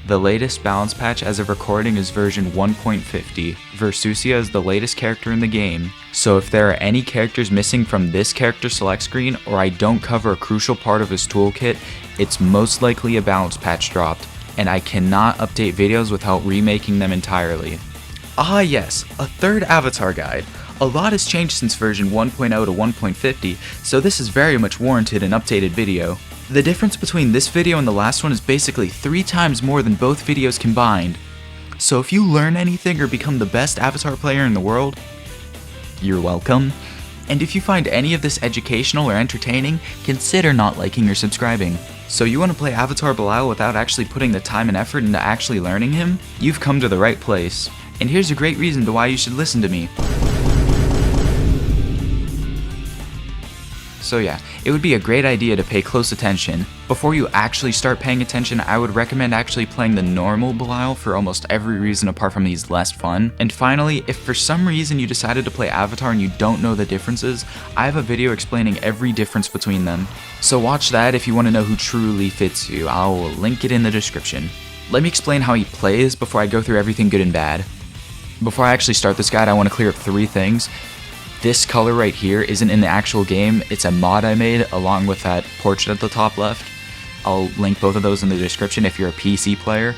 The latest balance patch as of recording is version 1.50. Versusia is the latest character in the game, so if there are any characters missing from this character select screen or I don't cover a crucial part of his toolkit, it's most likely a balance patch dropped, and I cannot update videos without remaking them entirely. Ah yes, a third avatar guide. A lot has changed since version 1.0 to 1.50, so this is very much warranted an updated video. The difference between this video and the last one is basically 3 times more than both videos combined. So if you learn anything or become the best Avatar player in the world, you're welcome. And if you find any of this educational or entertaining, consider not liking or subscribing. So you want to play Avatar Belial without actually putting the time and effort into actually learning him? You've come to the right place. And here's a great reason to why you should listen to me. So yeah, it would be a great idea to pay close attention. Before you actually start paying attention, I would recommend actually playing the normal Belial for almost every reason apart from these less fun. And finally, if for some reason you decided to play Avatar and you don't know the differences, I have a video explaining every difference between them. So watch that if you want to know who truly fits you. I'll link it in the description. Let me explain how he plays before I go through everything good and bad. Before I actually start this guide, I want to clear up 3 things. This color right here isn't in the actual game, it's a mod I made along with that portrait at the top left. I'll link both of those in the description if you're a PC player.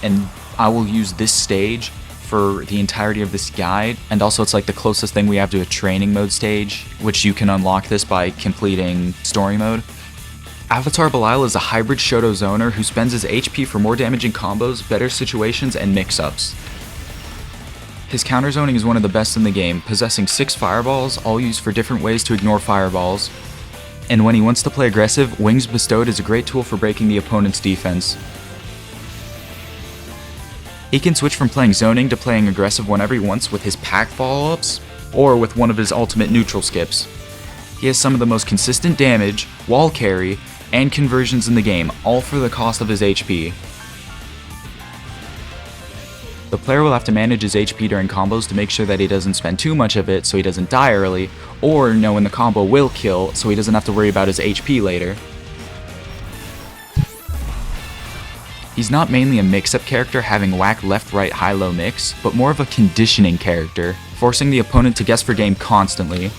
And I will use this stage for the entirety of this guide, and also it's like the closest thing we have to a training mode stage, which you can unlock this by completing story mode. Avatar Belial is a hybrid Shoto zoner who spends his HP for more damaging combos, better situations, and mix-ups. His counter zoning is one of the best in the game, possessing 6 fireballs, all used for different ways to ignore fireballs. And when he wants to play aggressive, Wings Bestowed is a great tool for breaking the opponent's defense. He can switch from playing zoning to playing aggressive whenever he wants with his pack follow-ups, or with one of his ultimate neutral skips. He has some of the most consistent damage, wall carry, and conversions in the game, all for the cost of his HP. The player will have to manage his HP during combos to make sure that he doesn't spend too much of it so he doesn't die early, or know when the combo will kill so he doesn't have to worry about his HP later. He's not mainly a mix-up character having whack left-right high-low mix, but more of a conditioning character, forcing the opponent to guess for game constantly.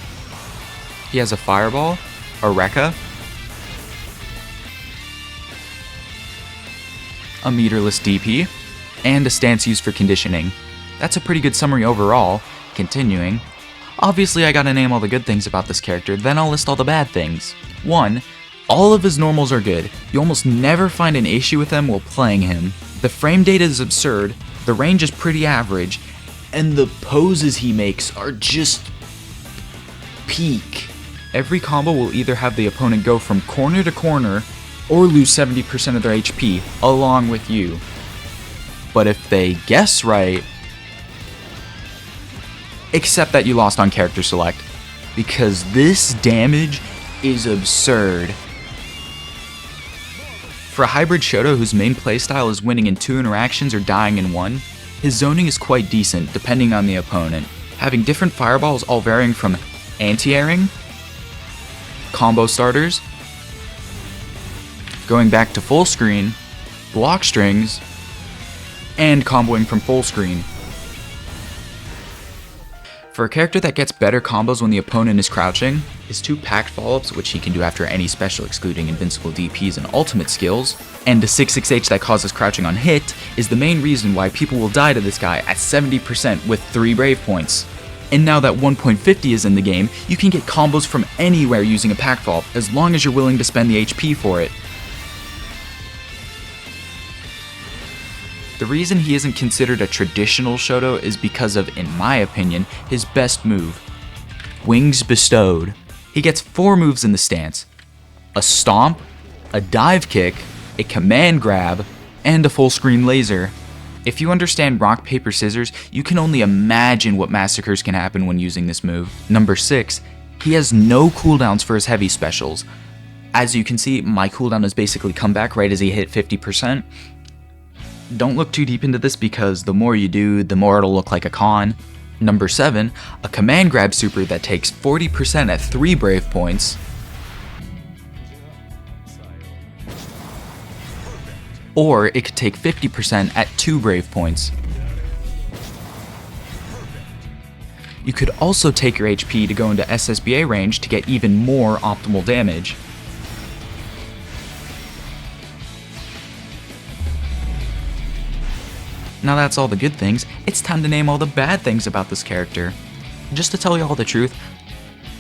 He has a Fireball, a Rekka, a meterless DP, and a stance used for conditioning. That's a pretty good summary overall. Continuing. Obviously I gotta name all the good things about this character, then I'll list all the bad things. 1. All of his normals are good. You almost never find an issue with them while playing him. The frame data is absurd, the range is pretty average, and the poses he makes are just peak. Every combo will either have the opponent go from corner to corner, or lose 70% of their HP, along with you. But if they guess right, except that you lost on character select, because this damage is absurd. For a hybrid Shoto whose main playstyle is winning in 2 interactions or dying in 1, his zoning is quite decent depending on the opponent, having different fireballs all varying from anti-airing, combo starters, going back to full screen, block strings, and comboing from full screen. For a character that gets better combos when the opponent is crouching, his 2 packed follow-ups, which he can do after any special excluding invincible DPs and ultimate skills, and the 666H that causes crouching on hit, is the main reason why people will die to this guy at 70% with 3 Brave points. And now that 1.50 is in the game, you can get combos from anywhere using a pack follow-up, as long as you're willing to spend the HP for it. The reason he isn't considered a traditional Shoto is because of, in my opinion, his best move, Wings Bestowed. He gets 4 moves in the stance: a stomp, a dive kick, a command grab, and a full screen laser. If you understand rock, paper, scissors, you can only imagine what massacres can happen when using this move. Number 6, he has no cooldowns for his heavy specials. As you can see, my cooldown is basically comeback right as he hit 50%. Don't look too deep into this because the more you do, the more it'll look like a con. Number 7, a command grab super that takes 40% at 3 Brave points. or it could take 50% at 2 Brave points. You could also take your HP to go into SSBA range to get even more optimal damage. Now that's all the good things, it's time to name all the bad things about this character. Just to tell you all the truth,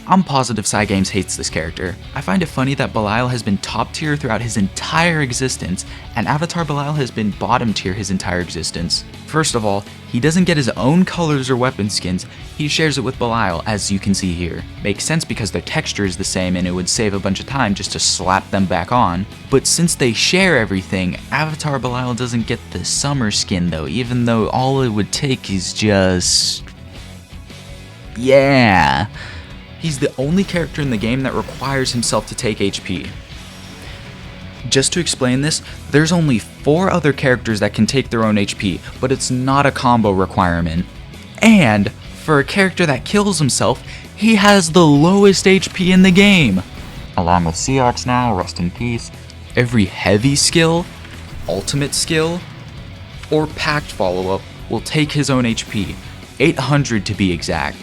I'm positive Cygames hates this character. I find it funny that Belial has been top tier throughout his entire existence, and Avatar Belial has been bottom tier his entire existence. First of all, he doesn't get his own colors or weapon skins, he shares it with Belial, as you can see here. Makes sense because their texture is the same and it would save a bunch of time just to slap them back on. But since they share everything, Avatar Belial doesn't get the summer skin though, even though all it would take is just... yeah. He's the only character in the game that requires himself to take HP. Just to explain this, there's only 4 other characters that can take their own HP, but it's not a combo requirement. And for a character that kills himself, he has the lowest HP in the game. Along with Seox now, rest in peace. Every heavy skill, ultimate skill, or pact follow-up will take his own HP, 800 to be exact.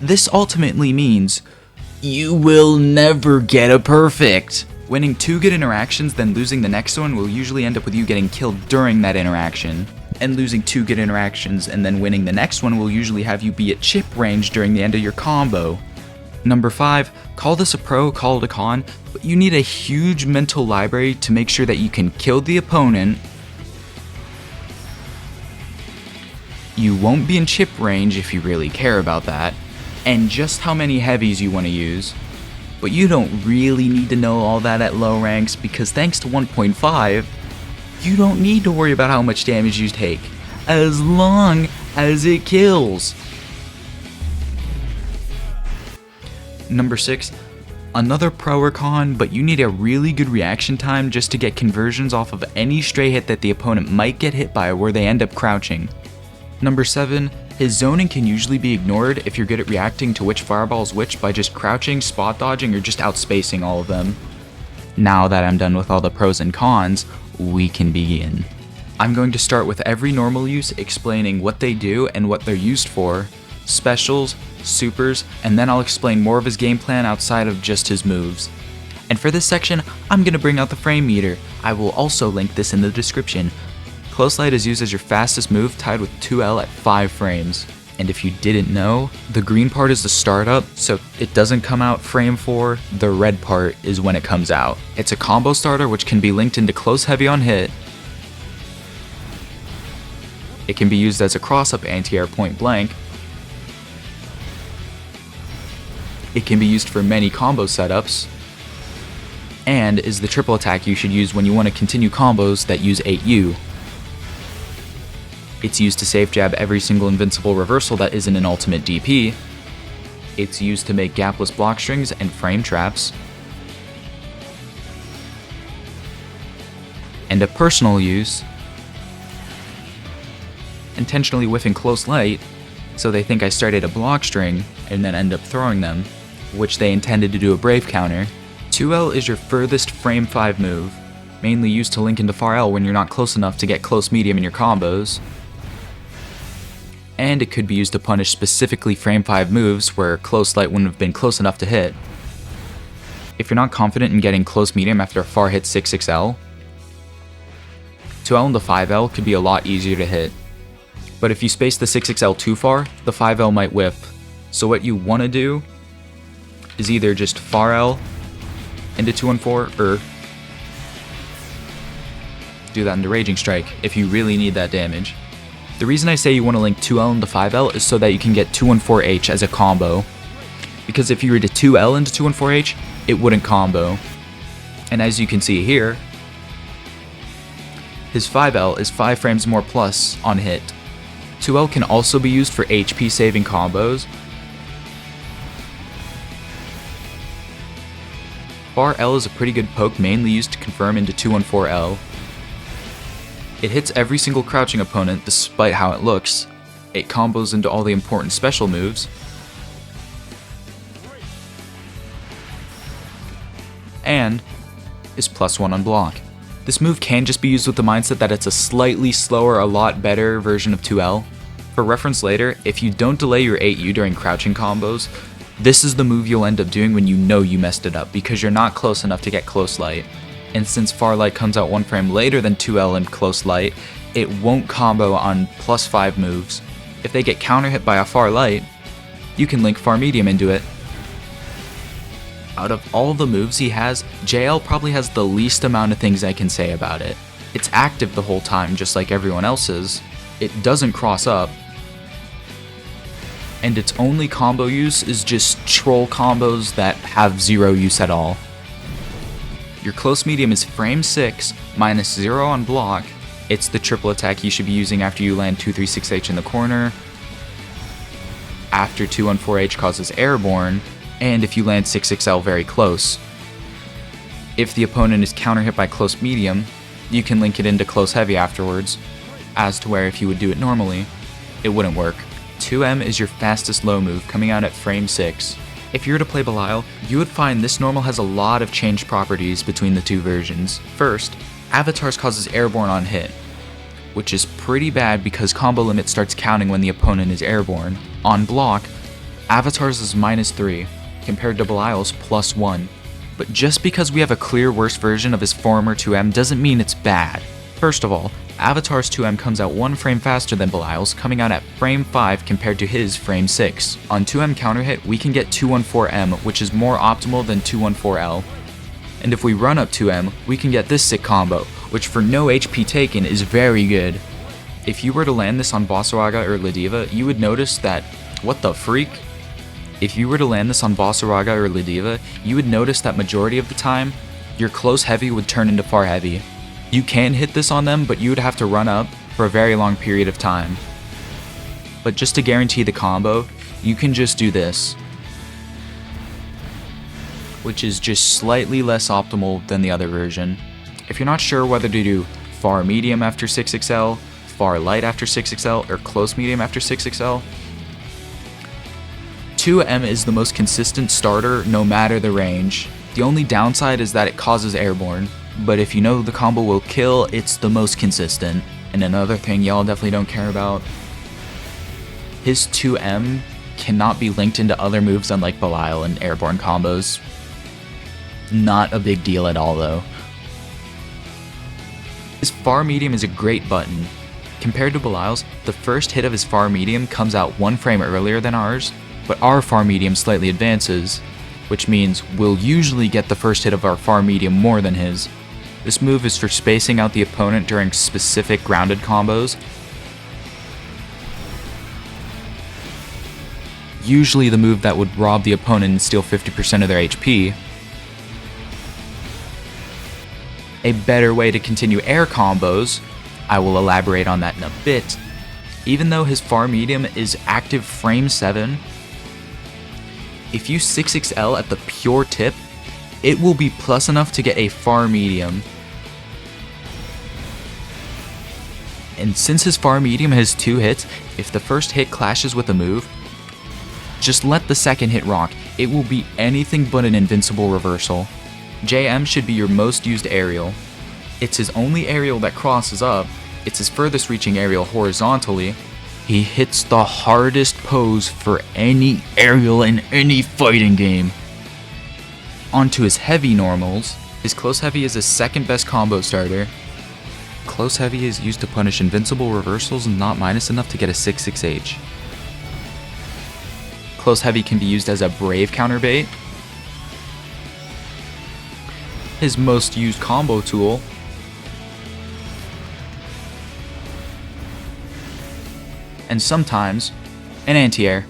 This ultimately means you will never get a perfect. Winning 2 good interactions then losing the next one will usually end up with you getting killed during that interaction. And losing 2 good interactions and then winning the next one will usually have you be at chip range during the end of your combo. Number 5, call this a pro, call it a con, but you need a huge mental library to make sure that you can kill the opponent. You won't be in chip range if you really care about that, and just how many heavies you want to use. But you don't really need to know all that at low ranks because thanks to 1.5, you don't need to worry about how much damage you take, as long as it kills. Number 6, another pro or con, but you need a really good reaction time just to get conversions off of any stray hit that the opponent might get hit by where they end up crouching. Number 7, his zoning can usually be ignored if you're good at reacting to which fireball is which by just crouching, spot dodging, or just outspacing all of them. Now that I'm done with all the pros and cons, we can begin. I'm going to start with every normal use explaining what they do and what they're used for, specials, supers, and then I'll explain more of his game plan outside of just his moves. And for this section, I'm going to bring out the frame meter. I will also link this in the description. Close Light is used as your fastest move, tied with 2L at 5 frames. And if you didn't know, the green part is the startup, so it doesn't come out frame 4, the red part is when it comes out. It's a combo starter which can be linked into close heavy on hit. It can be used as a cross-up anti-air point blank. It can be used for many combo setups. And is the triple attack you should use when you want to continue combos that use 8U. It's used to safe jab every single invincible reversal that isn't an ultimate DP. It's used to make gapless block strings and frame traps. And a personal use, intentionally whiffing Close Light so they think I started a block string and then end up throwing them, which they intended to do a Brave counter. 2L is your furthest frame 5 move, mainly used to link into far L when you're not close enough to get close medium in your combos. And it could be used to punish specifically frame 5 moves where Close Light wouldn't have been close enough to hit. If you're not confident in getting close medium after a far hit 6-6L, 2L into 5L could be a lot easier to hit. But if you space the 6-6L too far, the 5L might whiff. So what you want to do is either just far L into 2-1-4 or do that into Raging Strike if you really need that damage. The reason I say you want to link 2L into 5L is so that you can get 2-1-4H as a combo. Because if you were to 2L into 2-1-4H, it wouldn't combo. And as you can see here, his 5L is 5 frames more plus on hit. 2L can also be used for HP saving combos. Far L is a pretty good poke mainly used to confirm into 2-1-4L. It hits every single crouching opponent despite how it looks. It combos into all the important special moves. And is +1 on block. This move can just be used with the mindset that it's a slightly slower, a lot better version of 2L. For reference later, if you don't delay your 8U during crouching combos, this is the move you'll end up doing when you know you messed it up because you're not close enough to get close light. And since far light comes out 1 frame later than 2L and close light, it won't combo on +5 moves. If they get counter hit by a far light, you can link far medium into it. Out of all the moves he has, JL probably has the least amount of things I can say about it. It's active the whole time just like everyone else's, it doesn't cross up, and its only combo use is just troll combos that have 0 use at all. Your close medium is frame 6, -0 on block. It's the triple attack you should be using after you land 236H in the corner, after 214H causes airborne, and if you land 6XL very close. If the opponent is counter hit by close medium, you can link it into close heavy afterwards, as to where if you would do it normally, it wouldn't work. 2M is your fastest low move, coming out at frame 6. If you were to play Belial, you would find this normal has a lot of changed properties between the two versions. First, Avatars causes airborne on hit, which is pretty bad because combo limit starts counting when the opponent is airborne. On block, Avatars is -3, compared to Belial's +1. But just because we have a clear worse version of his former 2M doesn't mean it's bad. First of all, Avatar's 2M comes out 1 frame faster than Belial's, coming out at frame 5 compared to his frame 6. On 2M counter hit, we can get 214M, which is more optimal than 214L. And if we run up 2M, we can get this sick combo, which for no HP taken is very good. If you were to land this on Vasaraga or Lediva, you would notice that, what the freak? If you were to land this on Vasaraga or Lediva, you would notice that majority of the time, your close heavy would turn into far heavy. You can hit this on them, but you would have to run up for a very long period of time. But just to guarantee the combo, you can just do this, which is just slightly less optimal than the other version. If you're not sure whether to do far medium after 6XL, far light after 6XL, or close medium after 6XL, 2M is the most consistent starter no matter the range. The only downside is that it causes airborne, but if you know the combo will kill, it's the most consistent. And another thing y'all definitely don't care about, his 2M cannot be linked into other moves unlike Belial and airborne combos. Not a big deal at all though. His far medium is a great button. Compared to Belial's, the first hit of his far medium comes out 1 frame earlier than ours, but our far medium slightly advances, which means we'll usually get the first hit of our far medium more than his. This move is for spacing out the opponent during specific grounded combos, usually the move that would rob the opponent and steal 50% of their HP. A better way to continue air combos, I will elaborate on that in a bit. Even though his far medium is active frame 7, if you 6XL at the pure tip, it will be plus enough to get a far medium. And since his far medium has 2 hits, if the first hit clashes with a move, just let the second hit rock. It will be anything but an invincible reversal. JM should be your most used aerial. It's his only aerial that crosses up, it's his furthest reaching aerial horizontally. He hits the hardest pose for any aerial in any fighting game. Onto his heavy normals, his close heavy is his second best combo starter. Close heavy is used to punish invincible reversals and not minus enough to get a 6/6H. Close heavy can be used as a brave counterbait. His most used combo tool, and sometimes an anti-air.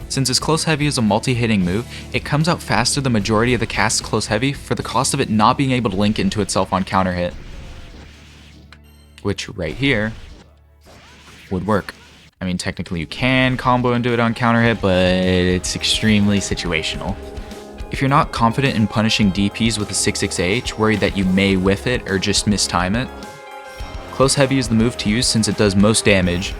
Since his close heavy is a multi-hitting move, it comes out faster than majority of the cast's close heavy for the cost of it not being able to link into itself on counter hit. Which right here would work. I mean, technically you can combo into it on counter hit, but it's extremely situational. If you're not confident in punishing DPs with a 6/6H, worried that you may whiff it or just mistime it, close heavy is the move to use since it does most damage.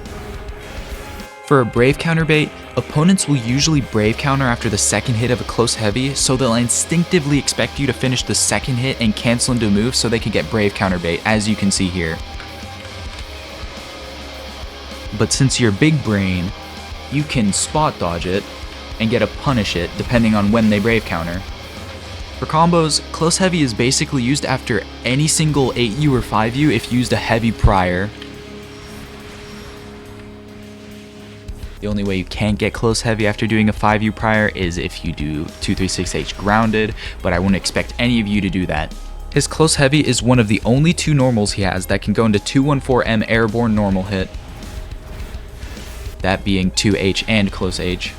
For a brave counterbait, Opponents will usually brave counter after the second hit of a close heavy, so they'll instinctively expect you to finish the second hit and cancel into a move so they can get brave counter bait, as you can see here. But since you're big brain, you can spot dodge it and get a punish it depending on when they brave counter. For combos, close heavy is basically used after any single 8U or 5U if used a heavy prior. The only way you can't get close heavy after doing a 5U prior is if you do 236H grounded, but I wouldn't expect any of you to do that. His close heavy is one of the only 2 normals he has that can go into 214M airborne normal hit. That being 2H and close H.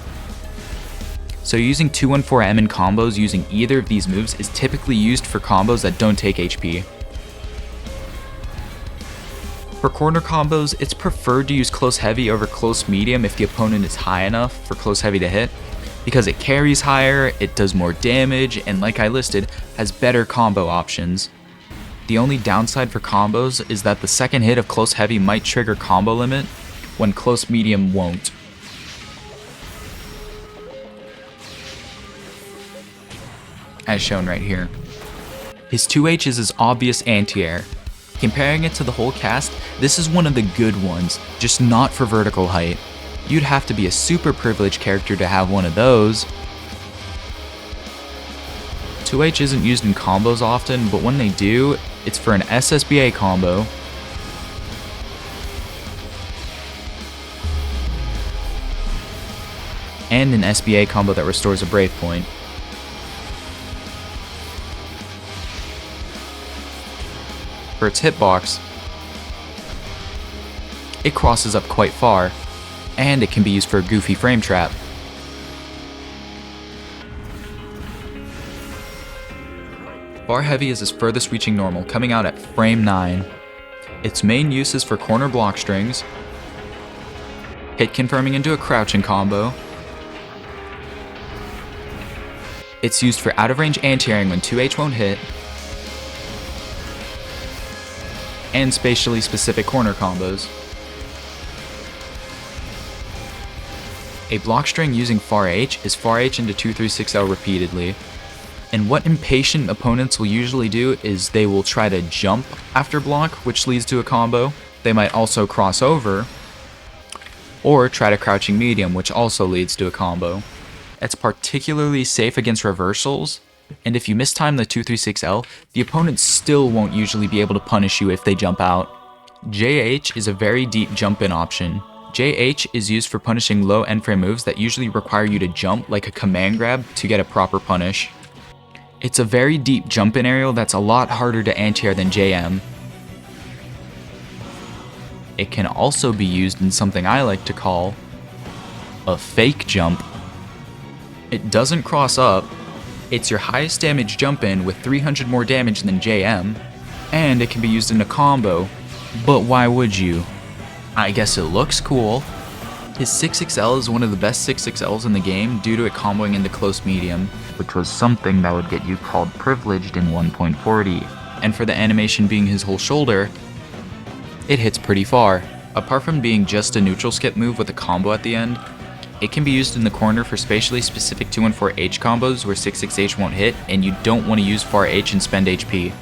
So using 214M in combos using either of these moves is typically used for combos that don't take HP. For corner combos, it's preferred to use close heavy over close medium if the opponent is high enough for close heavy to hit, because it carries higher, it does more damage, and like I listed, has better combo options. The only downside for combos is that the second hit of close heavy might trigger combo limit, when close medium won't. As shown right here. His 2H is his obvious anti-air. Comparing it to the whole cast, this is one of the good ones, just not for vertical height. You'd have to be a super privileged character to have one of those. 2H isn't used in combos often, but when they do, it's for an SSBA combo, and an SBA combo that restores a Brave Point. For its hitbox, it crosses up quite far, and it can be used for a goofy frame trap. Bar Heavy is his furthest reaching normal, coming out at frame 9. Its main use is for corner block strings, hit confirming into a crouching combo. It's used for out of range anti-airing when 2H won't hit, and spatially specific corner combos. A block string using Far H is Far H into 236L repeatedly, and what impatient opponents will usually do is they will try to jump after block, which leads to a combo. They might also cross over, or try to crouching medium, which also leads to a combo. It's particularly safe against reversals, and if you mistime the 236L, the opponent still won't usually be able to punish you if they jump out. JH is a very deep jump-in option. JH is used for punishing low end-frame moves that usually require you to jump like a command grab to get a proper punish. It's a very deep jump-in aerial that's a lot harder to anti-air than JM. It can also be used in something I like to call a fake jump. It doesn't cross up, it's your highest damage jump in with 300 more damage than JM, and it can be used in a combo, but why would you? I guess it looks cool. His 6XL is one of the best 6XLs in the game due to it comboing into close medium, which was something that would get you called privileged in 1.40, and for the animation being his whole shoulder, it hits pretty far. Apart from being just a neutral skip move with a combo at the end, it can be used in the corner for spatially specific 214H combos where 66H won't hit and you don't want to use Far H and spend HP.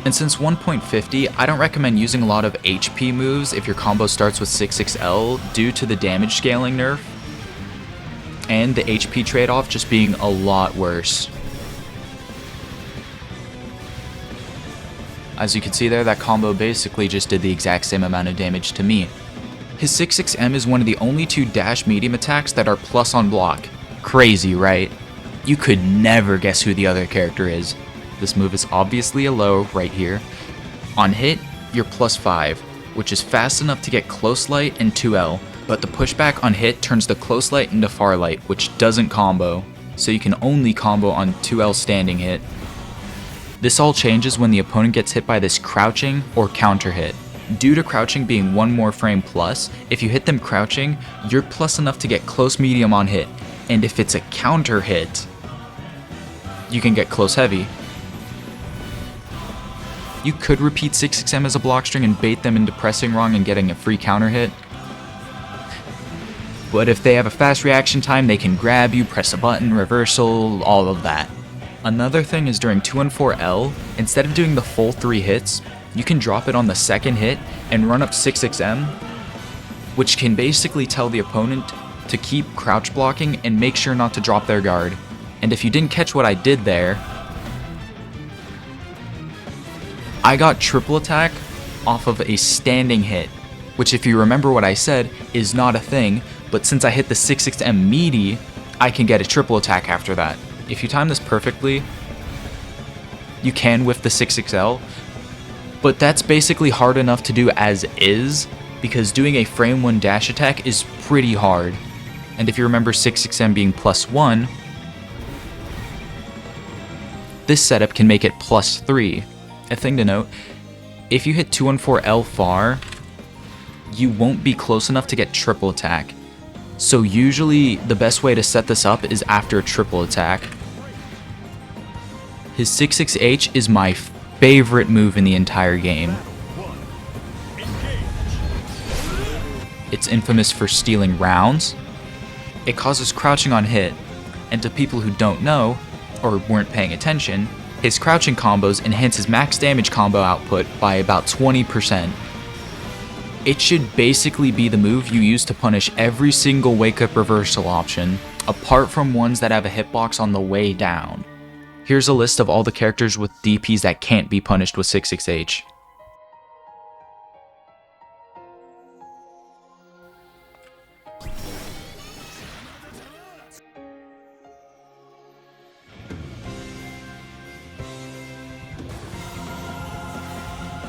And since 1.50, I don't recommend using a lot of HP moves if your combo starts with 66L due to the damage scaling nerf, and the HP trade-off just being a lot worse. As you can see there, that combo basically just did the exact same amount of damage to me. His 66M is one of the only 2 dash medium attacks that are plus on block. Crazy, right? You could never guess who the other character is. This move is obviously a low right here. On hit, you're +5, which is fast enough to get close light and 2L, but the pushback on hit turns the close light into far light, which doesn't combo, so you can only combo on 2L standing hit. This all changes when the opponent gets hit by this crouching or counter hit. Due to crouching being 1 more frame plus, if you hit them crouching, you're plus enough to get close medium on hit, and if it's a counter hit, you can get close heavy. You could repeat 6XM as a block string and bait them into pressing wrong and getting a free counter hit, but if they have a fast reaction time, they can grab you, press a button, reversal, all of that. Another thing is during 214L, instead of doing the full 3 hits, you can drop it on the second hit and run up 66M, which can basically tell the opponent to keep crouch blocking and make sure not to drop their guard. And if you didn't catch what I did there, I got triple attack off of a standing hit, which if you remember what I said, is not a thing, but since I hit the 66M meaty, I can get a triple attack after that. If you time this perfectly, you can whiff the 66L, but that's basically hard enough to do as is, because doing a frame 1 dash attack is pretty hard. And if you remember 66M being +1, this setup can make it +3. A thing to note, if you hit 214L far, you won't be close enough to get triple attack. So usually the best way to set this up is after a triple attack. His 66H is my favorite move in the entire game. It's infamous for stealing rounds. It causes crouching on hit, and to people who don't know, or weren't paying attention, his crouching combos enhance his max damage combo output by about 20%. It should basically be the move you use to punish every single wake-up reversal option, apart from ones that have a hitbox on the way down. Here's a list of all the characters with DPs that can't be punished with 66H.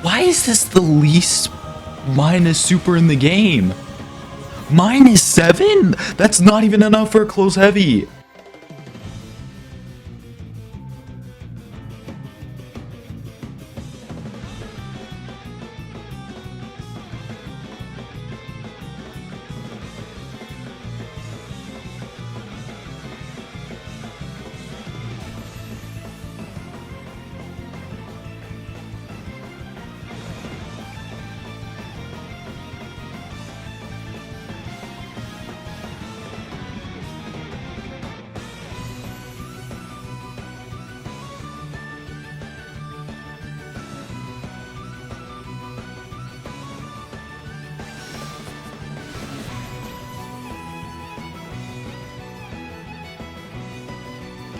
Why is this the least minus super in the game? -7? That's not even enough for a close heavy.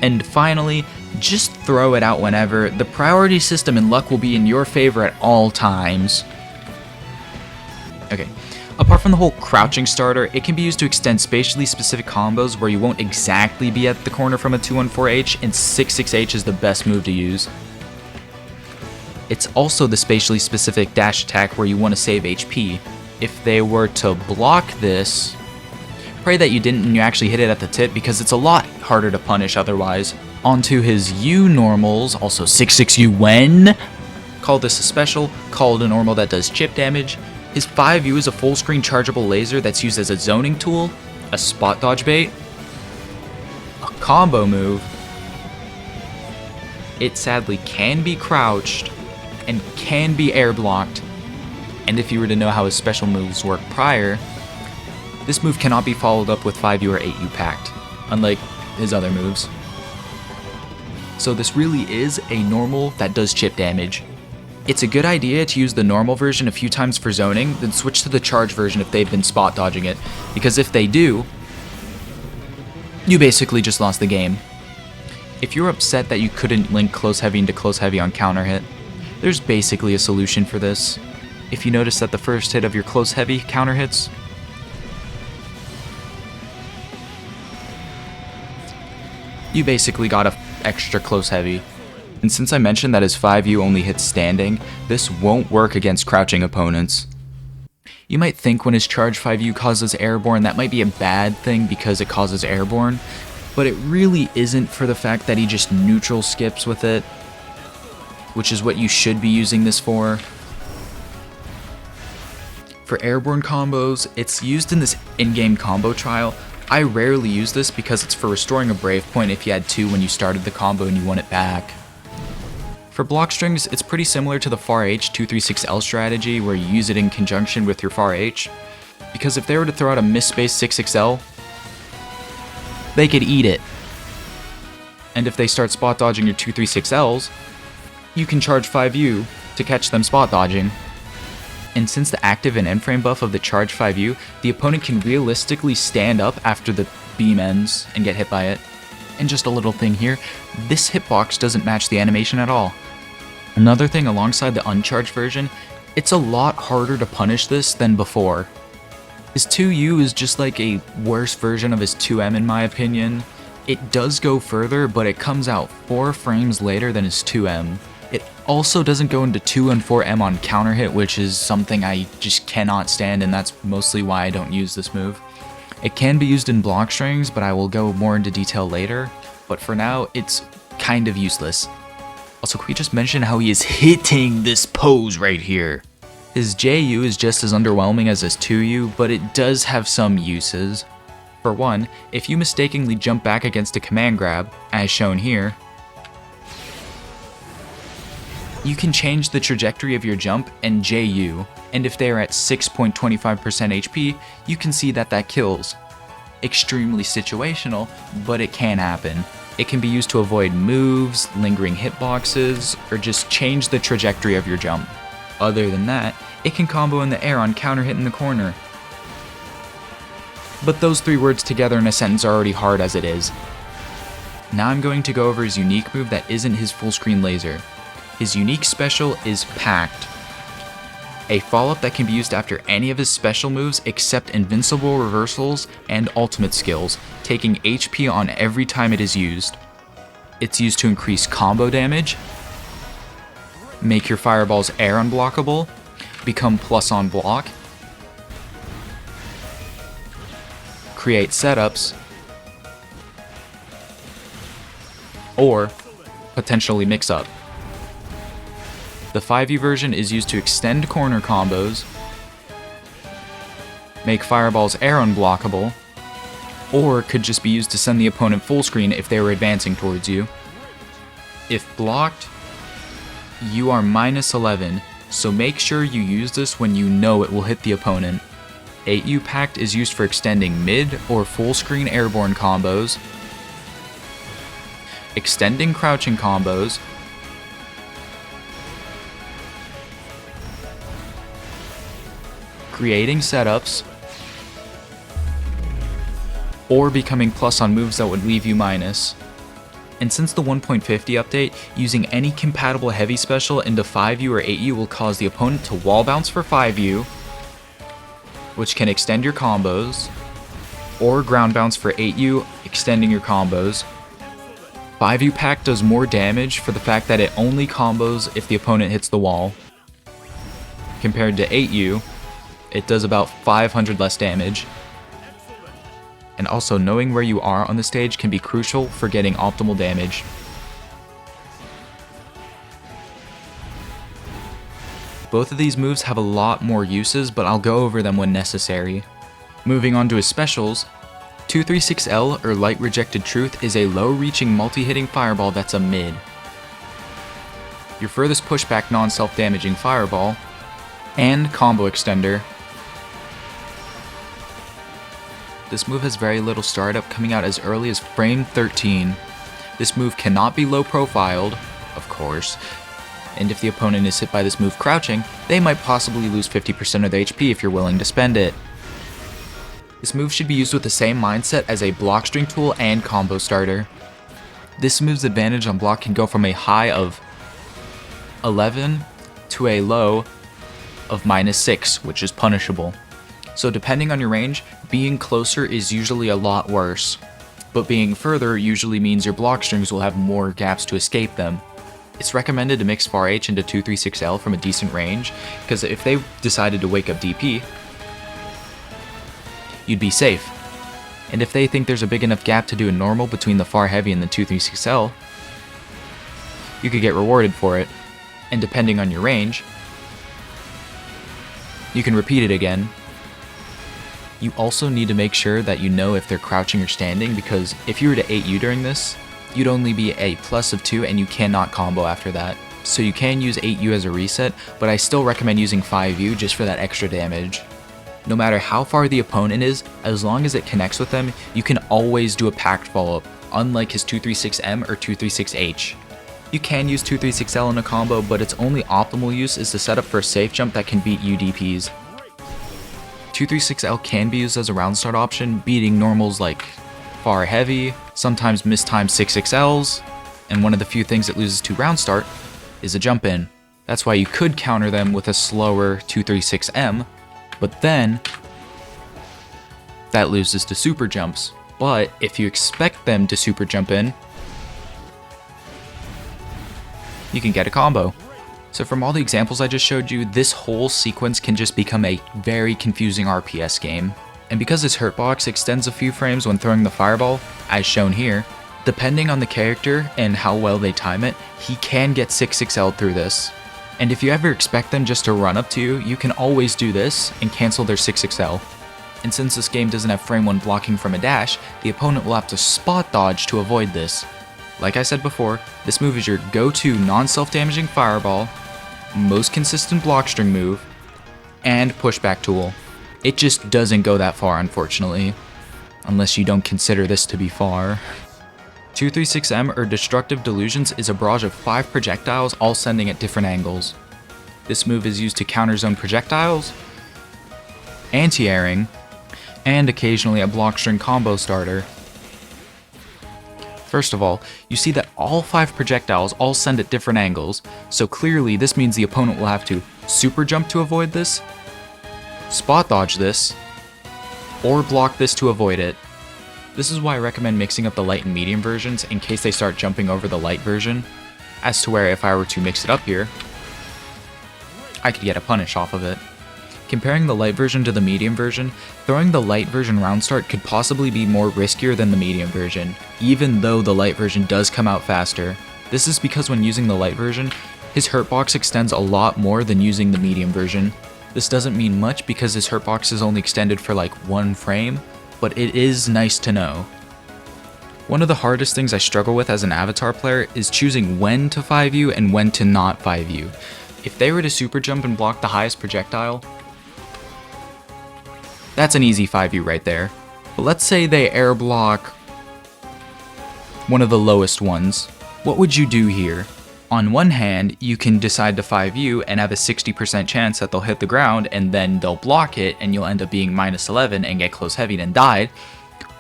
And finally, just throw it out whenever. The priority system and luck will be in your favor at all times. Okay, apart from the whole crouching starter, it can be used to extend spatially specific combos where you won't exactly be at the corner from a 214H, and 66H is the best move to use. It's also the spatially specific dash attack where you want to save HP. If they were to block this, pray that you didn't and you actually hit it at the tip, because it's a lot harder to punish otherwise. Onto his U normals, also 66U when. Call this a special, called a normal that does chip damage. His 5U is a full screen chargeable laser that's used as a zoning tool, a spot dodge bait, a combo move. It sadly can be crouched and can be air blocked. And if you were to know how his special moves work prior, this move cannot be followed up with 5U or 8U packed, unlike his other moves. So this really is a normal that does chip damage. It's a good idea to use the normal version a few times for zoning, then switch to the charge version if they've been spot dodging it, because if they do, you basically just lost the game. If you're upset that you couldn't link close heavy into close heavy on counter hit, there's basically a solution for this. If you notice that the first hit of your close heavy counter hits, you basically got a extra close heavy. And since I mentioned that his 5U only hits standing, this won't work against crouching opponents. You might think when his charge 5U causes airborne, that might be a bad thing because it causes airborne, but it really isn't for the fact that he just neutral skips with it, which is what you should be using this for. For airborne combos, it's used in this in-game combo trial. I rarely use this because it's for restoring a brave point if you had 2 when you started the combo and you want it back. For block strings, it's pretty similar to the FAR H 236L strategy where you use it in conjunction with your FAR H. because if they were to throw out a misspaced 6XL, they could eat it. And if they start spot dodging your 236Ls, you can charge 5U to catch them spot dodging. And since the active and end frame buff of the charge 5U, the opponent can realistically stand up after the beam ends and get hit by it. And just a little thing here, this hitbox doesn't match the animation at all. Another thing alongside the uncharged version, it's a lot harder to punish this than before. His 2U is just like a worse version of his 2M in my opinion. It does go further, but it comes out 4 frames later than his 2M. It also doesn't go into 2 and 4M on counter hit, which is something I just cannot stand, and that's mostly why I don't use this move. It can be used in block strings, but I will go more into detail later. But for now, it's kind of useless. Also, can we just mention how he is hitting this pose right here? His JU is just as underwhelming as his 2U, but it does have some uses. For one, if you mistakenly jump back against a command grab, as shown here, you can change the trajectory of your jump and JU, and if they are at 6.25% HP, you can see that kills. Extremely situational, but it can happen. It can be used to avoid moves, lingering hitboxes, or just change the trajectory of your jump. Other than that, it can combo in the air on counter hit in the corner. But those 3 words together in a sentence are already hard as it is. Now I'm going to go over his unique move that isn't his full screen laser. His unique special is Pact, a follow-up that can be used after any of his special moves except invincible reversals and ultimate skills, taking HP on every time it is used. It's used to increase combo damage, make your fireballs air unblockable, become plus on block, create setups, or potentially mix up. The 5U version is used to extend corner combos, make fireballs air unblockable, or could just be used to send the opponent full screen if they were advancing towards you. If blocked, you are -11, so make sure you use this when you know it will hit the opponent. 8U Pact is used for extending mid or full screen airborne combos, extending crouching combos, creating setups, or becoming plus on moves that would leave you minus. And since the 1.50 update, using any compatible heavy special into 5U or 8U will cause the opponent to wall bounce for 5U, which can extend your combos, or ground bounce for 8U, extending your combos. 5U Pact does more damage for the fact that it only combos if the opponent hits the wall. Compared to 8U, it does about 500 less damage. And also, knowing where you are on the stage can be crucial for getting optimal damage. Both of these moves have a lot more uses, but I'll go over them when necessary. Moving on to his specials, 236L or Light Rejected Truth is a low-reaching multi-hitting fireball that's a mid. Your furthest pushback non-self-damaging fireball, and combo extender. This move has very little startup, coming out as early as frame 13. This move cannot be low profiled, of course, and if the opponent is hit by this move crouching, they might possibly lose 50% of their HP if you're willing to spend it. This move should be used with the same mindset as a block string tool and combo starter. This move's advantage on block can go from a high of 11 to a low of -6, which is punishable. So depending on your range, being closer is usually a lot worse, but being further usually means your block strings will have more gaps to escape them. It's recommended to mix Far H into 236L from a decent range, because if they decided to wake up DP, you'd be safe. And if they think there's a big enough gap to do a normal between the Far Heavy and the 236L, you could get rewarded for it, and depending on your range, you can repeat it again. You also need to make sure that you know if they're crouching or standing, because if you were to 8U during this, you'd only be a plus of 2 and you cannot combo after that. So you can use 8U as a reset, but I still recommend using 5U just for that extra damage. No matter how far the opponent is, as long as it connects with them, you can always do a packed follow-up, unlike his 236M or 236H. You can use 236L in a combo, but its only optimal use is to set up for a safe jump that can beat UDPs. 236L can be used as a round start option, beating normals like far heavy, sometimes mistimed 6XLs, and one of the few things it loses to round start is a jump in. That's why you could counter them with a slower 236M, but then that loses to super jumps. But if you expect them to super jump in, you can get a combo. So from all the examples I just showed you, this whole sequence can just become a very confusing RPS game. And because his hurtbox extends a few frames when throwing the fireball, as shown here, depending on the character and how well they time it, he can get 6XL through this. And if you ever expect them just to run up to you, you can always do this and cancel their 6XL. And since this game doesn't have frame 1 blocking from a dash, the opponent will have to spot dodge to avoid this. Like I said before, this move is your go-to non-self-damaging fireball, most consistent block string move, and pushback tool. It just doesn't go that far, unfortunately, unless you don't consider this to be far. 236M or Destructive Delusions is a barrage of 5 projectiles all sending at different angles. This move is used to counter zone projectiles, anti-airing, and occasionally a block string combo starter. First of all, you see that all 5 projectiles all send at different angles, so clearly this means the opponent will have to super jump to avoid this, spot dodge this, or block this to avoid it. This is why I recommend mixing up the light and medium versions in case they start jumping over the light version, as to where if I were to mix it up here, I could get a punish off of it. Comparing the light version to the medium version, throwing the light version round start could possibly be more riskier than the medium version, even though the light version does come out faster. This is because when using the light version, his hurtbox extends a lot more than using the medium version. This doesn't mean much because his hurtbox is only extended for like 1 frame, but it is nice to know. One of the hardest things I struggle with as an Avatar player is choosing when to 5U and when to not 5U. If they were to super jump and block the highest projectile, that's an easy 5U right there. But let's say they air block one of the lowest ones. What would you do here? On one hand, you can decide to 5U and have a 60% chance that they'll hit the ground and then they'll block it and you'll end up being -11 and get close heavied and died.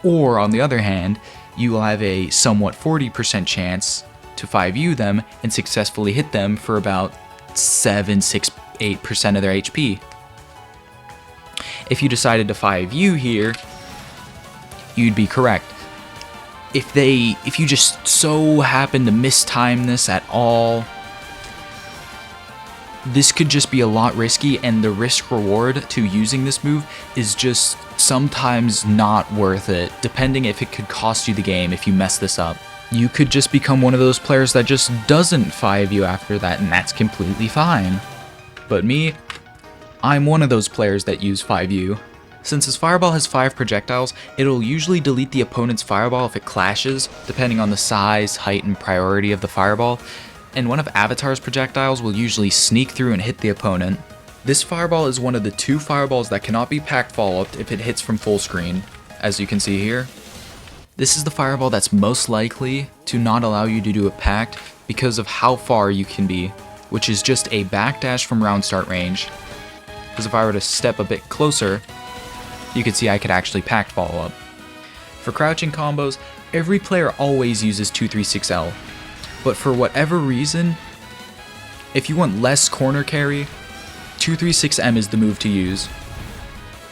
Or on the other hand, you will have a somewhat 40% chance to 5U them and successfully hit them for about 7, 6, 8% of their HP. If you decided to 5U here, you'd be correct. If you just so happen to mistime this at all, this could just be a lot risky, and the risk reward to using this move is just sometimes not worth it, depending if it could cost you the game if you mess this up. You could just become one of those players that just doesn't 5U after that, and that's completely fine. But me, I'm one of those players that use 5U. Since his fireball has 5 projectiles, it'll usually delete the opponent's fireball if it clashes, depending on the size, height, and priority of the fireball, and one of Avatar's projectiles will usually sneak through and hit the opponent. This fireball is one of the 2 fireballs that cannot be packed follow-up if it hits from full screen, as you can see here. This is the fireball that's most likely to not allow you to do a packed because of how far you can be, which is just a backdash from round start range. Because if I were to step a bit closer, you could see I could actually packed follow up. For crouching combos, every player always uses 236L, but for whatever reason, if you want less corner carry, 236M is the move to use.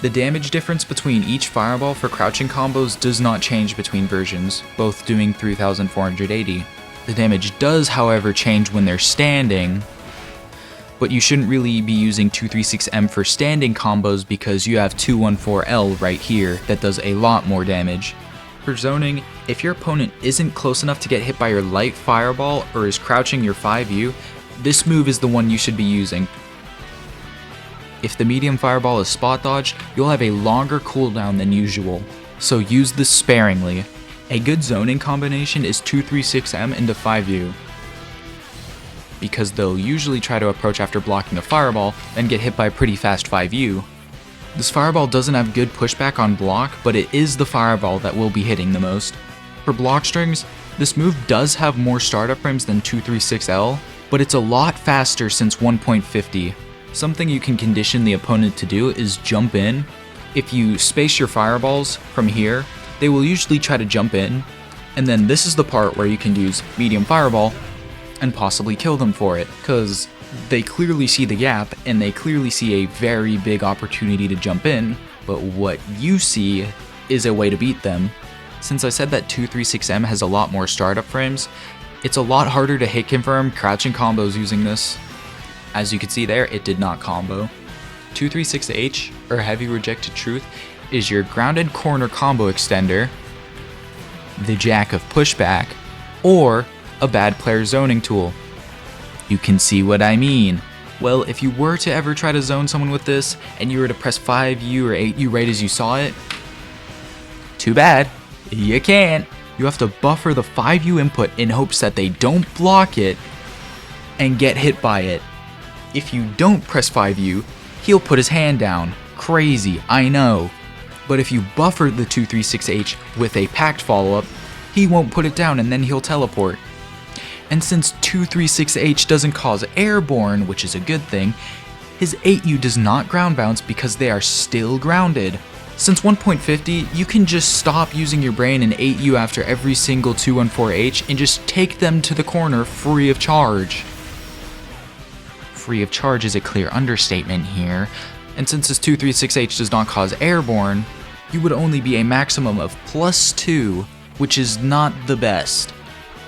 The damage difference between each fireball for crouching combos does not change between versions, both doing 3480. The damage does, however, change when they're standing, but you shouldn't really be using 236M for standing combos because you have 214L right here that does a lot more damage. For zoning, if your opponent isn't close enough to get hit by your light fireball or is crouching your 5U, this move is the one you should be using. If the medium fireball is spot dodged, you'll have a longer cooldown than usual, so use this sparingly. A good zoning combination is 236M into 5U, because they'll usually try to approach after blocking a fireball, then get hit by a pretty fast 5U. This fireball doesn't have good pushback on block, but it is the fireball that will be hitting the most. For block strings, this move does have more startup frames than 236L, but it's a lot faster since 1.50. Something you can condition the opponent to do is jump in. If you space your fireballs from here, they will usually try to jump in, and then this is the part where you can use medium fireball and possibly kill them for it, because they clearly see the gap and they clearly see a very big opportunity to jump in, but what you see is a way to beat them. Since I said that 236M has a lot more startup frames, it's a lot harder to hit confirm crouching combos using this. As you can see there, it did not combo. 236H, or Heavy Rejected Truth, is your grounded corner combo extender, the Jack of Pushback, or a bad player zoning tool. You can see what I mean. Well, if you were to ever try to zone someone with this, and you were to press 5U or 8U right as you saw it, too bad, you can't. You have to buffer the 5U input in hopes that they don't block it and get hit by it. If you don't press 5U, he'll put his hand down. Crazy, I know. But if you buffer the 236H with a packed follow-up, he won't put it down and then he'll teleport. And since 236H doesn't cause airborne, which is a good thing, his 8U does not ground bounce because they are still grounded. Since 1.50, you can just stop using your brain and 8U after every single 214H and just take them to the corner free of charge. Free of charge is a clear understatement here, and since this 236H does not cause airborne, you would only be a maximum of +2, which is not the best.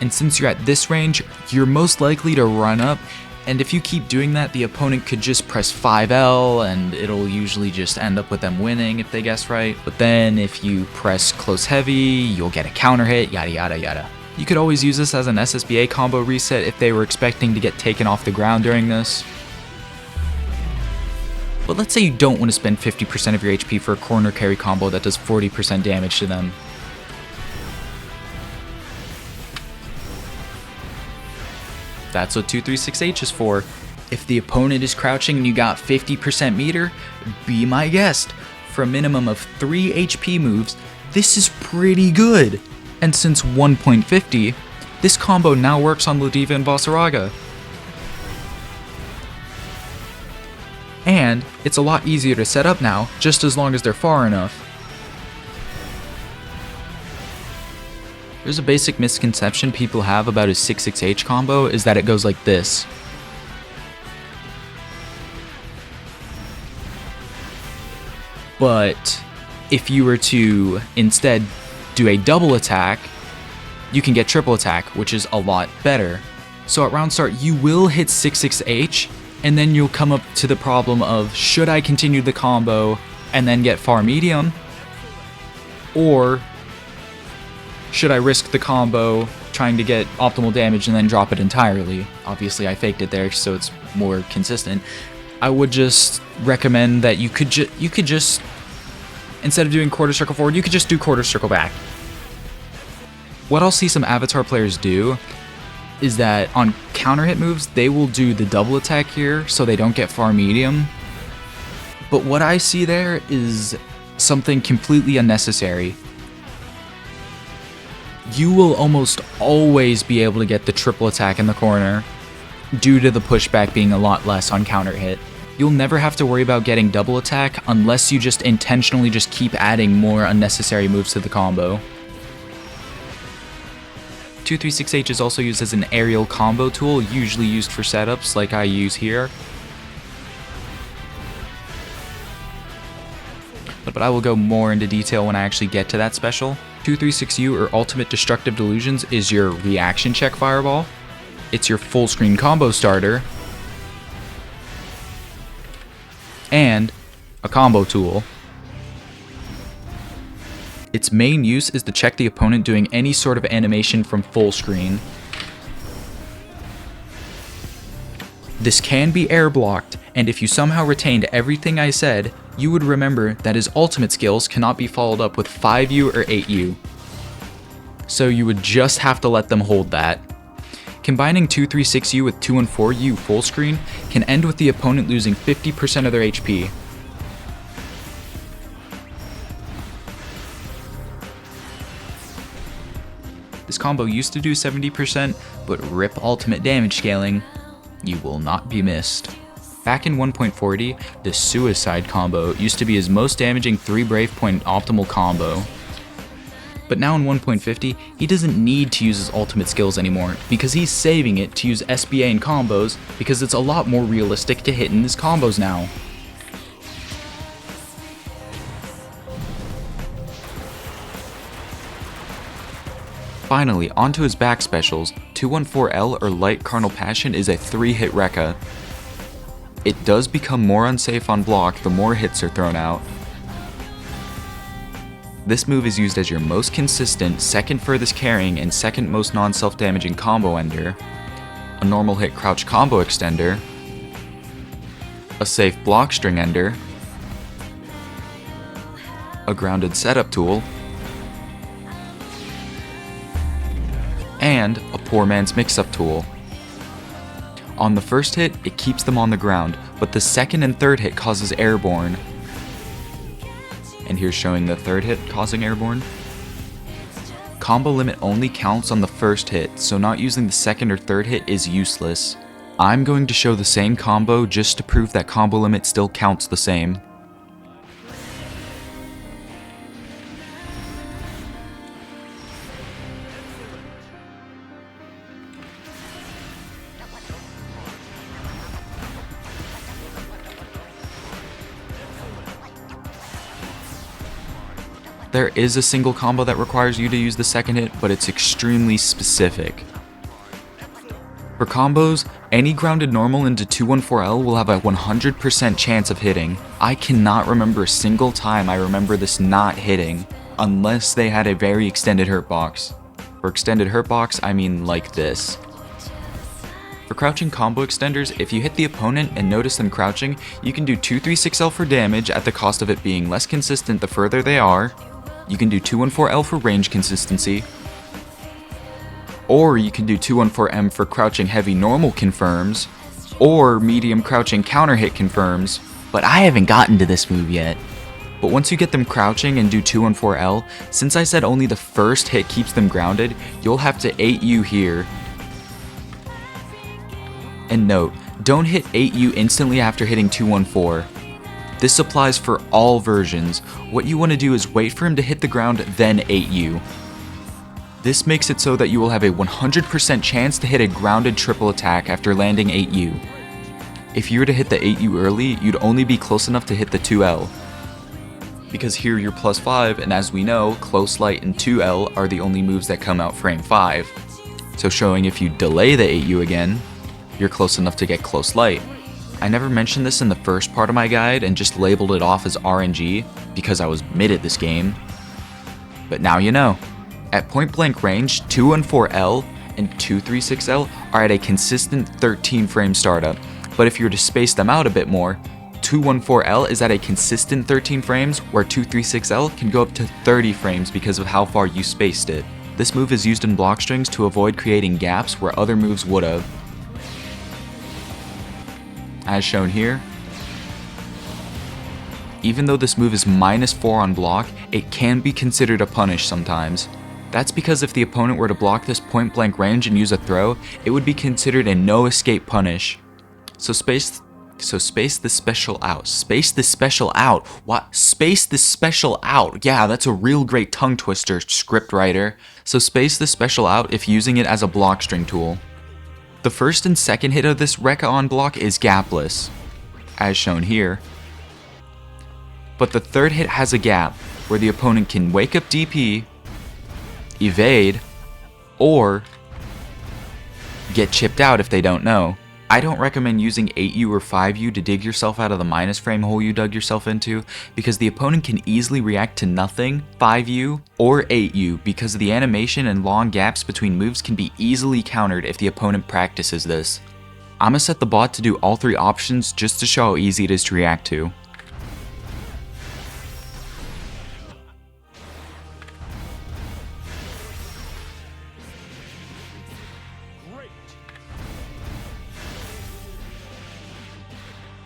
And since you're at this range, you're most likely to run up, and if you keep doing that, the opponent could just press 5L, and it'll usually just end up with them winning if they guess right. But then if you press close heavy, you'll get a counter hit, yada yada yada. You could always use this as an SSBA combo reset if they were expecting to get taken off the ground during this. But let's say you don't want to spend 50% of your HP for a corner carry combo that does 40% damage to them. That's what 236H is for. If the opponent is crouching and you got 50% meter, be my guest. For a minimum of 3 HP moves, this is pretty good. And since 1.50, this combo now works on Lodiva and Vasaraga. And it's a lot easier to set up now, just as long as they're far enough. There's a basic misconception people have about a 66H combo is that it goes like this. But if you were to instead do a double attack, you can get triple attack, which is a lot better. So at round start, you will hit 66H, and then you'll come up to the problem of, should I continue the combo and then get far medium? Or should I risk the combo trying to get optimal damage and then drop it entirely? Obviously I faked it there so it's more consistent. I would just recommend that you could just instead of doing quarter circle forward, you could just do quarter circle back. What I'll see some Avatar players do is that on counter hit moves, they will do the double attack here so they don't get far medium. But what I see there is something completely unnecessary. You will almost always be able to get the triple attack in the corner due to the pushback being a lot less on counter hit. You'll never have to worry about getting double attack unless you just intentionally just keep adding more unnecessary moves to the combo. 236H is also used as an aerial combo tool, usually used for setups like I use here. But I will go more into detail when I actually get to that special. 236U or Ultimate Destructive Delusions is your reaction check fireball. It's your full screen combo starter. And a combo tool. Its main use is to check the opponent doing any sort of animation from full screen. This can be air blocked, and if you somehow retained everything I said, you would remember that his ultimate skills cannot be followed up with 5U or 8U. So you would just have to let them hold that. Combining 236U with 214U full screen can end with the opponent losing 50% of their HP. This combo used to do 70%, but rip ultimate damage scaling, you will not be missed. Back in 1.40, the Suicide combo used to be his most damaging 3 Brave Point optimal combo. But now in 1.50, he doesn't need to use his ultimate skills anymore, because he's saving it to use SBA in combos, because it's a lot more realistic to hit in his combos now. Finally, onto his back specials. 214L or Light Carnal Passion is a 3-hit Rekka. It does become more unsafe on block the more hits are thrown out. This move is used as your most consistent, second furthest carrying, and second most non-self-damaging combo ender, a normal hit crouch combo extender, a safe block string ender, a grounded setup tool, and a poor man's mix-up tool. On the first hit, it keeps them on the ground, but the second and third hit causes airborne. And here's showing the third hit causing airborne. Combo limit only counts on the first hit, so not using the second or third hit is useless. I'm going to show the same combo just to prove that combo limit still counts the same. There is a single combo that requires you to use the second hit, but it's extremely specific. For combos, any grounded normal into 214L will have a 100% chance of hitting. I cannot remember a single time I remember this not hitting, unless they had a very extended hurt box. For extended hurt box, I mean like this. For crouching combo extenders, if you hit the opponent and notice them crouching, you can do 236L for damage at the cost of it being less consistent the further they are. You can do 214L for range consistency, or you can do 214M for crouching heavy normal confirms, or medium crouching counter hit confirms, but I haven't gotten to this move yet. But once you get them crouching and do 214L, since I said only the first hit keeps them grounded, you'll have to 8U here. And note, don't hit 8U instantly after hitting 214. This applies for all versions. What you want to do is wait for him to hit the ground, then 8U. This makes it so that you will have a 100% chance to hit a grounded triple attack after landing 8U. If you were to hit the 8U early, you'd only be close enough to hit the 2L. Because here you're +5, and as we know, Close Light and 2L are the only moves that come out frame 5. So showing if you delay the 8U again, you're close enough to get Close Light. I never mentioned this in the first part of my guide and just labeled it off as RNG because I was mid at this game. But now you know. At point blank range, 214L and 236L are at a consistent 13 frame startup, but if you were to space them out a bit more, 214L is at a consistent 13 frames where 236L can go up to 30 frames because of how far you spaced it. This move is used in block strings to avoid creating gaps where other moves would have. As shown here, even though this move is -4 on block, it can be considered a punish sometimes. That's because if the opponent were to block this point blank range and use a throw, it would be considered a no escape punish. So space this special out. Space this special out. What? Space this special out. Yeah, that's a real great tongue twister, script writer. So space this special out if using it as a block string tool. The first and second hit of this Rekka on block is gapless, as shown here. But the third hit has a gap, where the opponent can wake up DP, evade, or get chipped out if they don't know. I don't recommend using 8U or 5U to dig yourself out of the minus frame hole you dug yourself into, because the opponent can easily react to nothing, 5U, or 8U, because the animation and long gaps between moves can be easily countered if the opponent practices this. I'ma set the bot to do all 3 options just to show how easy it is to react to.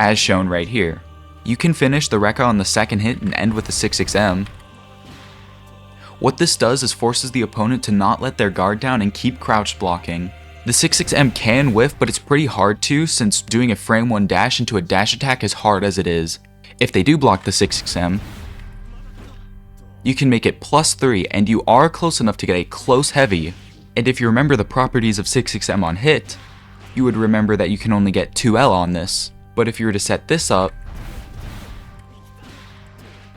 As shown right here. You can finish the Rekka on the second hit and end with a 6xM. What this does is forces the opponent to not let their guard down and keep crouch blocking. The 66M can whiff, but it's pretty hard to, since doing a frame 1 dash into a dash attack is hard as it is. If they do block the 66M, you can make it +3 and you are close enough to get a close heavy. And if you remember the properties of 66M on hit, you would remember that you can only get 2L on this. But if you were to set this up,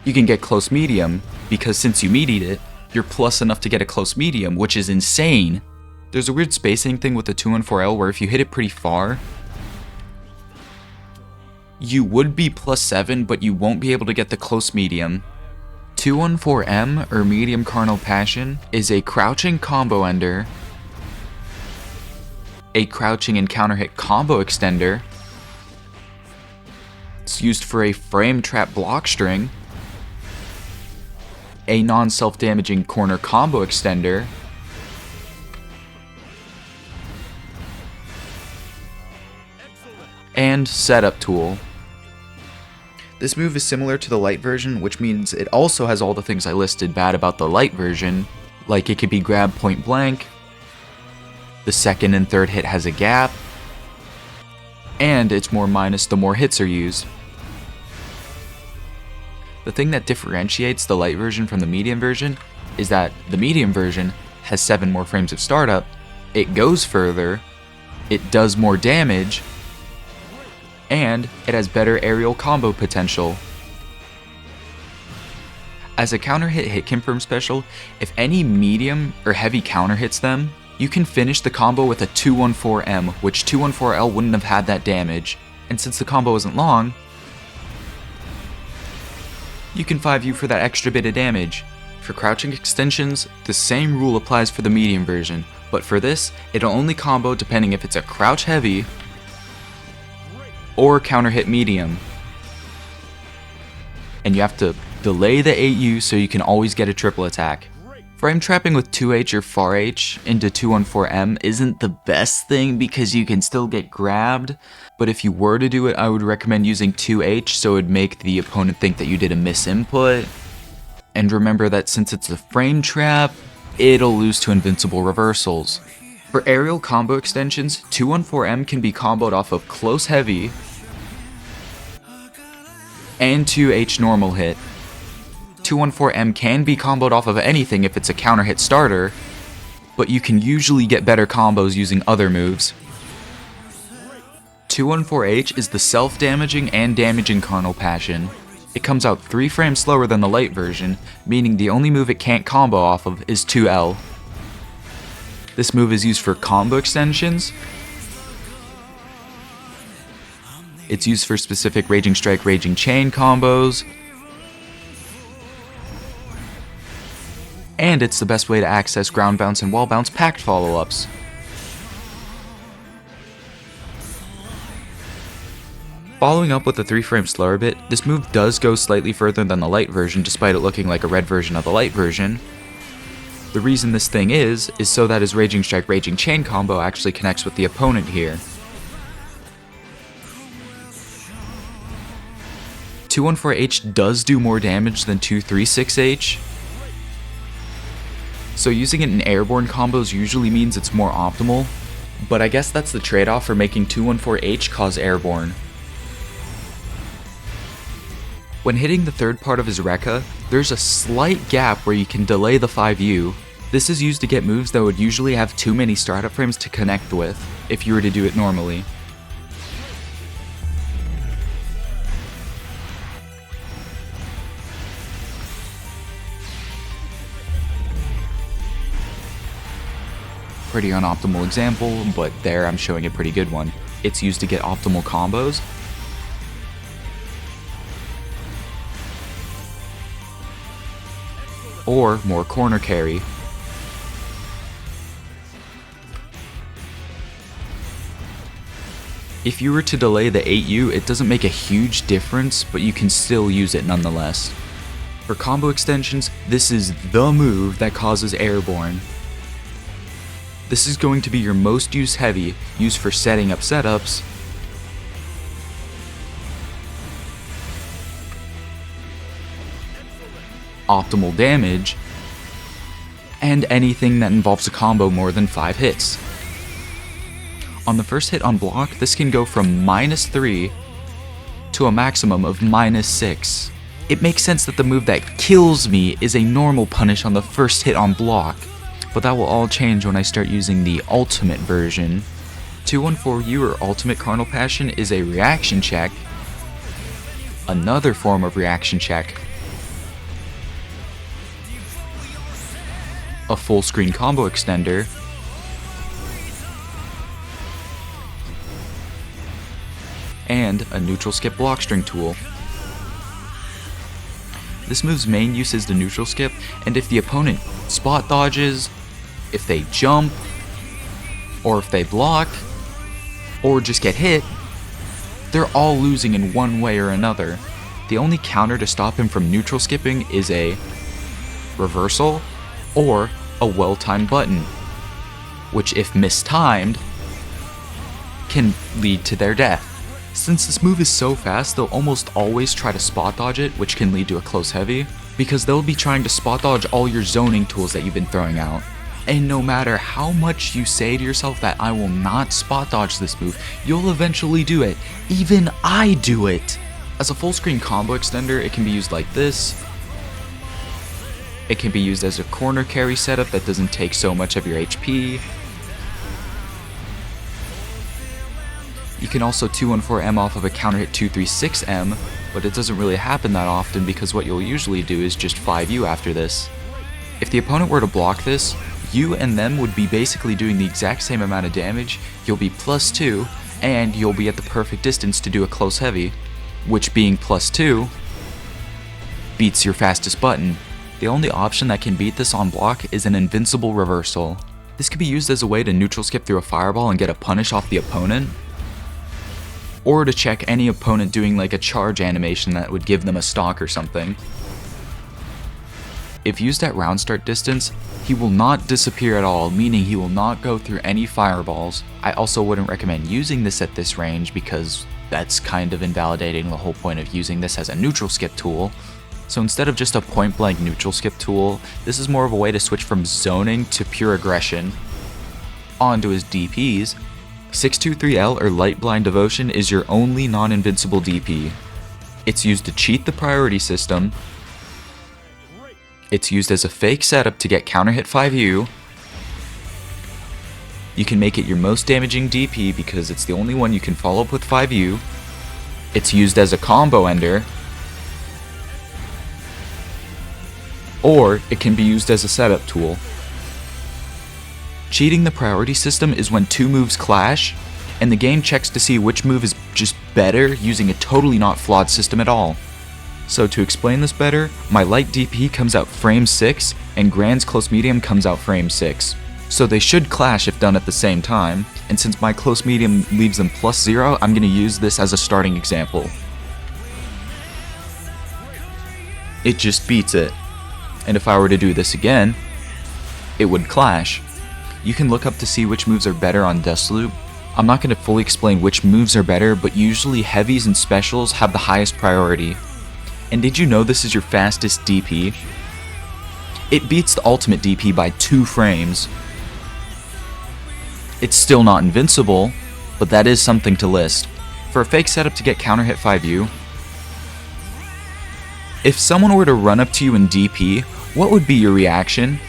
you can get close medium, because since you meatied it, you're plus enough to get a close medium, which is insane. There's a weird spacing thing with the 214L where if you hit it pretty far, you would be +7, but you won't be able to get the close medium. 214M, or Medium Carnal Passion, is a crouching combo ender, a crouching and counter hit combo extender. It's used for a frame trap block string, a non-self-damaging corner combo extender, and setup tool. This move is similar to the light version, which means it also has all the things I listed bad about the light version, like it could be grabbed point blank, the second and third hit has a gap, and it's more minus the more hits are used. The thing that differentiates the light version from the medium version is that the medium version has 7 more frames of startup, it goes further, it does more damage, and it has better aerial combo potential. As a counter hit confirm special, if any medium or heavy counter hits them, you can finish the combo with a 214M, which 214L wouldn't have had that damage, and since the combo isn't long, you can 5U for that extra bit of damage. For crouching extensions, the same rule applies for the medium version, but for this, it'll only combo depending if it's a crouch heavy or counter hit medium. And you have to delay the 8U so you can always get a triple attack. Frame trapping with 2H or far H into 214M isn't the best thing because you can still get grabbed, but if you were to do it, I would recommend using 2H so it would make the opponent think that you did a misinput. And remember that since it's a frame trap, it'll lose to invincible reversals. For aerial combo extensions, 214M can be comboed off of close heavy and 2H normal hit. 214M can be comboed off of anything if it's a counter hit starter, but you can usually get better combos using other moves. 214H is the self-damaging and damaging Carnal Passion. It comes out 3 frames slower than the light version, meaning the only move it can't combo off of is 2L. This move is used for combo extensions. It's used for specific Raging Strike, Raging Chain combos. And it's the best way to access ground bounce and wall bounce packed follow-ups. Following up with the 3 frame slower bit, this move does go slightly further than the light version despite it looking like a red version of the light version. The reason this thing is so that his Raging Strike Raging Chain combo actually connects with the opponent here. 214H does do more damage than 236H, so using it in airborne combos usually means it's more optimal, but I guess that's the trade-off for making 214H cause airborne. When hitting the third part of his Rekka, there's a slight gap where you can delay the 5U. This is used to get moves that would usually have too many startup frames to connect with, if you were to do it normally. Pretty unoptimal example, but there I'm showing a pretty good one. It's used to get optimal combos. Or more corner carry. If you were to delay the 8U, it doesn't make a huge difference, but you can still use it nonetheless. For combo extensions, this is the move that causes airborne. This is going to be your most used heavy, used for setting up setups, optimal damage, and anything that involves a combo more than 5 hits. On the first hit on block, this can go from -3 to a maximum of -6. It makes sense that the move that kills me is a normal punish on the first hit on block, but that will all change when I start using the ultimate version. 214U or Ultimate Carnal Passion is a reaction check, another form of reaction check, a full screen combo extender, and a neutral skip block string tool. This move's main use is the neutral skip, and if the opponent spot dodges, if they jump, or if they block, or just get hit, they're all losing in one way or another. The only counter to stop him from neutral skipping is a reversal or a well-timed button, which if mistimed, can lead to their death. Since this move is so fast, they'll almost always try to spot dodge it, which can lead to a close heavy, because they'll be trying to spot dodge all your zoning tools that you've been throwing out. And no matter how much you say to yourself that I will not spot dodge this move, you'll eventually do it. Even I do it! As a full screen combo extender, it can be used like this. It can be used as a corner carry setup that doesn't take so much of your HP. You can also 214M off of a counter hit 236M, but it doesn't really happen that often because what you'll usually do is just 5U after this. If the opponent were to block this, you and them would be basically doing the exact same amount of damage, you'll be +2, and you'll be at the perfect distance to do a close heavy, which being +2 beats your fastest button. The only option that can beat this on block is an invincible reversal. This could be used as a way to neutral skip through a fireball and get a punish off the opponent, or to check any opponent doing like a charge animation that would give them a stock or something. If used at round start distance, he will not disappear at all, meaning he will not go through any fireballs. I also wouldn't recommend using this at this range because that's kind of invalidating the whole point of using this as a neutral skip tool. So instead of just a point blank neutral skip tool, this is more of a way to switch from zoning to pure aggression. On to his DPs. 623L or Light Blind Devotion is your only non-invincible DP. It's used to cheat the priority system. It's used as a fake setup to get counter hit 5U. You can make it your most damaging DP because it's the only one you can follow up with 5U. It's used as a combo ender. Or it can be used as a setup tool. Cheating the priority system is when two moves clash, and the game checks to see which move is just better using a totally not flawed system at all. So to explain this better, my light DP comes out frame 6, and Grand's close medium comes out frame 6. So they should clash if done at the same time, and since my close medium leaves them +0, I'm going to use this as a starting example. It just beats it. And if I were to do this again, it would clash. You can look up to see which moves are better on Deathloop. I'm not going to fully explain which moves are better, but usually heavies and specials have the highest priority. And did you know this is your fastest DP? It beats the ultimate DP by 2 frames. It's still not invincible, but that is something to list. For a fake setup to get counter hit 5U, if someone were to run up to you in DP, what would be your reaction?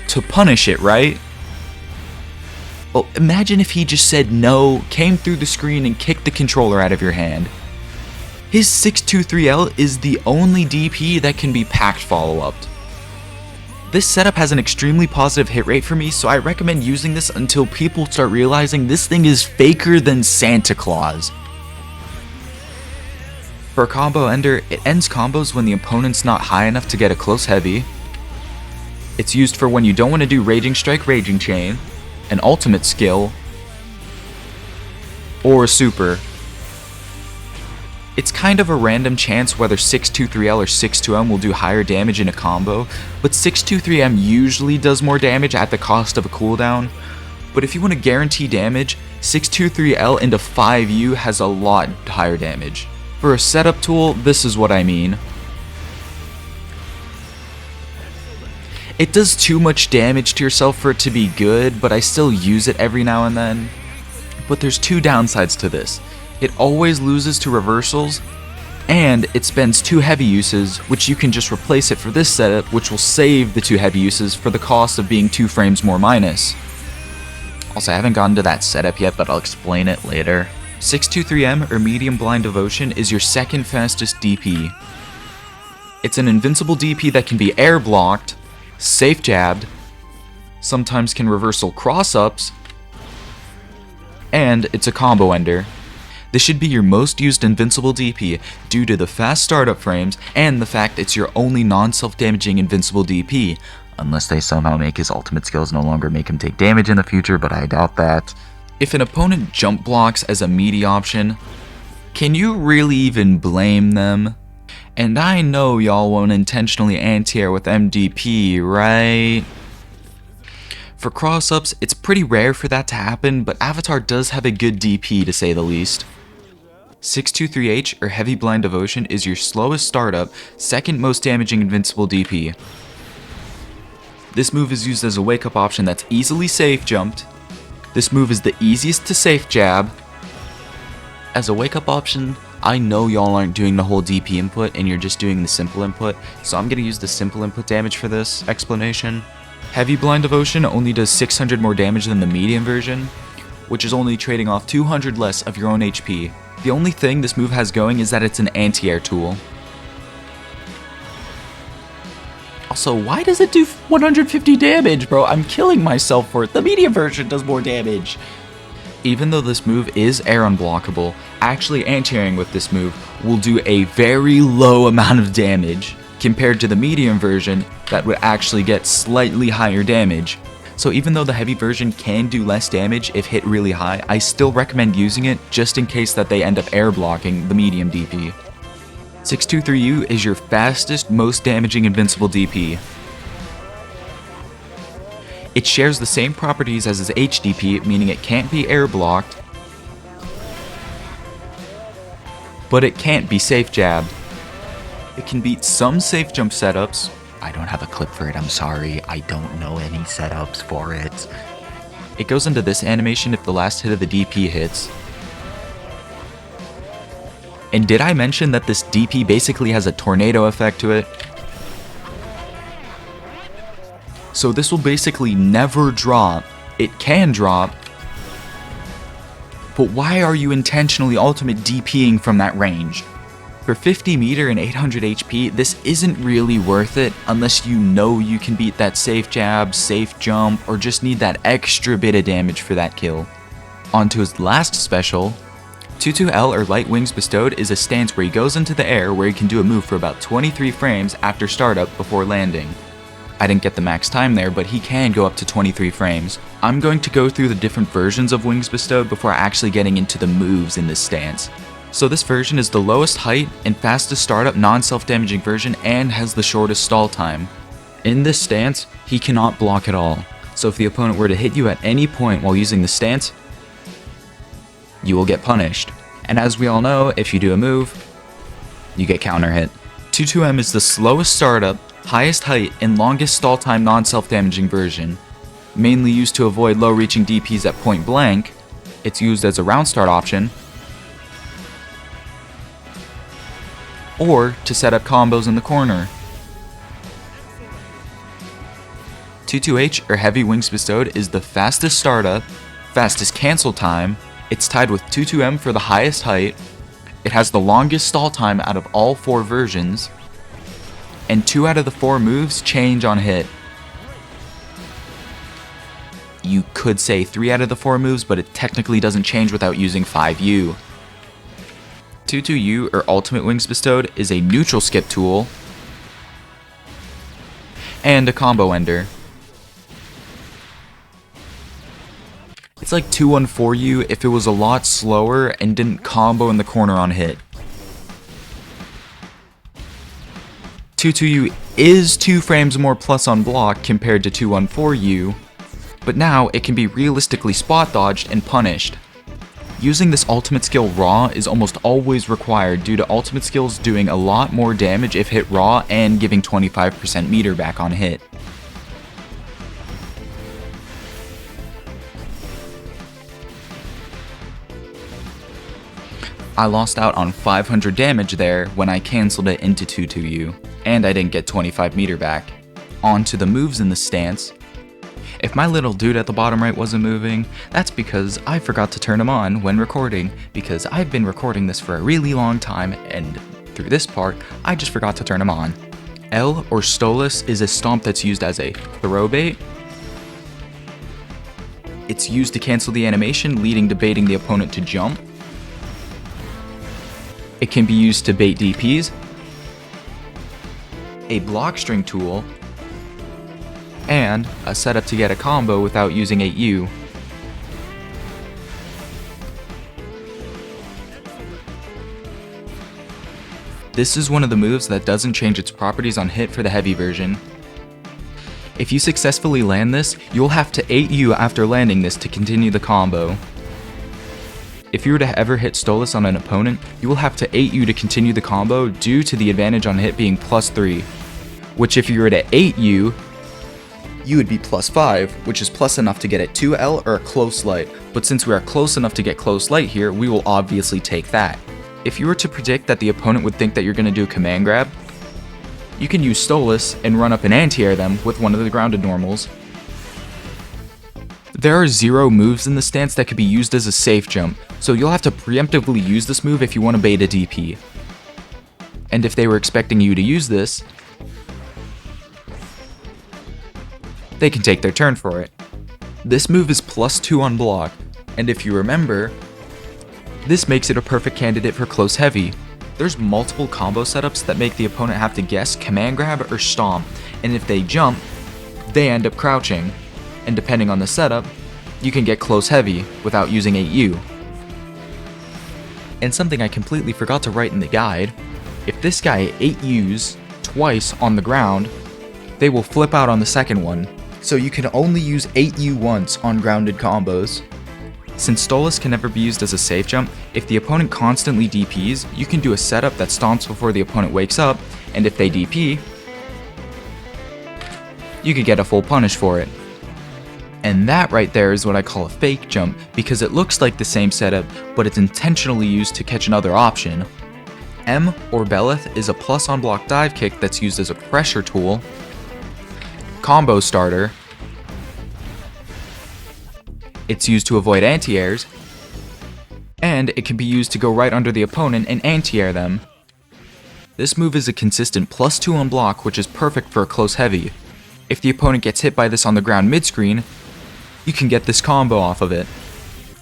To punish it, right? Well, imagine if he just said no, came through the screen and kicked the controller out of your hand. His 623L is the only DP that can be packed follow-upped. This setup has an extremely positive hit rate for me, so I recommend using this until people start realizing this thing is faker than Santa Claus. For a combo ender, it ends combos when the opponent's not high enough to get a close heavy. It's used for when you don't want to do Raging Strike, Raging Chain, an ultimate skill, or a super. It's kind of a random chance whether 623L or 62M will do higher damage in a combo, but 623M usually does more damage at the cost of a cooldown. But if you want to guarantee damage, 623L into 5U has a lot higher damage. For a setup tool, this is what I mean. It does too much damage to yourself for it to be good, but I still use it every now and then. But there's two downsides to this. It always loses to reversals, and it spends 2 heavy uses, which you can just replace it for this setup, which will save the 2 heavy uses for the cost of being 2 frames more minus. Also, I haven't gotten to that setup yet, but I'll explain it later. 623M or Medium Blind Devotion is your second fastest DP. It's an invincible DP that can be air blocked, safe jabbed, sometimes can reversal cross-ups, and it's a combo ender. This should be your most used invincible DP due to the fast startup frames and the fact it's your only non-self-damaging invincible DP, unless they somehow make his ultimate skills no longer make him take damage in the future, but I doubt that. If an opponent jump blocks as a meaty option, can you really even blame them? And I know y'all won't intentionally anti-air with MDP, right? For cross-ups, it's pretty rare for that to happen, but Avatar does have a good DP to say the least. 623H or Heavy Blind Devotion is your slowest startup, second most damaging invincible DP. This move is used as a wake-up option that's easily safe jumped. This move is the easiest to safe jab. As a wake-up option, I know y'all aren't doing the whole DP input and you're just doing the simple input, so I'm going to use the simple input damage for this explanation. Heavy Blind Devotion only does 600 more damage than the medium version, which is only trading off 200 less of your own HP. The only thing this move has going is that it's an anti-air tool. Also, why does it do 150 damage, bro? I'm killing myself for it. The medium version does more damage. Even though this move is air unblockable, actually anti-airing with this move will do a very low amount of damage compared to the medium version that would actually get slightly higher damage. So even though the heavy version can do less damage if hit really high, I still recommend using it just in case that they end up air blocking the medium DP. 623U is your fastest, most damaging invincible DP. It shares the same properties as its HDP, meaning it can't be air blocked, but it can't be safe jabbed. It can beat some safe jump setups. I don't have a clip for it, I'm sorry. I don't know any setups for it. It goes into this animation if the last hit of the DP hits. And did I mention that this DP basically has a tornado effect to it? So this will basically never drop. It can drop. But why are you intentionally ultimate DPing from that range? For 50 meter and 800 HP, this isn't really worth it unless you know you can beat that safe jab, safe jump, or just need that extra bit of damage for that kill. On to his last special. 22L or Light Wings Bestowed is a stance where he goes into the air where he can do a move for about 23 frames after startup before landing. I didn't get the max time there, but he can go up to 23 frames. I'm going to go through the different versions of Wings Bestowed before actually getting into the moves in this stance. So this version is the lowest height and fastest startup non-self-damaging version and has the shortest stall time. In this stance, he cannot block at all. So if the opponent were to hit you at any point while using the stance, you will get punished. And as we all know, if you do a move, you get counter hit. 22M is the slowest startup, highest height, and longest stall time non-self-damaging version. Mainly used to avoid low reaching DPs at point blank, it's used as a round start option, or to set up combos in the corner. 22H or Heavy Wings Bestowed is the fastest startup, fastest cancel time, it's tied with 22M for the highest height, it has the longest stall time out of all 4 versions, and 2 out of the 4 moves change on hit. You could say 3 out of the 4 moves, but it technically doesn't change without using 5U. 22U or Ultimate Wings Bestowed is a neutral skip tool and a combo ender. It's like 214U if it was a lot slower and didn't combo in the corner on hit. 22U is 2 frames more plus on block compared to 214U, but now it can be realistically spot dodged and punished. Using this ultimate skill raw is almost always required due to ultimate skills doing a lot more damage if hit raw and giving 25% meter back on hit. I lost out on 500 damage there when I cancelled it into 2-2U, and I didn't get 25 meter back. On to the moves in the stance. If my little dude at the bottom right wasn't moving, that's because I forgot to turn him on when recording, because I've been recording this for a really long time, and through this part, I just forgot to turn him on. L or Stolas is a stomp that's used as a throw bait. It's used to cancel the animation, leading to baiting the opponent to jump. It can be used to bait DPs, a block string tool, and a setup to get a combo without using 8U. This is one of the moves that doesn't change its properties on hit for the heavy version. If you successfully land this, you'll have to 8U after landing this to continue the combo. If you were to ever hit Stolas on an opponent, you will have to 8U to continue the combo due to the advantage on hit being +3, which if you were to 8U, you would be +5, which is plus enough to get it 2L or a close light, but since we are close enough to get close light here, we will obviously take that. If you were to predict that the opponent would think that you're going to do a command grab, you can use Stolas and run up and anti-air them with one of the grounded normals. There are 0 moves in the stance that could be used as a safe jump, so you'll have to preemptively use this move if you want to bait a DP. And if they were expecting you to use this, they can take their turn for it. This move is +2 on block, and if you remember, this makes it a perfect candidate for close heavy. There's multiple combo setups that make the opponent have to guess command grab or stomp, and if they jump, they end up crouching. And depending on the setup, you can get close heavy without using 8U. And something I completely forgot to write in the guide, if this guy 8Us twice on the ground, they will flip out on the second one, so you can only use 8U once on grounded combos. Since Stolas can never be used as a safe jump, if the opponent constantly DPs, you can do a setup that stomps before the opponent wakes up, and if they DP, you can get a full punish for it. And that right there is what I call a fake jump, because it looks like the same setup, but it's intentionally used to catch another option. M or Beleth is a plus on block dive kick that's used as a pressure tool, combo starter, it's used to avoid anti-airs, and it can be used to go right under the opponent and anti-air them. This move is a consistent +2 on block, which is perfect for a close heavy. If the opponent gets hit by this on the ground mid-screen, you can get this combo off of it.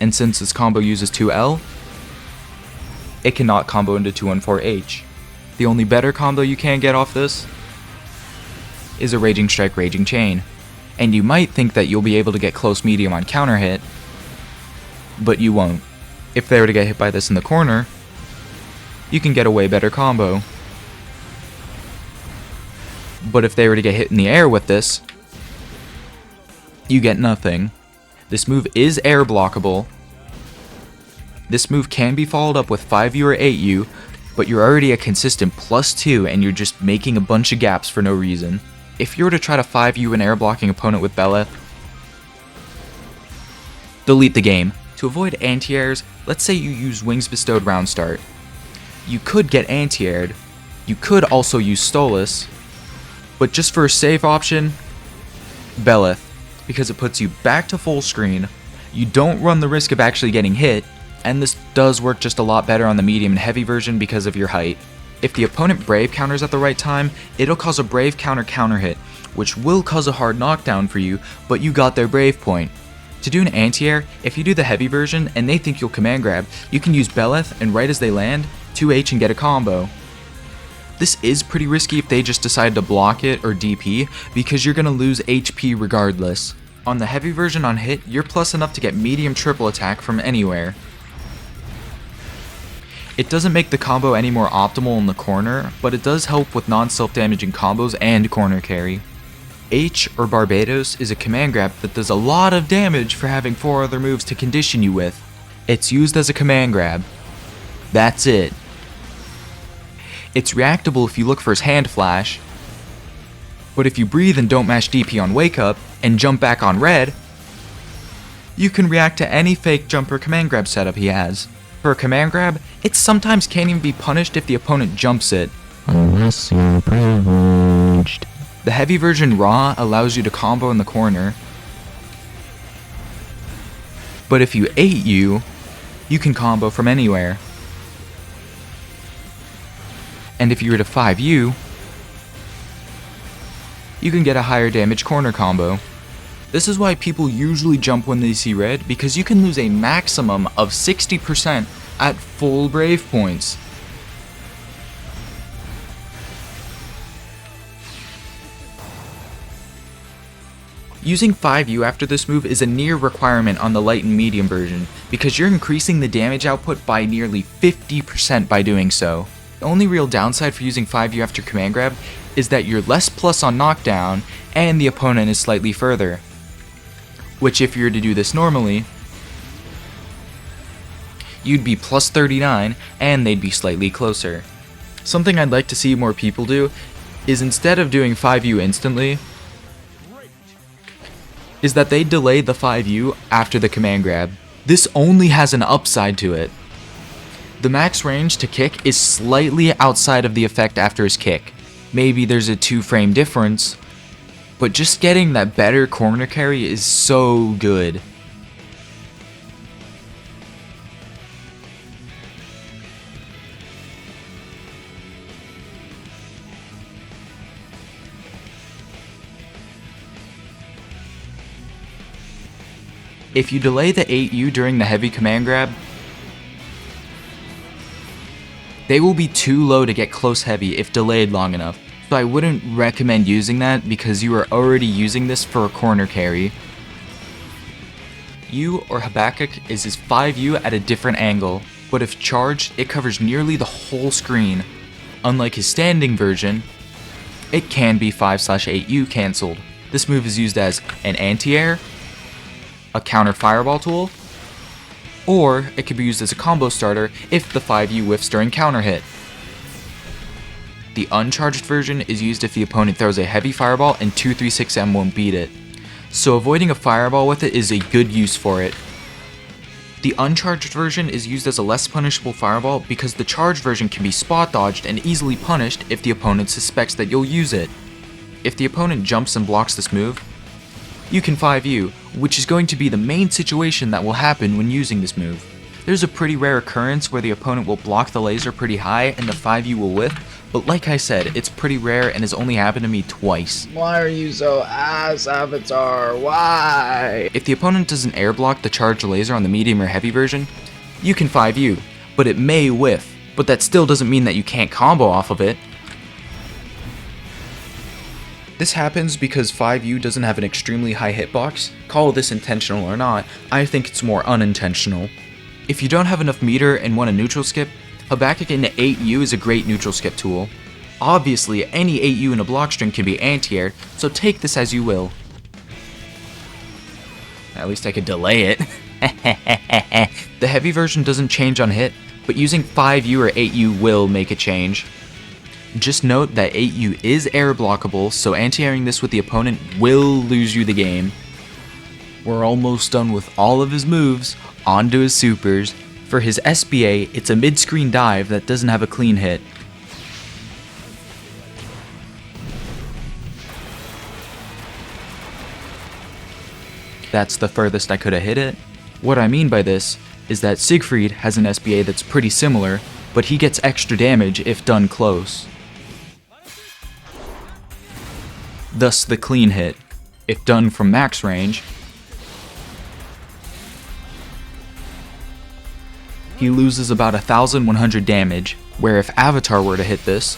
And since this combo uses 2L, it cannot combo into 214H. The only better combo you can get off this is a Raging Strike Raging Chain. And you might think that you'll be able to get close medium on counter hit, but you won't. If they were to get hit by this in the corner, you can get a way better combo. But if they were to get hit in the air with this, you get nothing. This move is air blockable. This move can be followed up with 5U or 8U, but you're already a consistent +2 and you're just making a bunch of gaps for no reason. If you were to try to 5U an air blocking opponent with Beleth, delete the game. To avoid anti-airs, let's say you use Wings Bestowed Round Start. You could get anti-aired. You could also use Stolas, but just for a safe option, Beleth, because it puts you back to full screen, you don't run the risk of actually getting hit, and this does work just a lot better on the medium and heavy version because of your height. If the opponent Brave counters at the right time, it'll cause a Brave counter hit, which will cause a hard knockdown for you, but you got their Brave point. To do an anti-air, if you do the heavy version and they think you'll command grab, you can use Beleth and right as they land, 2H and get a combo. This is pretty risky if they just decide to block it or DP, because you're going to lose HP regardless. On the heavy version on hit, you're plus enough to get medium triple attack from anywhere. It doesn't make the combo any more optimal in the corner, but it does help with non-self-damaging combos and corner carry. H or Barbados is a command grab that does a lot of damage for having 4 other moves to condition you with. It's used as a command grab. That's it. It's reactable if you look for his hand flash, but if you breathe and don't mash DP on wake up and jump back on red, you can react to any fake jumper command grab setup he has. For a command grab, it sometimes can't even be punished if the opponent jumps it. Unless you're privileged. The heavy version raw allows you to combo in the corner. But if you 8U, you can combo from anywhere. And if you were to 5U, you can get a higher damage corner combo. This is why people usually jump when they see red, because you can lose a maximum of 60% at full brave points. Using 5U after this move is a near requirement on the light and medium version, because you're increasing the damage output by nearly 50% by doing so. The only real downside for using 5U after command grab is that you're less plus on knockdown, and the opponent is slightly further. Which if you were to do this normally, you'd be plus 39, and they'd be slightly closer. Something I'd like to see more people do is instead of doing 5U instantly, is that they delay the 5U after the command grab. This only has an upside to it. The max range to kick is slightly outside of the effect after his kick. Maybe there's a 2-frame difference, but just getting that better corner carry is so good. If you delay the 8U during the heavy command grab, they will be too low to get close heavy if delayed long enough. So I wouldn't recommend using that because you are already using this for a corner carry. U or Habakkuk is his 5U at a different angle, but if charged, it covers nearly the whole screen. Unlike his standing version, it can be 5/8U cancelled. This move is used as an anti-air, a counter fireball tool, or it could be used as a combo starter if the 5U whiffs during counter hit. The uncharged version is used if the opponent throws a heavy fireball and 236M won't beat it, so avoiding a fireball with it is a good use for it. The uncharged version is used as a less punishable fireball because the charged version can be spot dodged and easily punished if the opponent suspects that you'll use it. If the opponent jumps and blocks this move, you can 5U, which is going to be the main situation that will happen when using this move. There's a pretty rare occurrence where the opponent will block the laser pretty high and the 5U will whiff, but like I said, it's pretty rare and has only happened to me twice. Why are you so ass, Avatar? Why? If the opponent doesn't air block the charged laser on the medium or heavy version, you can 5U, but it may whiff, but that still doesn't mean that you can't combo off of it. This happens because 5U doesn't have an extremely high hitbox. Call this intentional or not, I think it's more unintentional. If you don't have enough meter and want a neutral skip, Habakkuk into 8U is a great neutral skip tool. Obviously, any 8U in a block string can be anti-aired, so take this as you will. At least I could delay it. The heavy version doesn't change on hit, but using 5U or 8U will make a change. Just note that 8U is air blockable, so anti-airing this with the opponent will lose you the game. We're almost done with all of his moves, onto his supers. For his SBA, it's a mid-screen dive that doesn't have a clean hit. That's the furthest I could have hit it. What I mean by this is that Siegfried has an SBA that's pretty similar, but he gets extra damage if done close. Thus the clean hit, if done from max range, he loses about 1,100 damage, where if Avatar were to hit this,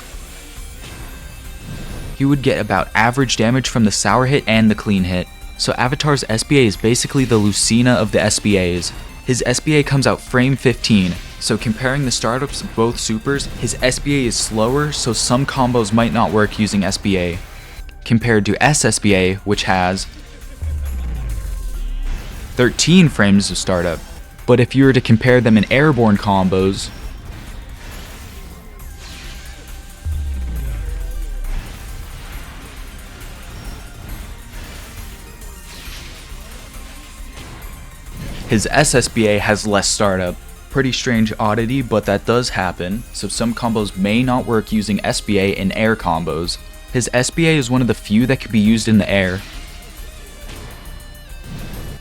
he would get about average damage from the sour hit and the clean hit. So Avatar's SBA is basically the Lucina of the SBAs. His SBA comes out frame 15, so comparing the startups of both supers, his SBA is slower, so some combos might not work using SBA, compared to SSBA, which has 13 frames of startup. But if you were to compare them in airborne combos, his SSBA has less startup. Pretty strange oddity, but that does happen, so some combos may not work using SBA in air combos. His SBA is one of the few that can be used in the air.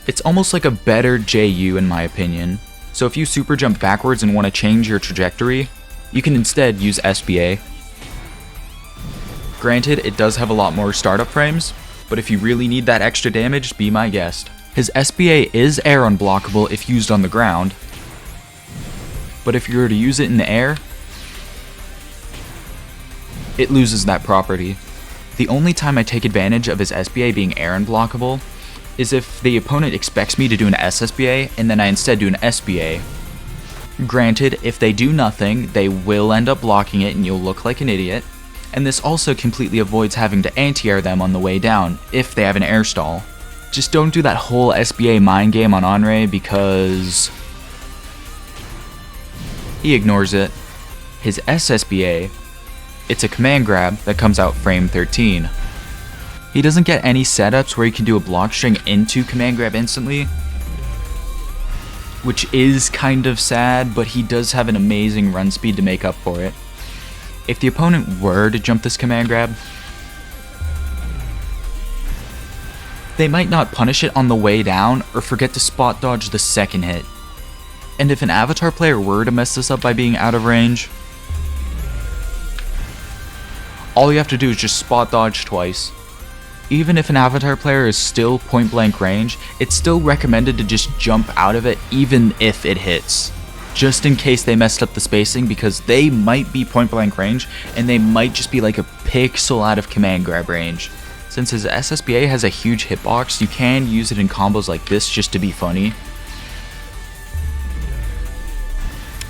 It's almost like a better JU in my opinion. So if you super jump backwards and want to change your trajectory, you can instead use SBA. Granted, it does have a lot more startup frames, but if you really need that extra damage, be my guest. His SBA is air unblockable if used on the ground, but if you were to use it in the air, it loses that property. The only time I take advantage of his SBA being air unblockable is if the opponent expects me to do an SSBA and then I instead do an SBA. Granted, if they do nothing, they will end up blocking it and you'll look like an idiot, and this also completely avoids having to anti-air them on the way down if they have an air stall. Just don't do that whole SBA mind game on Anre because he ignores it. His SSBA, it's a command grab that comes out frame 13. He doesn't get any setups where he can do a block string into command grab instantly, which is kind of sad, but he does have an amazing run speed to make up for it. If the opponent were to jump this command grab, they might not punish it on the way down or forget to spot dodge the second hit. And if an avatar player were to mess this up by being out of range, all you have to do is just spot dodge twice. Even if an avatar player is still point blank range, it's still recommended to just jump out of it even if it hits, just in case they messed up the spacing, because they might be point blank range and they might just be like a pixel out of command grab range. Since his SSBA has a huge hitbox, you can use it in combos like this just to be funny.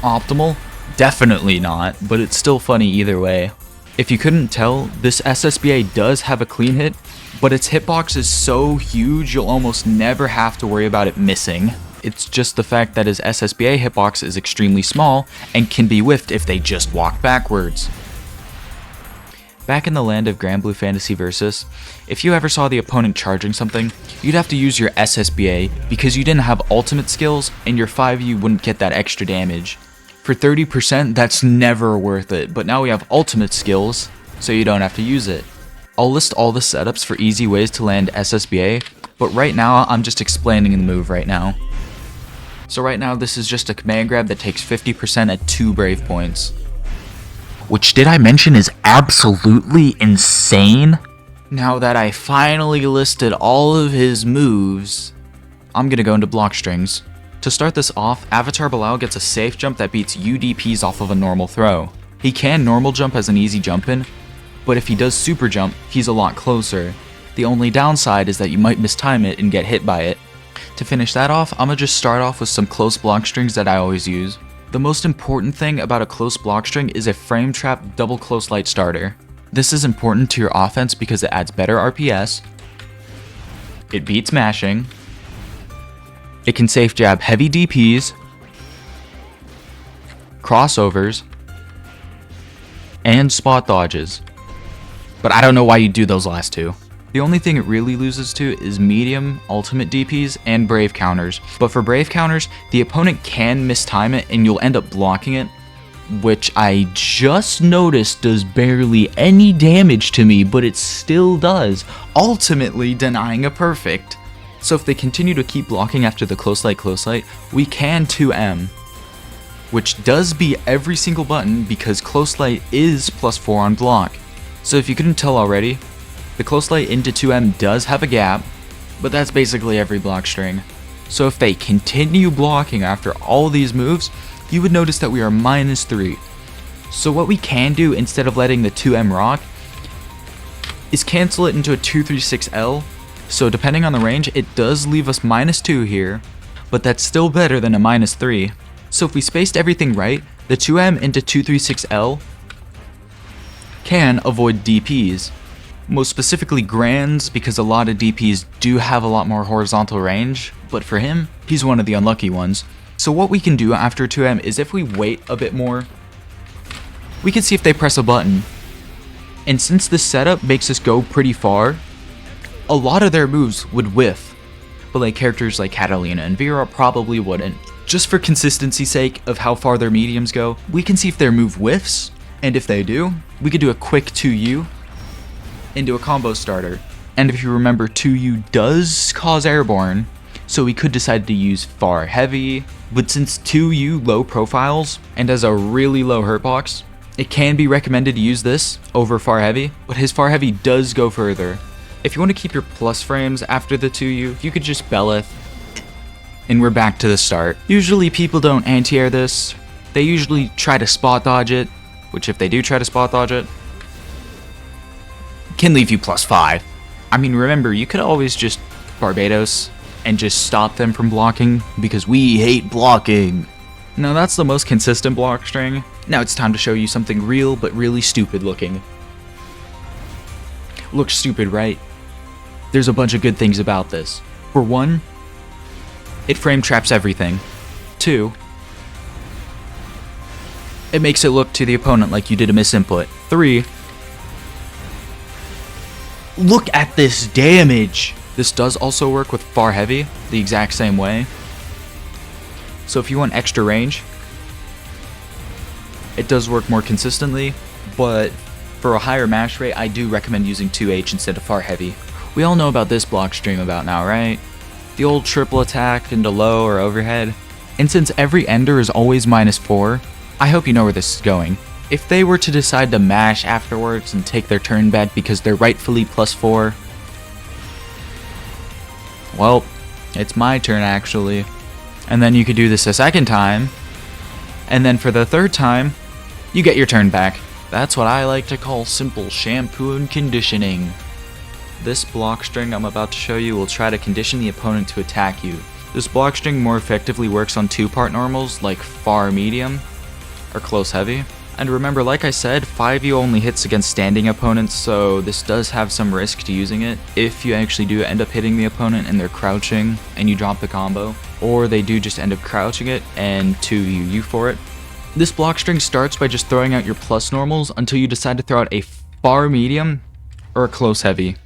Optimal? Definitely not, but it's still funny either way. If you couldn't tell, this SSBA does have a clean hit, but its hitbox is so huge you'll almost never have to worry about it missing. It's just the fact that his SSBA hitbox is extremely small and can be whiffed if they just walk backwards. Back in the land of Granblue Fantasy Versus, if you ever saw the opponent charging something, you'd have to use your SSBA because you didn't have ultimate skills and your 5U wouldn't get that extra damage. For 30%, that's never worth it, but now we have ultimate skills, so you don't have to use it. I'll list all the setups for easy ways to land SSBA, but right now I'm just explaining the move right now. So right now this is just a command grab that takes 50% at 2 Brave points. Which, did I mention, is absolutely insane? Now that I finally listed all of his moves, I'm gonna go into block strings. To start this off, Avatar Bilal gets a safe jump that beats UDPs off of a normal throw. He can normal jump as an easy jump in, but if he does super jump, he's a lot closer. The only downside is that you might mistime it and get hit by it. To finish that off, I'm gonna just start off with some close block strings that I always use. The most important thing about a close block string is a frame trap double close light starter. This is important to your offense because it adds better RPS, it beats mashing, it can safe jab heavy DPs, crossovers, and spot dodges. But I don't know why you do those last two. The only thing it really loses to is medium, ultimate DPs, and brave counters. But for brave counters, the opponent can mistime it and you'll end up blocking it, which I just noticed does barely any damage to me, but it still does, ultimately denying a perfect. So if they continue to keep blocking after the close light, we can 2M, which does beat every single button because close light is +4 on block. So if you couldn't tell already, the close light into 2M does have a gap, but that's basically every block string. So if they continue blocking after all these moves, you would notice that we are -3. So what we can do instead of letting the 2M rock is cancel it into a 236L. So depending on the range, it does leave us -2 here, but that's still better than a -3. So if we spaced everything right, the 2M into 236L can avoid DPs. Most specifically Grands, because a lot of DPs do have a lot more horizontal range, but for him, he's one of the unlucky ones. So what we can do after 2M is if we wait a bit more, we can see if they press a button. And since this setup makes us go pretty far, a lot of their moves would whiff, but like characters like Catalina and Vera probably wouldn't. Just for consistency's sake of how far their mediums go, we can see if their move whiffs, and if they do, we could do a quick 2U into a combo starter. And if you remember, 2U does cause airborne, so we could decide to use far heavy, but since 2U low profiles and has a really low hurt box, it can be recommended to use this over far heavy, but his far heavy does go further. If you want to keep your plus frames after the 2U, you could just Belith, and we're back to the start. Usually people don't anti-air this, they usually try to spot dodge it, which if they do try to spot dodge it, can leave you +5. I mean, remember, you could always just Barbados and just stop them from blocking, because we hate blocking. Now that's the most consistent block string. Now it's time to show you something real but really stupid looking. Looks stupid, right? There's a bunch of good things about this. For one, it frame traps everything. 2, it makes it look to the opponent like you did a misinput. 3, look at this damage! This does also work with far heavy, the exact same way. So if you want extra range, it does work more consistently, but for a higher mash rate, I do recommend using 2H instead of far heavy. We all know about this block stream about now, right? The old triple attack into low or overhead. And since every ender is always -4, I hope you know where this is going. If they were to decide to mash afterwards and take their turn back because they're rightfully +4, well, it's my turn actually. And then you could do this a second time, and then for the third time, you get your turn back. That's what I like to call simple shampoo and conditioning. This block string I'm about to show you will try to condition the opponent to attack you. This block string more effectively works on 2-part normals like far medium or close heavy. And remember, like I said, 5U only hits against standing opponents, so this does have some risk to using it if you actually do end up hitting the opponent and they're crouching and you drop the combo, or they do just end up crouching it and 2U for it. This block string starts by just throwing out your plus normals until you decide to throw out a far medium or a close heavy.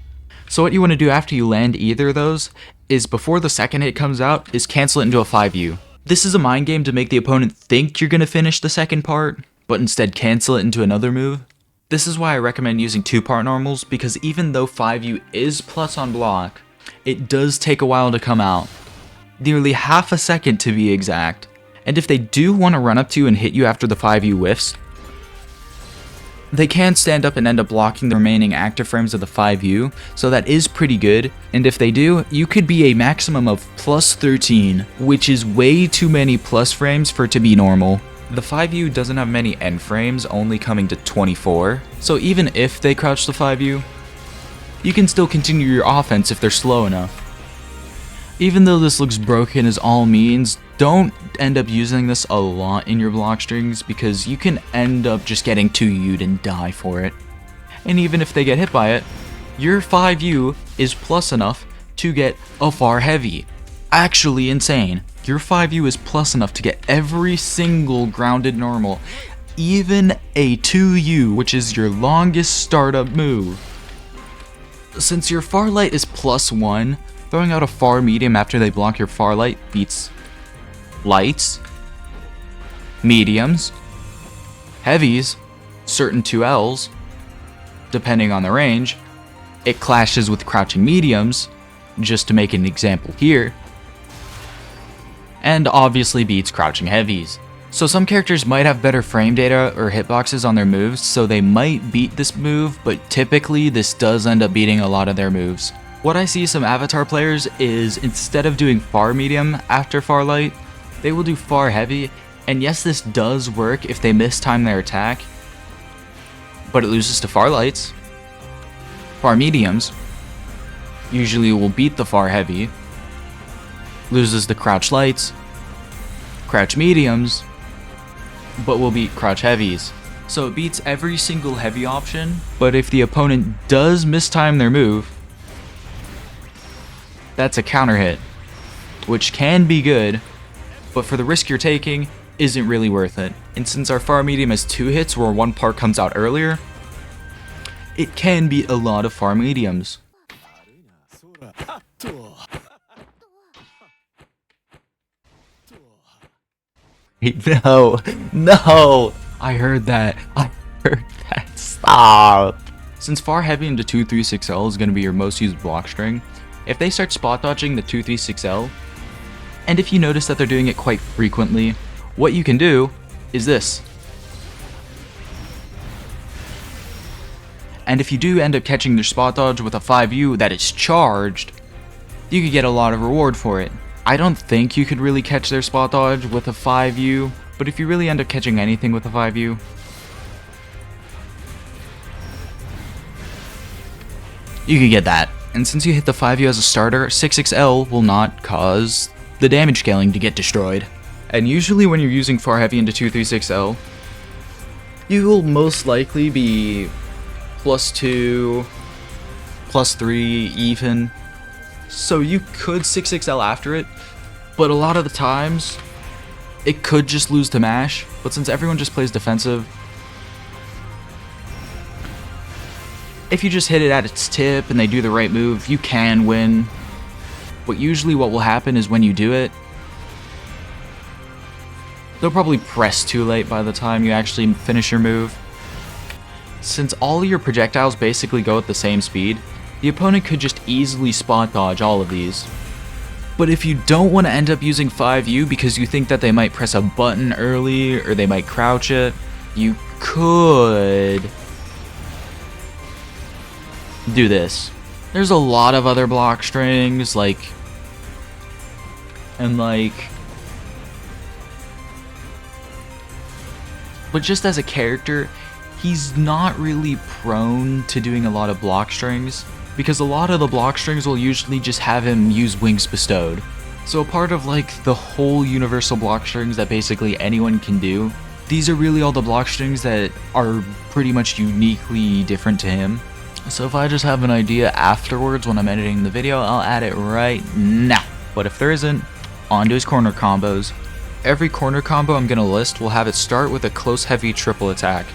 So what you want to do after you land either of those is, before the second hit comes out, is cancel it into a 5U. This is a mind game to make the opponent think you're going to finish the second part, but instead cancel it into another move. This is why I recommend using 2-part normals, because even though 5U is plus on block, it does take a while to come out. Nearly half a second to be exact. And if they do want to run up to you and hit you after the 5U whiffs, they can stand up and end up blocking the remaining active frames of the 5U, so that is pretty good. And if they do, you could be a maximum of +13, which is way too many plus frames for it to be normal. The 5U doesn't have many end frames, only coming to 24, so even if they crouch the 5U, you can still continue your offense if they're slow enough. Even though this looks broken as all means, don't end up using this a lot in your block strings, because you can end up just getting 2U'd and die for it. And even if they get hit by it, your 5U is plus enough to get a far heavy. Actually insane. Your 5U is plus enough to get every single grounded normal, even a 2U, which is your longest startup move. Since your far light is +1, throwing out a far medium after they block your far light beats lights, mediums, heavies, certain 2Ls, depending on the range. It clashes with crouching mediums, just to make an example here, and obviously beats crouching heavies. So some characters might have better frame data or hitboxes on their moves, so they might beat this move, but typically this does end up beating a lot of their moves. What I see some Avatar players is, instead of doing far medium after far light, they will do far heavy, and yes, this does work if they mistime their attack, but it loses to far lights. Far mediums usually will beat the far heavy, loses the crouch lights, crouch mediums, but will beat crouch heavies. So it beats every single heavy option, but if the opponent does mistime their move, that's a counter hit, which can be good, but for the risk you're taking, isn't really worth it. And since our far medium has 2 hits where one part comes out earlier, it can beat a lot of far mediums. No, no. I heard that. I heard that. Stop. Since far heavy into 236L is going to be your most used block string, if they start spot dodging the 236L, and if you notice that they're doing it quite frequently, what you can do is this. And if you do end up catching their spot dodge with a 5U that is charged, you could get a lot of reward for it. I don't think you could really catch their spot dodge with a 5U, but if you really end up catching anything with a 5U, you could get that. And since you hit the 5U as a starter, 6XL will not cause the damage scaling to get destroyed. And usually when you're using far heavy into 236L, you will most likely be +2, +3 even. So you could 6XL after it, but a lot of the times it could just lose to mash. But since everyone just plays defensive, if you just hit it at its tip and they do the right move, you can win. But usually what will happen is when you do it, they'll probably press too late by the time you actually finish your move. Since all of your projectiles basically go at the same speed, the opponent could just easily spot dodge all of these. But if you don't want to end up using 5U because you think that they might press a button early or they might crouch it, you could do this. There's a lot of other block strings, but just as a character, he's not really prone to doing a lot of block strings, because a lot of the block strings will usually just have him use Wings Bestowed. So a part of the whole universal block strings that basically anyone can do, these are really all the block strings that are pretty much uniquely different to him. So if I just have an idea afterwards when I'm editing the video, I'll add it right now. But if there isn't, on to his corner combos. Every corner combo I'm going to list will have it start with a close heavy triple attack.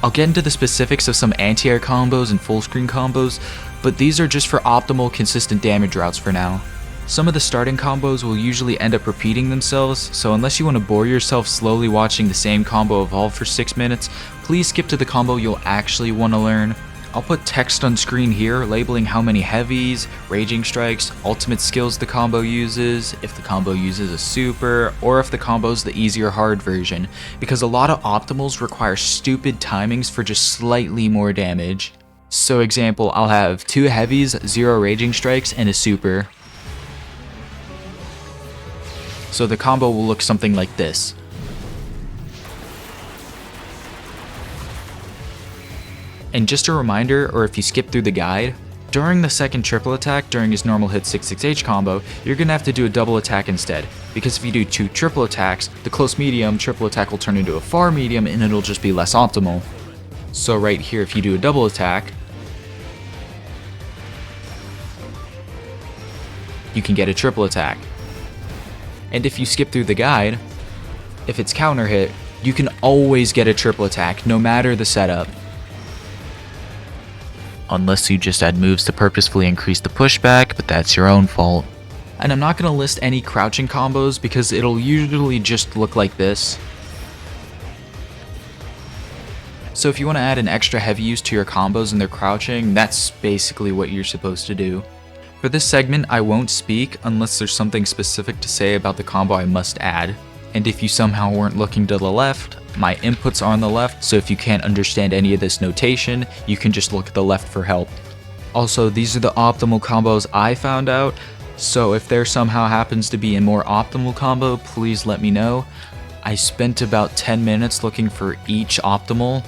I'll get into the specifics of some anti-air combos and full screen combos, but these are just for optimal consistent damage routes for now. Some of the starting combos will usually end up repeating themselves, so unless you want to bore yourself slowly watching the same combo evolve for 6 minutes, please skip to the combo you'll actually want to learn. I'll put text on screen here labeling how many heavies, raging strikes, ultimate skills the combo uses, if the combo uses a super, or if the combo's the easy or hard version, because a lot of optimals require stupid timings for just slightly more damage. So example, I'll have 2 heavies, 0 raging strikes, and a super. So the combo will look something like this. And just a reminder, or if you skip through the guide, during the second triple attack during his normal hit 6-6H combo, you're going to have to do a double attack instead, because if you do 2 triple attacks, the close medium triple attack will turn into a far medium and it'll just be less optimal. So right here, if you do a double attack, you can get a triple attack. And if you skip through the guide, if it's counter hit, you can always get a triple attack no matter the setup. Unless you just add moves to purposefully increase the pushback, but that's your own fault. And I'm not going to list any crouching combos because it'll usually just look like this. So if you want to add an extra heavy use to your combos and they're crouching, that's basically what you're supposed to do. For this segment, I won't speak unless there's something specific to say about the combo I must add. And if you somehow weren't looking to the left, my inputs are on the left, so if you can't understand any of this notation, you can just look at the left for help. Also, these are the optimal combos I found out, so if there somehow happens to be a more optimal combo, please let me know. I spent about 10 minutes looking for each optimal.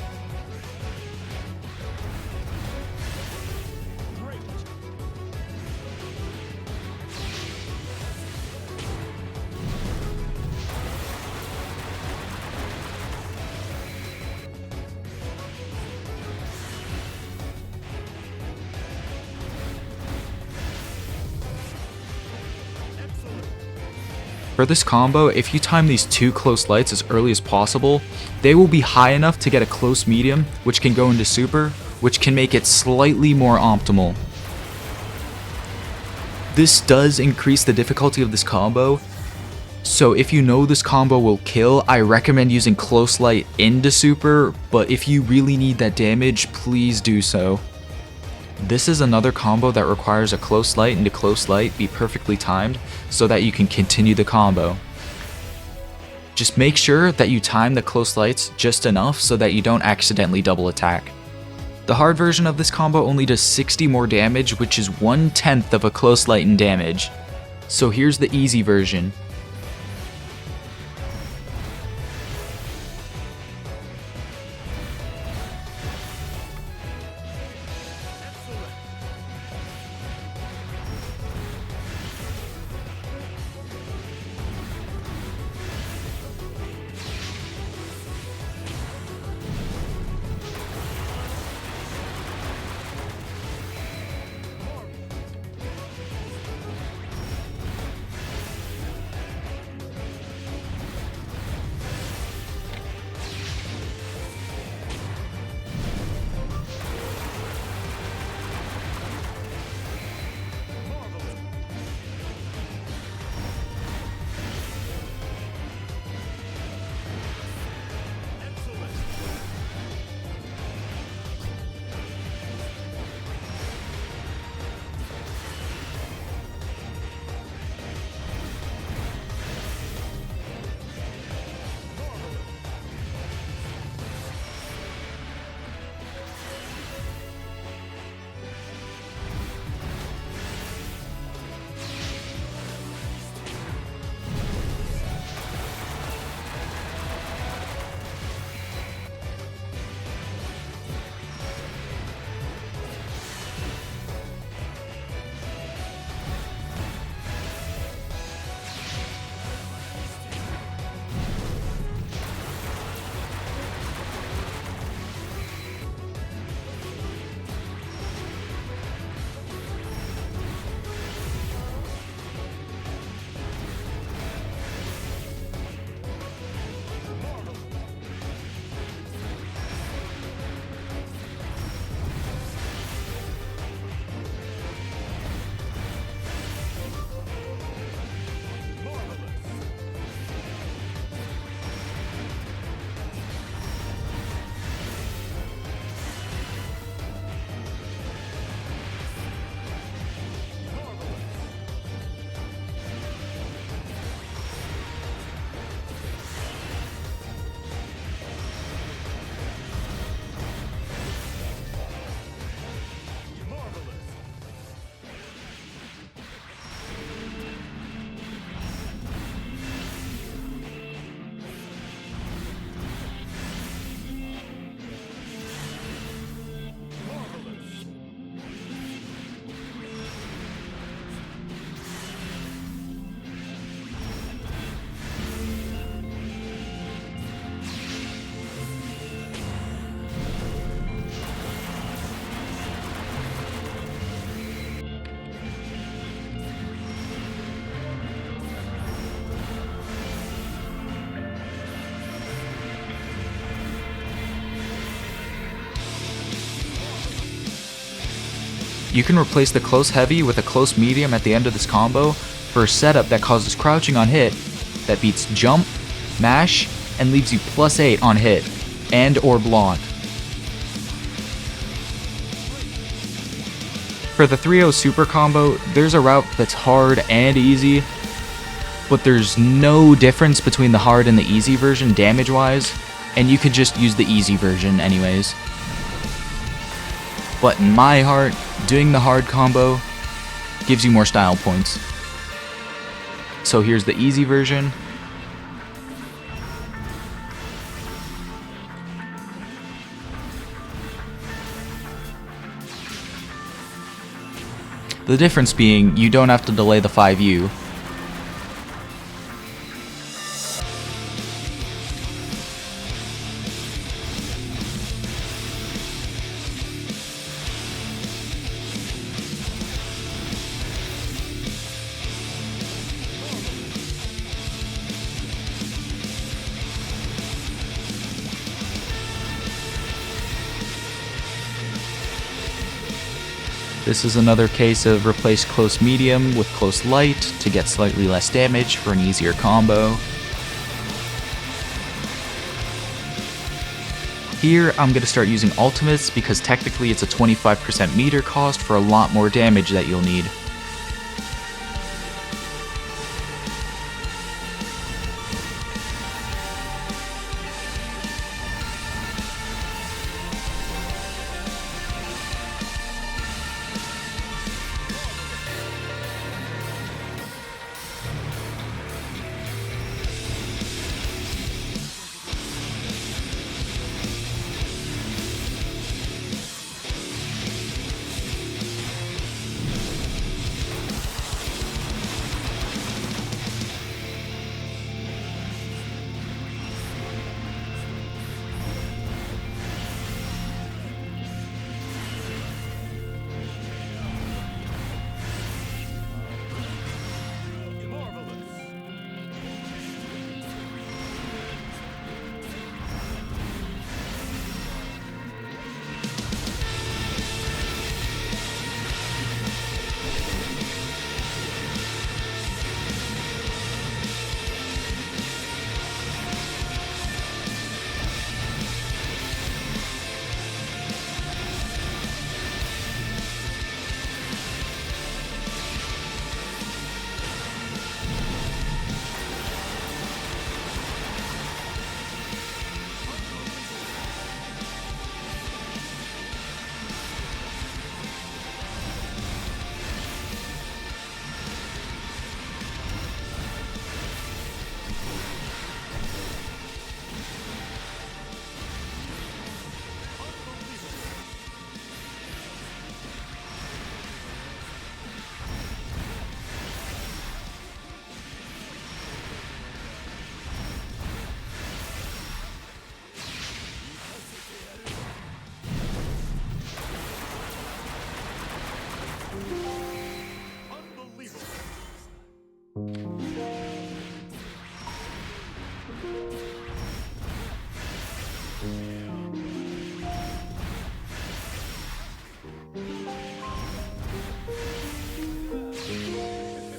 For this combo, if you time these 2 close lights as early as possible, they will be high enough to get a close medium, which can go into super, which can make it slightly more optimal. This does increase the difficulty of this combo, So if you know this combo will kill, I recommend using Close Light into super, but if you really need that damage, please do so. This is another combo that requires a Close Light into Close Light be perfectly timed so that you can continue the combo. Just make sure that you time the Close Lights just enough so that you don't accidentally double attack. The hard version of this combo only does 60 more damage, which is 1/10 of a Close Light in damage. So here's the easy version. You can replace the close heavy with a close medium at the end of this combo for a setup that causes crouching on hit, that beats jump, mash, and leaves you +8 on hit, and or blonde. For the 3-0 super combo, there's a route that's hard and easy, but there's no difference between the hard and the easy version damage-wise, and you could just use the easy version anyways. But in my heart, doing the hard combo gives you more style points. So here's the easy version. The difference being, you don't have to delay the 5U. This is another case of replace close medium with close light to get slightly less damage for an easier combo. Here, I'm going to start using ultimates because technically it's a 25% meter cost for a lot more damage that you'll need.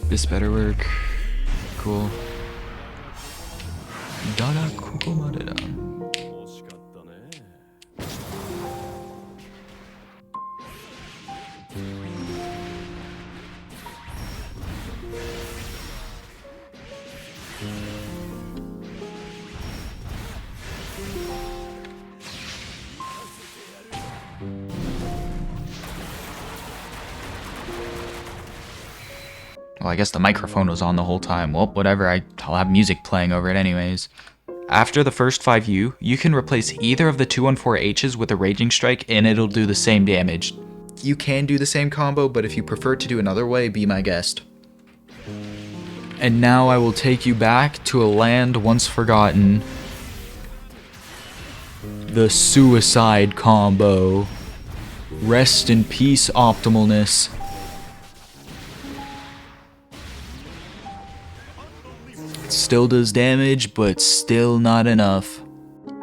This better work. Cool. Dada kokomade da. Well, I guess the microphone was on the whole time. Well, whatever, I'll have music playing over it anyways. After the first 5U, you can replace either of the 214Hs with a Raging Strike and it'll do the same damage. You can do the same combo, but if you prefer to do another way, be my guest. And now I will take you back to a land once forgotten. The Suicide Combo. Rest in peace, Optimalness. Still does damage, but still not enough.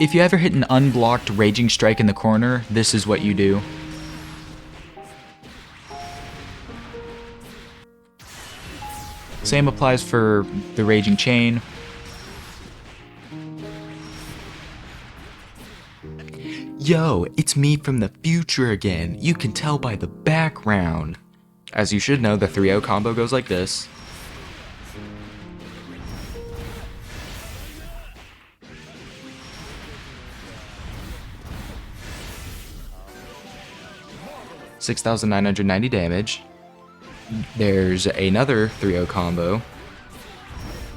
If you ever hit an unblocked Raging Strike in the corner, this is what you do. Same applies for the Raging Chain. Yo, it's me from the future again. You can tell by the background. As you should know, the 3-0 combo goes like this. $6,990 damage. There's another 3-0 combo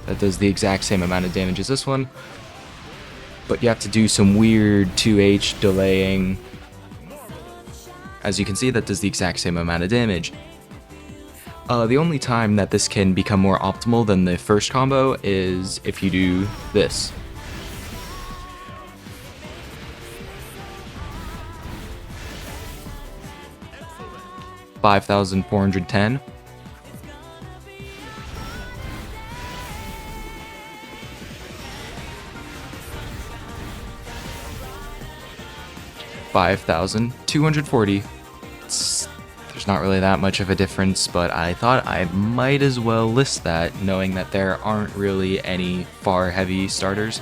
that does the exact same amount of damage as this one, but you have to do some weird 2H delaying. As you can see, that does the exact same amount of damage. The only time that this can become more optimal than the first combo is if you do this. $5,410. $5,240. There's there's not really that much of a difference, but I thought I might as well list that, knowing that there aren't really any far heavy starters.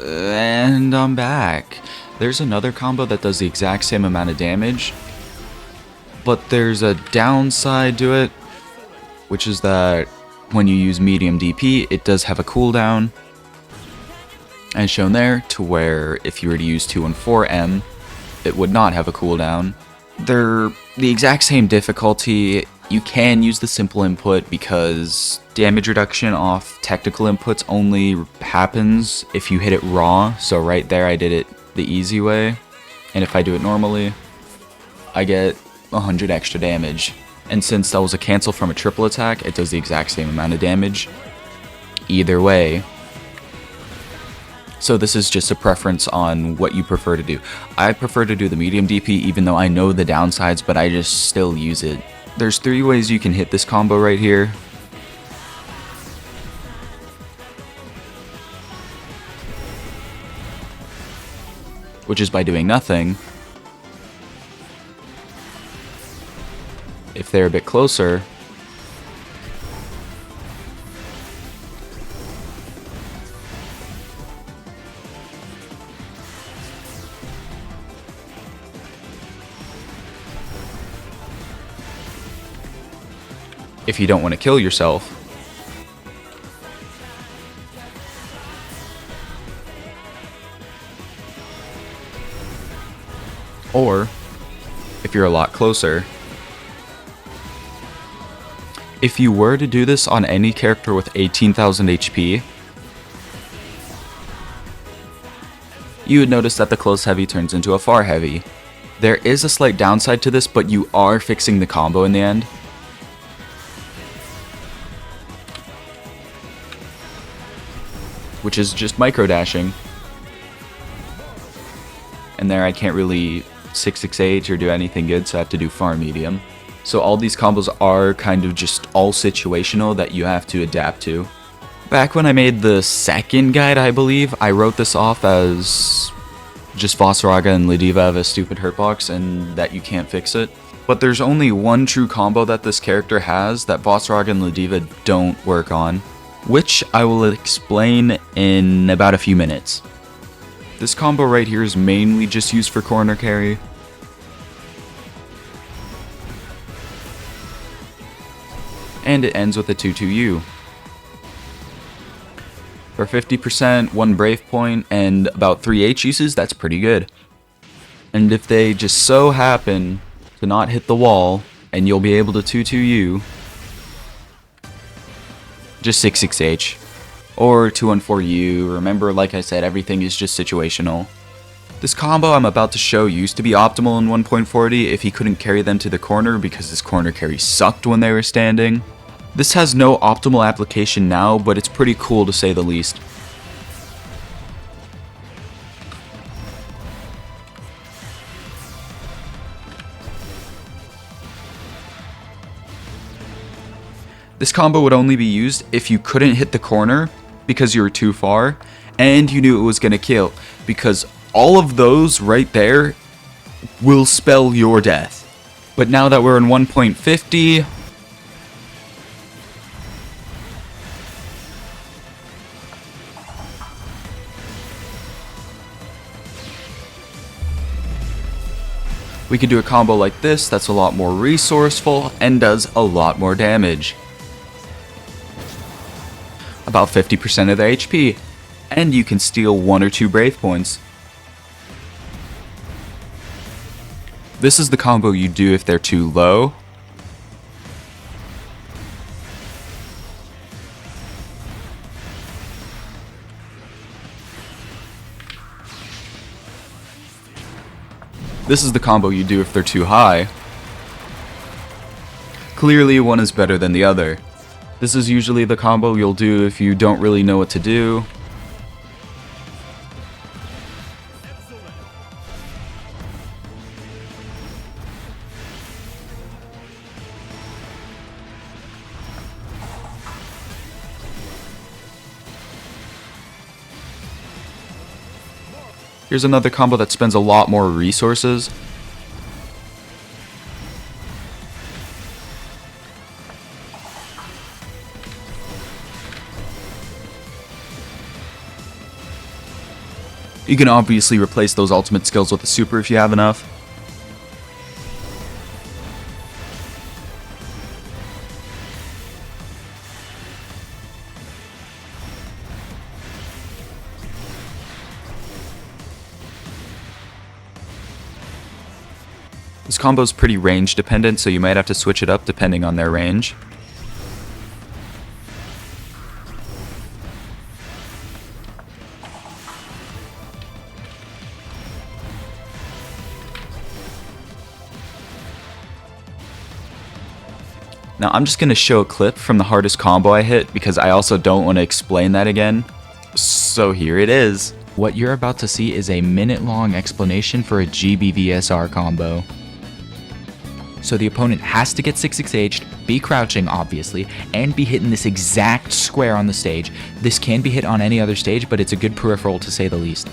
And I'm back. There's another combo that does the exact same amount of damage, but there's a downside to it, which is that when you use medium DP, it does have a cooldown, as shown there, to where if you were to use 214M, it would not have a cooldown. They're the exact same difficulty. You can use the simple input because damage reduction off technical inputs only happens if you hit it raw. So right there I did it the easy way, and if I do it normally, I get 100 extra damage. And since that was a cancel from a triple attack, it does the exact same amount of damage either way. So this is just a preference on what you prefer to do. I prefer to do the medium DP even though I know the downsides, but I just still use it. There's 3 ways you can hit this combo right here. Which is by doing nothing. If they're a bit closer, if you don't want to kill yourself, or if you're a lot closer. If you were to do this on any character with 18,000 HP, you would notice that the close heavy turns into a far heavy. There is a slight downside to this, but you are fixing the combo in the end. Which is just micro dashing. And there I can't really 668 or do anything good, so I have to do far medium. So all these combos are kind of just all situational that you have to adapt to. Back when I made the second guide, I believe, I wrote this off as just Vasaraga and Lediva have a stupid hurtbox and that you can't fix it. But there's only one true combo that this character has that Vasaraga and Lediva don't work on, which I will explain in about a few minutes. This combo right here is mainly just used for corner carry. And it ends with a 2-2-U. For 50%, 1 Brave Point, and about 3 H uses, that's pretty good. And if they just so happen to not hit the wall, and you'll be able to 2-2-U, just 6-6H. Or 2-1-4-U. Remember, like I said, everything is just situational. This combo I'm about to show used to be optimal in 1.40 if he couldn't carry them to the corner because his corner carry sucked when they were standing. This has no optimal application now, but it's pretty cool to say the least. This combo would only be used if you couldn't hit the corner because you were too far, and you knew it was going to kill, because all of those right there will spell your death. But now that we're in 1.50, We could do a combo like this that's a lot more resourceful and does a lot more damage. About 50% of their HP, and you can steal 1 or 2 Brave points. This is the combo you do if they're too low. This is the combo you do if they're too high. Clearly, one is better than the other. This is usually the combo you'll do if you don't really know what to do. Here's another combo that spends a lot more resources. You can obviously replace those ultimate skills with a super if you have enough. This combo is pretty range dependent, so you might have to switch it up depending on their range. Now I'm just going to show a clip from the hardest combo I hit because I also don't want to explain that again. So here it is. What you're about to see is a minute-long explanation for a GBVSR combo. So the opponent has to get 6-6-H'd, be crouching obviously, and be hitting this exact square on the stage. This can be hit on any other stage, but it's a good peripheral to say the least.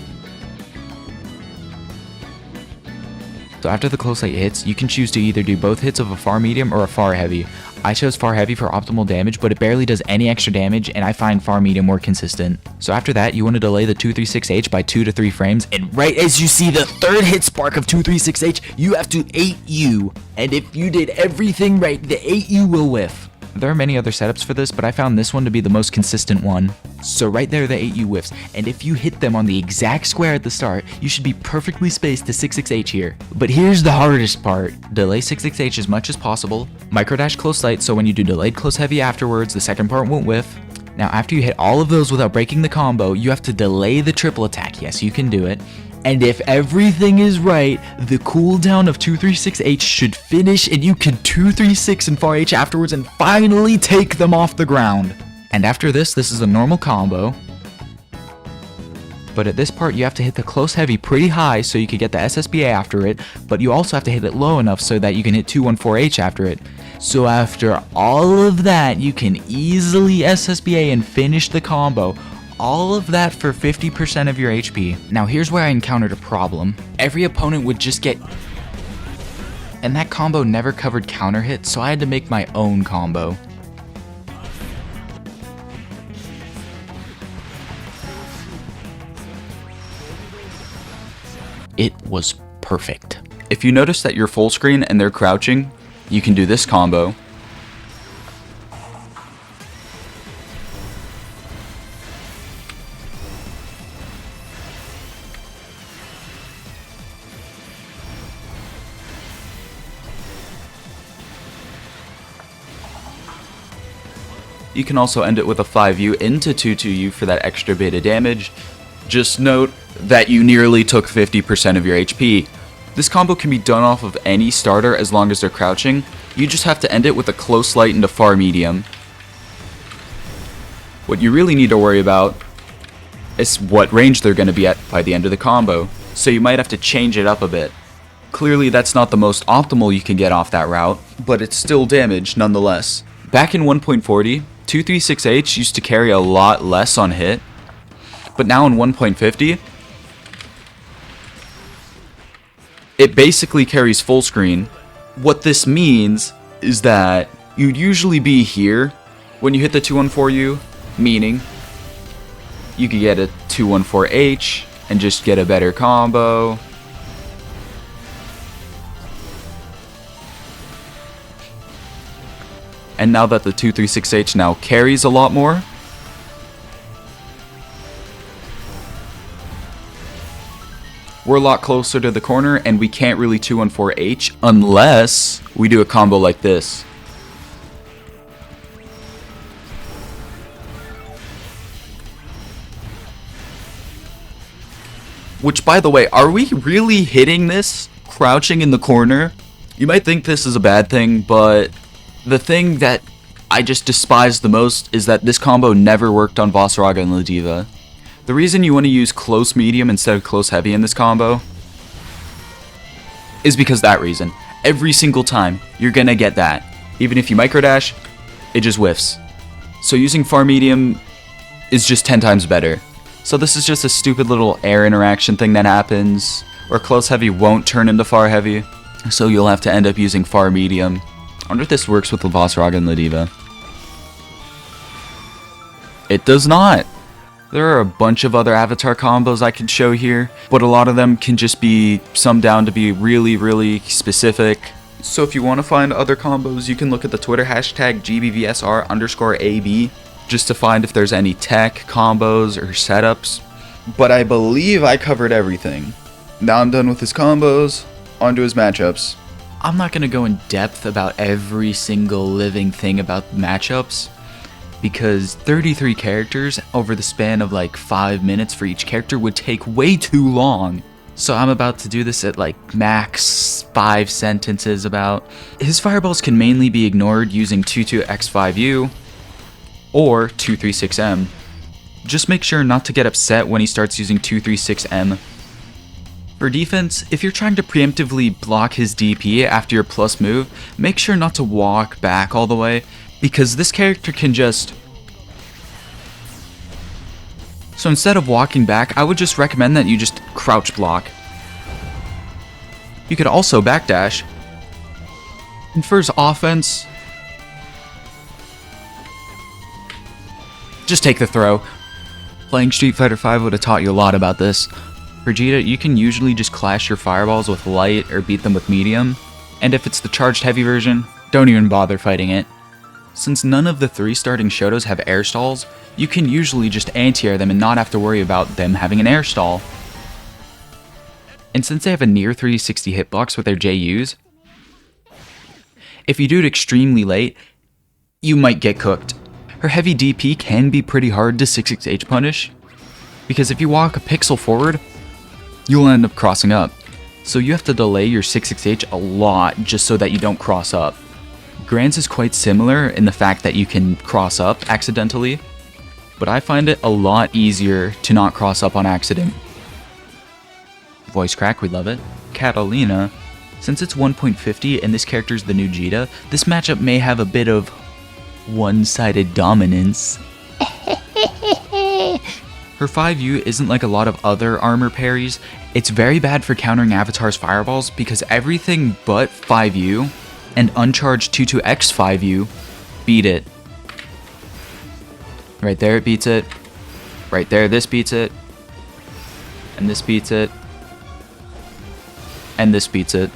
So after the close light hits, you can choose to either do both hits of a far medium or a far heavy. I chose far heavy for optimal damage, but it barely does any extra damage, and I find far medium more consistent. So after that, you want to delay the 236H by 2 to 3 frames, and right as you see the third hit spark of 236H, you have to 8U, and if you did everything right, the 8U will whiff. There are many other setups for this, but I found this one to be the most consistent one. So right there, the 8U whiffs, and if you hit them on the exact square at the start, you should be perfectly spaced to 6-6-H here. But here's the hardest part. Delay 6-6-H as much as possible, microdash close light so when you do delayed close heavy afterwards, the second part won't whiff. Now after you hit all of those without breaking the combo, you have to delay the triple attack. Yes, you can do it. And if everything is right, the cooldown of 236H should finish and you can 236 and far H afterwards and finally take them off the ground. And after this is a normal combo. But at this part you have to hit the close heavy pretty high so you can get the SSBA after it, but you also have to hit it low enough so that you can hit 214H after it. So after all of that, you can easily SSBA and finish the combo. All of that for 50% of your HP. Now here's where I encountered a problem. Every opponent would just get... And that combo never covered counter hits, so I had to make my own combo. It was perfect. If you notice that you're full screen and they're crouching, you can do this combo. You can also end it with a 5U into 2-2U for that extra bit of damage. Just note that you nearly took 50% of your HP. This combo can be done off of any starter as long as they're crouching. You just have to end it with a close light into far medium. What you really need to worry about is what range they're going to be at by the end of the combo, so you might have to change it up a bit. Clearly that's not the most optimal you can get off that route, but it's still damage nonetheless. Back in 1.40, 236H used to carry a lot less on hit, but now in 1.50, it basically carries full screen. What this means is that you'd usually be here when you hit the 214U, meaning you could get a 214H and just get a better combo. And now that the 236H now carries a lot more, we're a lot closer to the corner, and we can't really 214H unless we do a combo like this. Which, by the way, are we really hitting this crouching in the corner? You might think this is a bad thing, but the thing that I just despise the most is that this combo never worked on Vasaraga and Lediva. The reason you want to use close medium instead of close heavy in this combo is because that reason. Every single time, you're gonna get that. Even if you microdash, it just whiffs. So using far medium is just 10 times better. So this is just a stupid little air interaction thing that happens, or close heavy won't turn into far heavy, so you'll have to end up using far medium. I wonder if this works with Vasaraga and Lediva. It does not! There are a bunch of other avatar combos I could show here, but a lot of them can just be summed down to be really specific. So if you want to find other combos, you can look at the Twitter hashtag GBVSR_AB just to find if there's any tech, combos, or setups. But I believe I covered everything. Now I'm done with his combos, onto his matchups. I'm not going to go in depth about every single living thing about matchups, because 33 characters over the span of like 5 minutes for each character would take way too long. So I'm about to do this at like max 5 sentences about. His fireballs can mainly be ignored using 22X5U or 236M. Just make sure not to get upset when he starts using 236M. For defense, if you're trying to preemptively block his DP after your plus move, make sure not to walk back all the way, because this character can just... So instead of walking back, I would just recommend that you just crouch block. You could also backdash. And for his offense, just take the throw. Playing Street Fighter V would have taught you a lot about this. Vegeta, you can usually just clash your fireballs with light or beat them with medium. And if it's the charged heavy version, don't even bother fighting it. Since none of the 3 starting Shotos have air stalls, you can usually just anti-air them and not have to worry about them having an air stall. And since they have a near 360 hitbox with their JUs, if you do it extremely late, you might get cooked. Her heavy DP can be pretty hard to 66H punish, because if you walk a pixel forward, you'll end up crossing up. So you have to delay your 66H a lot just so that you don't cross up. Granz is quite similar in the fact that you can cross up accidentally, but I find it a lot easier to not cross up on accident. Voice crack, we love it. Catalina, since it's 1.50 and this character's the new Jita, this matchup may have a bit of one-sided dominance. Her 5U isn't like a lot of other armor parries. It's very bad for countering Avatar's fireballs because everything but 5U and uncharged 22X 5U beat it. Right there it beats it. Right there this beats it. And this beats it. And this beats it.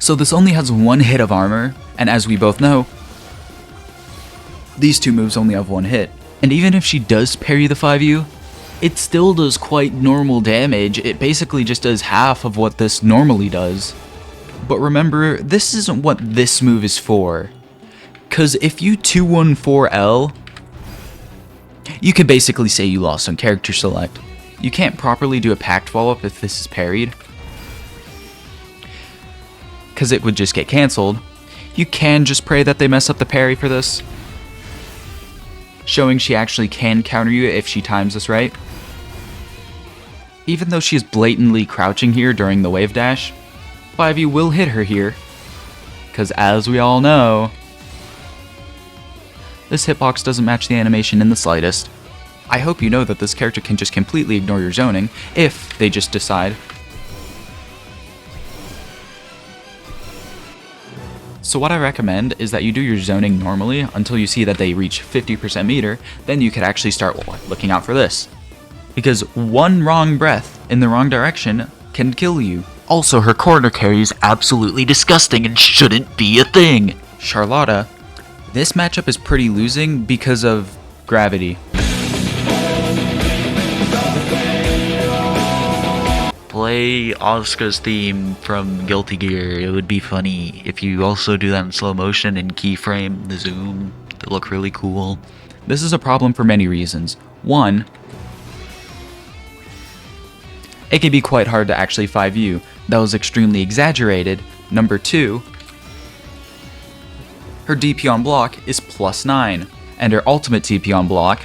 So this only has 1 hit of armor, and as we both know, these 2 moves only have 1 hit. And even if she does parry the 5U, it still does quite normal damage. It basically just does half of what this normally does. But remember, this isn't what this move is for. Cause if you 214L, you can basically say you lost on character select. You can't properly do a packed follow-up if this is parried, cause it would just get cancelled. You can just pray that they mess up the parry for this, showing she actually can counter you if she times this right. Even though she is blatantly crouching here during the wave dash, 5U will hit her here, because as we all know, this hitbox doesn't match the animation in the slightest. I hope you know that this character can just completely ignore your zoning, if they just decide. So what I recommend is that you do your zoning normally until you see that they reach 50% meter, then you could actually start looking out for this. Because one wrong breath in the wrong direction can kill you. Also, her corner carry is absolutely disgusting and shouldn't be a thing. Charlotta, This matchup is pretty losing because of gravity. Play Asuka's theme from Guilty Gear. It would be funny if you also do that in slow motion and keyframe the zoom to look really cool. This is a problem for many reasons. One, it can be quite hard to actually 5U. That was extremely exaggerated. Number two, her DP on block is +9, and her ultimate TP on block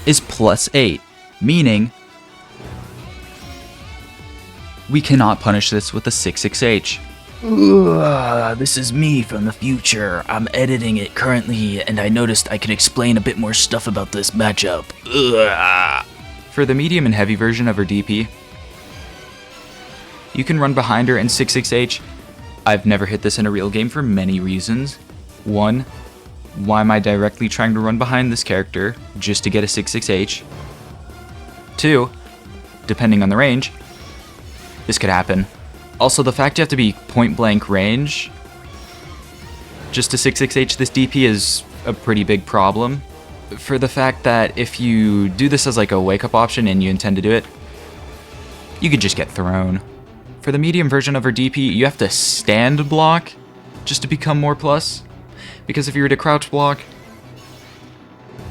is +8, meaning we cannot punish this with a 6-6H. This is me from the future. I'm editing it currently, and I noticed I could explain a bit more stuff about this matchup. For the medium and heavy version of her DP, you can run behind her in 6-6H. I've never hit this in a real game for many reasons. One, why am I directly trying to run behind this character just to get a 6-6H? Two, depending on the range, this could happen. Also, the fact you have to be point blank range just to 6-6H this DP is a pretty big problem. For the fact that if you do this as like a wake up option and you intend to do it, you could just get thrown. For the medium version of her DP, you have to stand block just to become more plus. Because if you were to crouch block,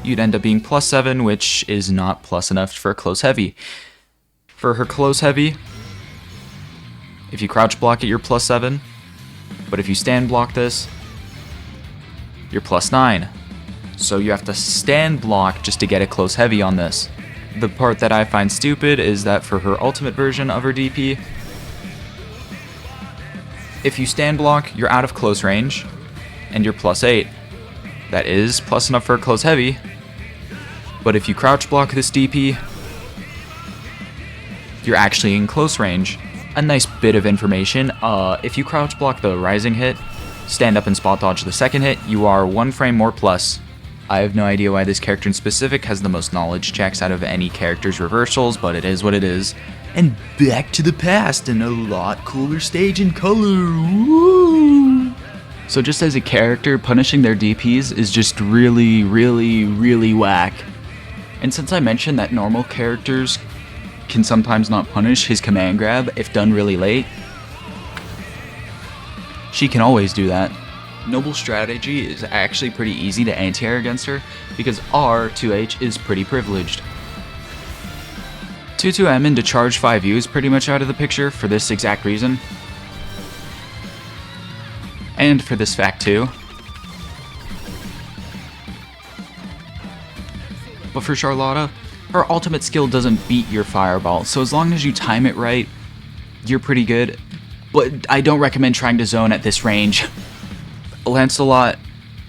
you'd end up being +7, which is not plus enough for close heavy. For her close heavy, if you crouch block it, you're +7. But if you stand block this, you're +9. So you have to stand block just to get a close heavy on this. The part that I find stupid is that for her ultimate version of her DP, if you stand block, you're out of close range, and you're +8. That is plus enough for a close heavy. But if you crouch block this DP, you're actually in close range. A nice bit of information, if you crouch block the rising hit, stand up and spot dodge the second hit, you are 1 frame more plus. I have no idea why this character in specific has the most knowledge checks out of any character's reversals, but it is what it is. And back to the past and a lot cooler stage and color. Woo! So just as a character, punishing their DPs is just really, really, really whack. And since I mentioned that normal characters can sometimes not punish his command grab if done really late, she can always do that. Noble strategy is actually pretty easy to anti-air against her because R2H is pretty privileged. 2-2M into charge 5U is pretty much out of the picture for this exact reason. And for this fact too. But for Charlotta, her ultimate skill doesn't beat your fireball, so as long as you time it right, you're pretty good. But I don't recommend trying to zone at this range. Lancelot,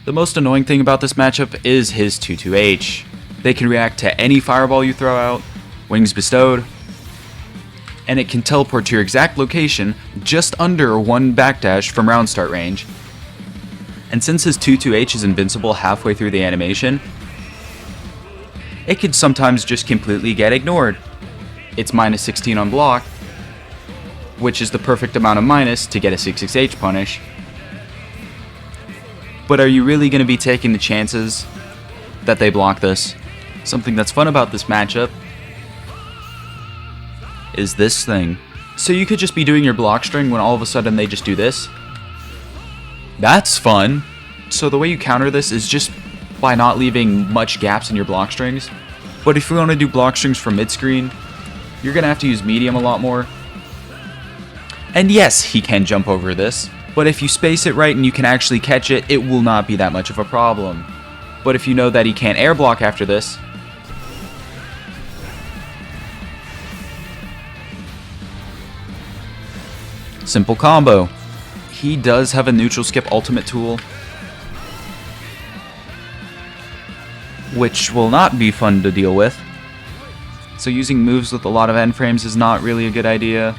the most annoying thing about this matchup is his 2-2H. They can react to any fireball you throw out, wings bestowed, and it can teleport to your exact location just under 1 backdash from round start range. And since his 2-2H is invincible halfway through the animation, it could sometimes just completely get ignored. It's -16 on block, which is the perfect amount of minus to get a 6-6H punish. But are you really going to be taking the chances that they block this? Something that's fun about this matchup is this thing. So you could just be doing your block string when all of a sudden they just do this. That's fun. So the way you counter this is just by not leaving much gaps in your block strings. But if you want to do block strings from mid-screen, you're going to have to use medium a lot more. And yes, he can jump over this, but if you space it right and you can actually catch it, it will not be that much of a problem. But if you know that he can't air block after this, simple combo. He does have a neutral skip ultimate tool, which will not be fun to deal with. So using moves with a lot of end frames is not really a good idea.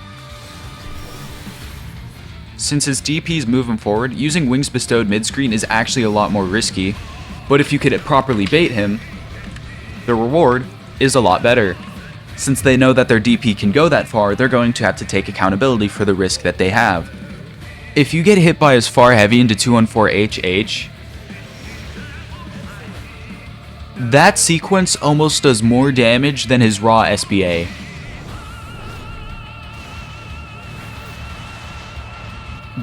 Since his DPs move him forward, using wings bestowed mid-screen is actually a lot more risky, but if you could properly bait him, the reward is a lot better. Since they know that their DP can go that far, they're going to have to take accountability for the risk that they have. If you get hit by his far heavy into 214HH, that sequence almost does more damage than his raw SBA.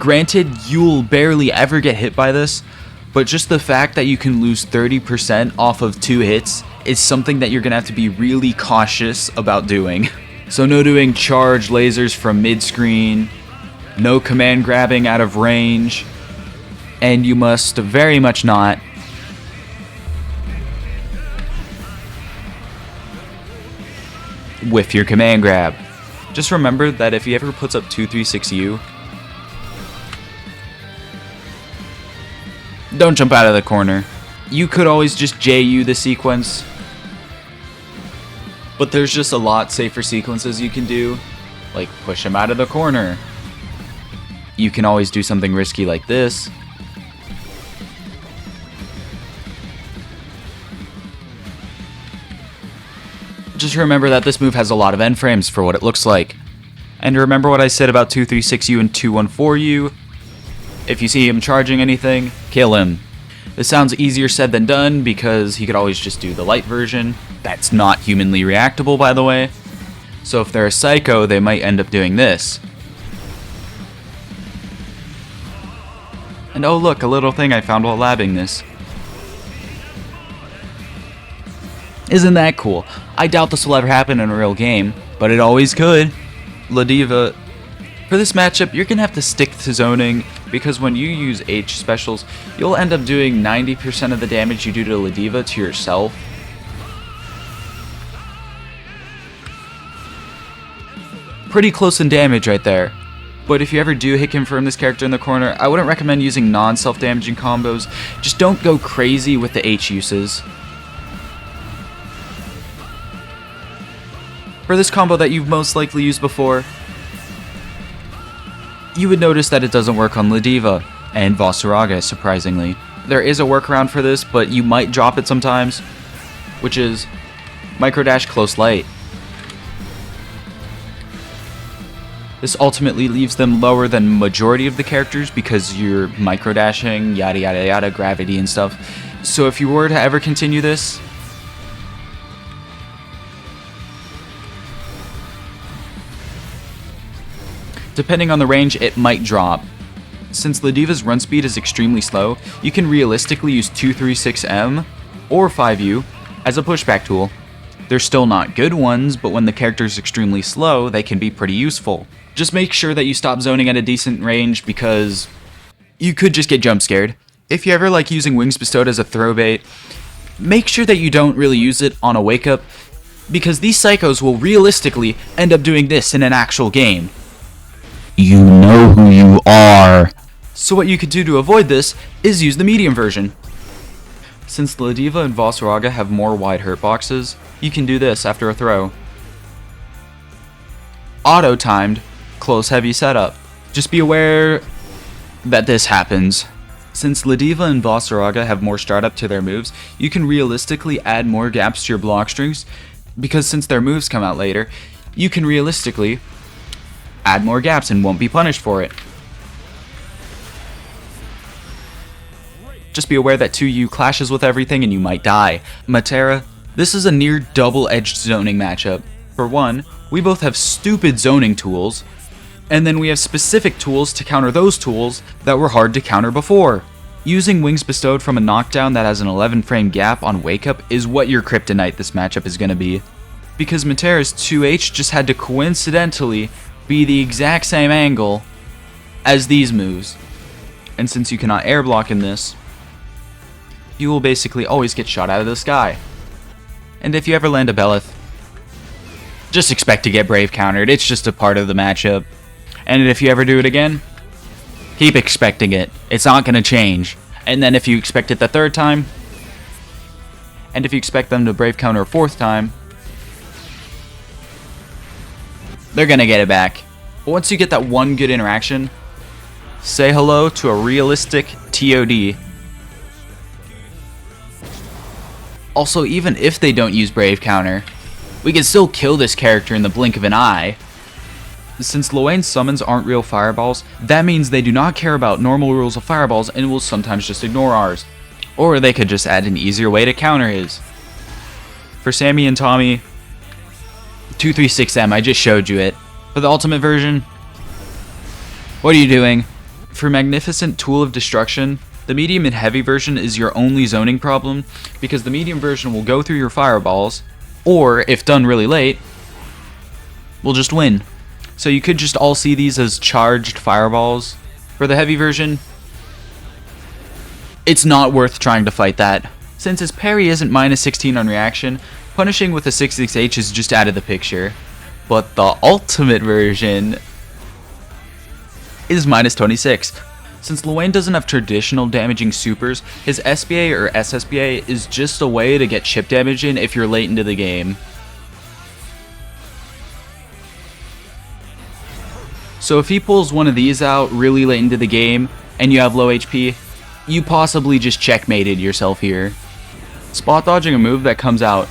Granted, you'll barely ever get hit by this, but just the fact that you can lose 30% off of 2 hits is something that you're gonna have to be really cautious about doing. So no doing charge lasers from mid-screen, no command grabbing out of range, and you must very much not whiff your command grab. Just remember that if he ever puts up 236U, don't jump out of the corner. You could always just JU the sequence, but there's just a lot safer sequences you can do, like push him out of the corner. You can always do something risky like this. Just remember that this move has a lot of end frames for what it looks like. And remember what I said about 236U and 214U. If you see him charging anything, kill him. This sounds easier said than done because he could always just do the light version. That's not humanly reactable, by the way. So if they're a psycho, they might end up doing this. And oh look, a little thing I found while labbing this. Isn't that cool? I doubt this will ever happen in a real game, but it always could. Ladiva, for this matchup, you're gonna have to stick to zoning because when you use H specials, you'll end up doing 90% of the damage you do to Ladiva to yourself. Pretty close in damage right there. But if you ever do hit confirm this character in the corner, I wouldn't recommend using non-self-damaging combos. Just don't go crazy with the H uses. For this combo that you've most likely used before, you would notice that it doesn't work on Ladiva and Vasaraga, surprisingly. There is a workaround for this, but you might drop it sometimes, which is microdash close light. This ultimately leaves them lower than majority of the characters because you're microdashing, yada yada yada, gravity and stuff. So if you were to ever continue this, depending on the range, it might drop. Since Ladiva's run speed is extremely slow, you can realistically use 236M or 5U as a pushback tool. They're still not good ones, but when the character is extremely slow, they can be pretty useful. Just make sure that you stop zoning at a decent range because you could just get jump scared. If you ever like using Wings Bestowed as a throw bait, make sure that you don't really use it on a wake up because these psychos will realistically end up doing this in an actual game. You know who you are. So what you could do to avoid this is use the medium version. Since Ladiva and Vasaraga have more wide hurt boxes, you can do this after a throw. Auto-timed, close heavy setup. Just be aware that this happens. Since Ladiva and Vasaraga have more startup to their moves, you can realistically add more gaps to your block strings because since their moves come out later, you can realistically add more gaps and won't be punished for it. Just be aware that 2U clashes with everything and you might die. Matera, this is a near double-edged zoning matchup. For one, we both have stupid zoning tools, and then we have specific tools to counter those tools that were hard to counter before. Using Wings Bestowed from a knockdown that has an 11 frame gap on Wake Up is what your kryptonite this matchup is going to be. Because Matera's 2H just had to coincidentally be the exact same angle as these moves. And since you cannot air block in this, you will basically always get shot out of the sky. And if you ever land a Belith, just expect to get Brave countered. It's just a part of the matchup. And if you ever do it again, keep expecting it. It's not going to change. And then if you expect it the third time, and if you expect them to Brave counter a fourth time, they're going to get it back. But once you get that one good interaction, say hello to a realistic TOD. Also, even if they don't use Brave counter, we can still kill this character in the blink of an eye. Since Loane's summons aren't real fireballs, that means they do not care about normal rules of fireballs and will sometimes just ignore ours. Or they could just add an easier way to counter his. For Sammy and Tommy, 236M, I just showed you it. For the ultimate version, what are you doing? For Magnificent Tool of Destruction, the medium and heavy version is your only zoning problem, because the medium version will go through your fireballs, or if done really late, will just win. So you could just all see these as charged fireballs. For the heavy version, it's not worth trying to fight that. Since his parry isn't minus 16 on reaction, punishing with a 66H is just out of the picture. But the ultimate version is minus 26. Since Loane doesn't have traditional damaging supers, his SBA or SSBA is just a way to get chip damage in if you're late into the game. So if he pulls one of these out really late into the game and you have low HP, you possibly just checkmated yourself here. Spot dodging a move that comes out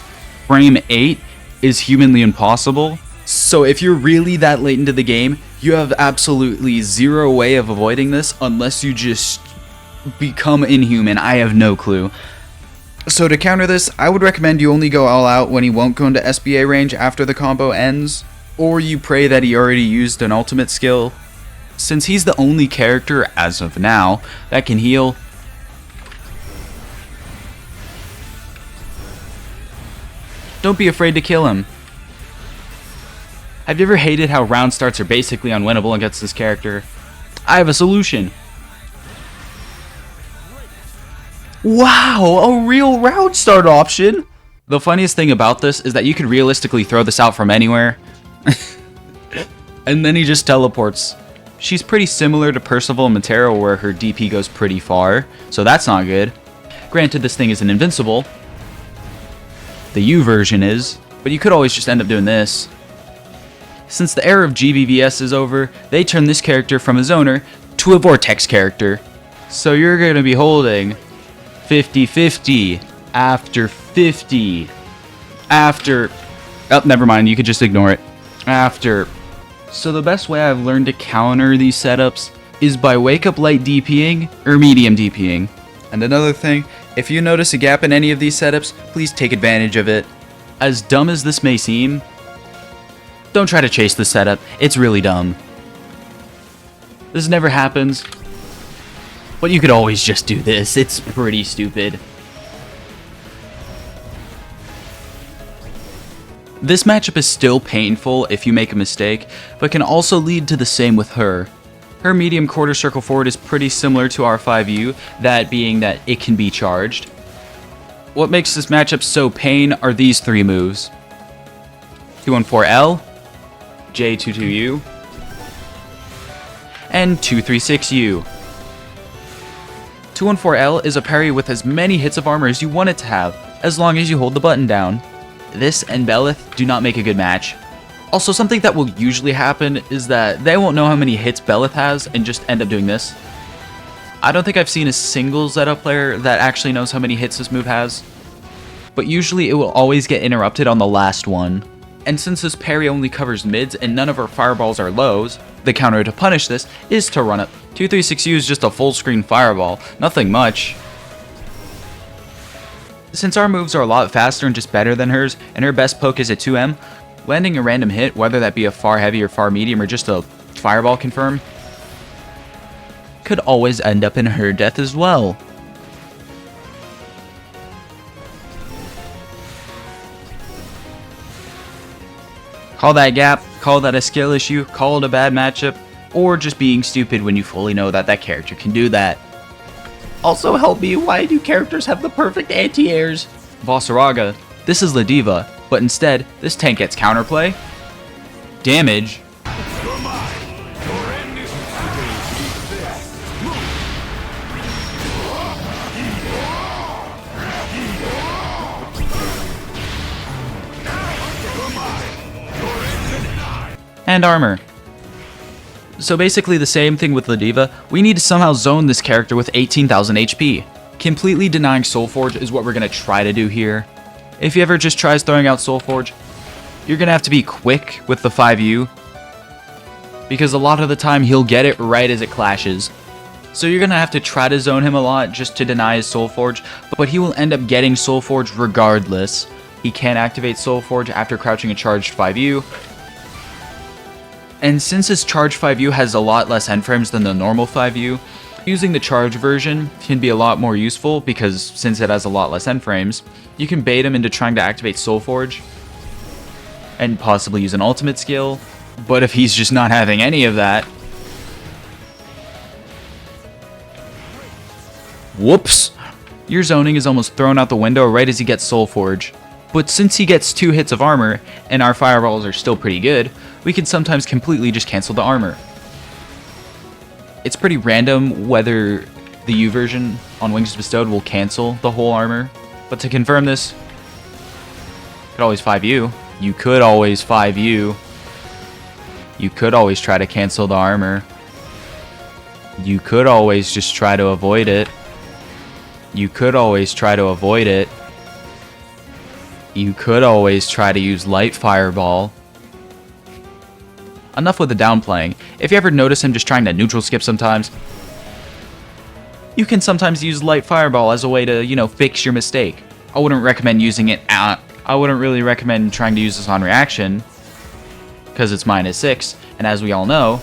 frame 8 is humanly impossible. So if you're really that late into the game, you have absolutely zero way of avoiding this unless you just become inhuman. I have no clue. So to counter this, I would recommend you only go all out when he won't go into SBA range after the combo ends, or you pray that he already used an ultimate skill. Since he's the only character, as of now, that can heal, don't be afraid to kill him. Have you ever hated how round starts are basically unwinnable against this character? I have a solution. Wow, a real round start option! The funniest thing about this is that you could realistically throw this out from anywhere. And then he just teleports. She's pretty similar to Percival and Matero, where her DP goes pretty far, so that's not good. Granted, this thing isn't invincible. The U version is, but you could always just end up doing this. Since the era of GBVS is over, they turned this character from a zoner to a Vortex character. So you're going to be holding 50-50 after 50 after... Oh, never mind, you could just ignore it. After... So the best way I've learned to counter these setups is by wake up light DPing or medium DPing. And another thing, if you notice a gap in any of these setups, please take advantage of it. As dumb as this may seem, don't try to chase this setup, it's really dumb. This never happens, but you could always just do this, it's pretty stupid. This matchup is still painful if you make a mistake, but can also lead to the same with her. Her medium quarter circle forward is pretty similar to our 5U, that being that it can be charged. What makes this matchup so pain are these three moves. 214L, J22U, and 236U. 214L is a parry with as many hits of armor as you want it to have, as long as you hold the button down. This and Belith do not make a good match. Also, something that will usually happen is that they won't know how many hits Belith has and just end up doing this. I don't think I've seen a single Zeta player that actually knows how many hits this move has, but usually it will always get interrupted on the last one. And since this parry only covers mids and none of our fireballs are lows, the counter to punish this is to run up. 236U is just a full screen fireball, nothing much. Since our moves are a lot faster and just better than hers, and her best poke is at 2M, landing a random hit, whether that be a far heavy or far medium or just a fireball confirm, could always end up in her death as well. Call that gap, call that a skill issue, call it a bad matchup, or just being stupid when you fully know that that character can do that. Also help me, why do characters have the perfect anti-airs? Vasaraga, this is Ladiva, but instead, this tank gets counterplay, damage, and armor. So basically the same thing with Ladiva, we need to somehow zone this character with 18,000 HP. Completely denying Soulforge is what we're going to try to do here. If he ever just tries throwing out Soulforge, you're going to have to be quick with the 5U. because a lot of the time he'll get it right as it clashes. So you're gonna have to try to zone him a lot just to deny his Soul Forge, but he will end up getting Soul Forge regardless. He can activate Soul Forge after crouching a charged 5U. And since his charged 5U has a lot less end frames than the normal 5U, using the charge version can be a lot more useful because since it has a lot less end frames, you can bait him into trying to activate Soul Forge and possibly use an ultimate skill. But if he's just not having any of that, whoops, your zoning is almost thrown out the window right as he gets Soul Forge. But since he gets 2 hits of armor and our fireballs are still pretty good, we can sometimes completely just cancel the armor. It's pretty random whether the U version on Wings Bestowed will cancel the whole armor, but to confirm this, you could always 5U. You could always 5U. You could always try to cancel the armor. You could always just try to avoid it. You could always try to avoid it. You could always try to use Light Fireball. Enough with the downplaying. If you ever notice him just trying to neutral skip sometimes, you can sometimes use Light Fireball as a way to, you know, fix your mistake. I wouldn't recommend using it I wouldn't really recommend trying to use this on reaction, because it's -6, and as we all know,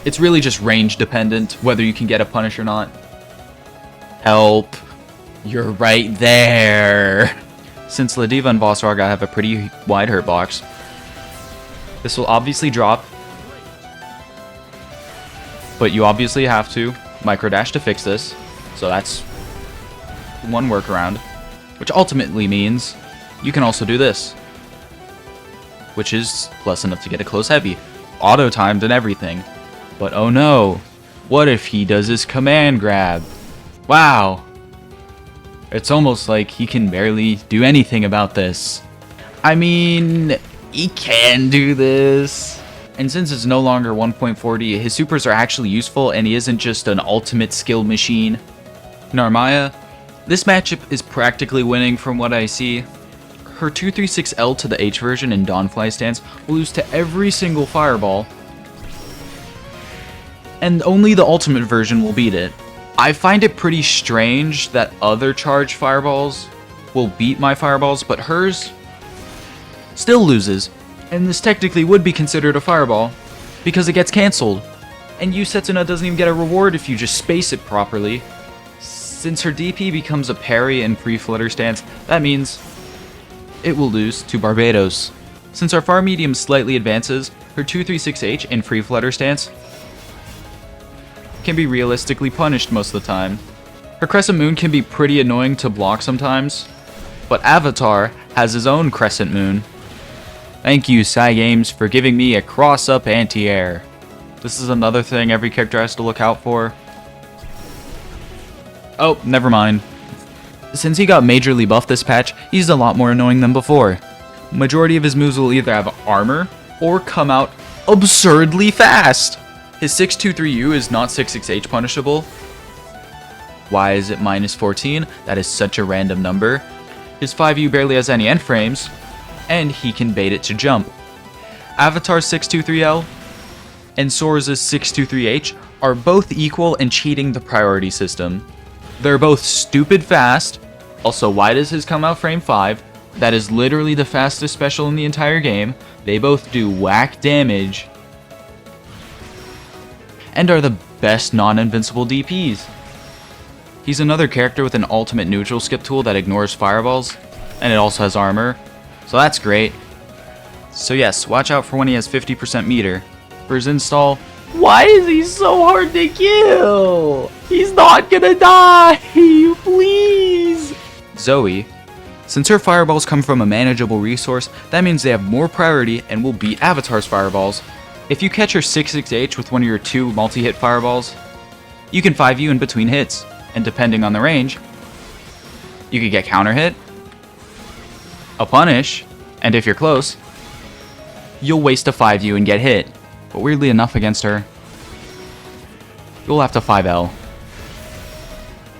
it's really just range dependent, whether you can get a punish or not. Help. You're right there. Since Ladiva and Vossraga have a pretty wide hurt box, this will obviously drop, but you obviously have to microdash to fix this, so that's one workaround, which ultimately means you can also do this, which is plus enough to get a close heavy, auto-timed and everything. But oh no, what if he does his command grab? Wow. It's almost like he can barely do anything about this. I mean, he can do this. And since it's no longer 1.40, his supers are actually useful and he isn't just an ultimate skill machine. Narmaya, this matchup is practically winning from what I see. Her 236L to the H version in Dawnfly stance will lose to every single fireball, and only the ultimate version will beat it. I find it pretty strange that other charged fireballs will beat my fireballs, but hers still loses. And this technically would be considered a fireball, because it gets cancelled. And Yu Setsuna doesn't even get a reward if you just space it properly. Since her DP becomes a parry and free flutter stance, that means it will lose to Barbatos. Since our far medium slightly advances, her 236H and free flutter stance can be realistically punished most of the time. Her Crescent Moon can be pretty annoying to block sometimes, but Avatar has his own Crescent Moon. Thank you, Cygames, for giving me a cross-up anti-air. This is another thing every character has to look out for. Oh, never mind. Since he got majorly buffed this patch, he's a lot more annoying than before. Majority of his moves will either have armor or come out absurdly fast. His 623U is not 66H punishable. Why is it -14? That is such a random number. His 5U barely has any end frames, and he can bait it to jump. Avatar's 623L and Sora's 623H are both equal in cheating the priority system. They're both stupid fast. Also, why does his come out frame 5? That is literally the fastest special in the entire game. They both do whack damage and are the best non-invincible DPs. He's another character with an ultimate neutral skip tool that ignores fireballs, and it also has armor, so that's great. So yes, watch out for when he has 50% meter. For his install, why is he so hard to kill? He's not gonna die, please! Zoe, since her fireballs come from a manageable resource, that means they have more priority and will beat Avatar's fireballs. If you catch her 66H with one of your 2 multi-hit fireballs, you can 5U in between hits, and depending on the range, you could get counter hit, a punish, and if you're close, you'll waste a 5U and get hit. But weirdly enough against her, you'll have to 5L.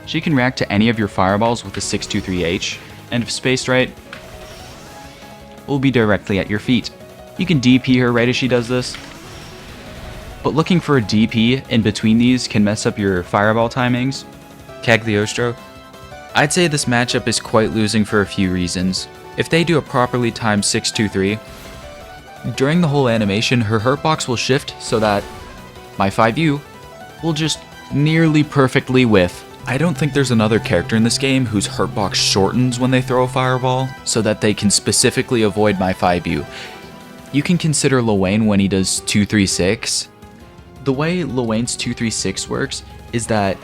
She can react to any of your fireballs with a 623H, and if spaced right, will be directly at your feet. You can DP her right as she does this. But looking for a DP in between these can mess up your fireball timings. Cagliostro. I'd say this matchup is quite losing for a few reasons. If they do a properly timed 6-2-3, during the whole animation, her hurt box will shift so that my 5U will just nearly perfectly whiff. I don't think there's another character in this game whose hurt box shortens when they throw a fireball so that they can specifically avoid my 5U. You can consider Lowain when he does 2-3-6. The way Lowain's 2-3-6 works is that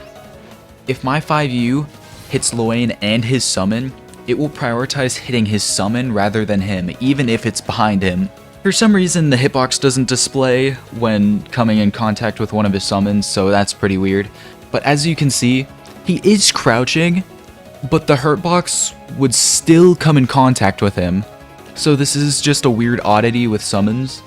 if my 5U hits Lowain and his summon, it will prioritize hitting his summon rather than him, even if it's behind him. For some reason, the hitbox doesn't display when coming in contact with one of his summons, so that's pretty weird. But as you can see, he is crouching, but the hurtbox would still come in contact with him. So this is just a weird oddity with summons.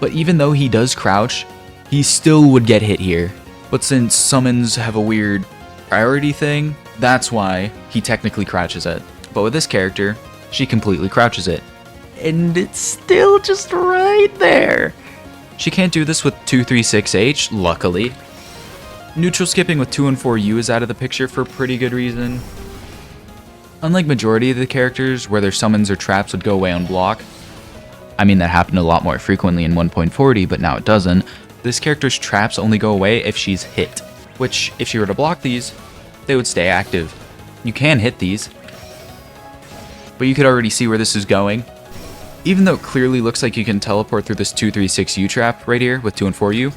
But even though he does crouch, he still would get hit here. But since summons have a weird priority thing, that's why he technically crouches it. But with this character, she completely crouches it. And it's still just right there. She can't do this with 2-3-6H, luckily. Neutral skipping with 2 and 4U is out of the picture for a pretty good reason. Unlike majority of the characters where their summons or traps would go away on block, I mean that happened a lot more frequently in 1.40, but now it doesn't, this character's traps only go away if she's hit, which if she were to block these, they would stay active. You can hit these, but you could already see where this is going. Even though it clearly looks like you can teleport through this 2-3-6U trap right here with 2 and 4U,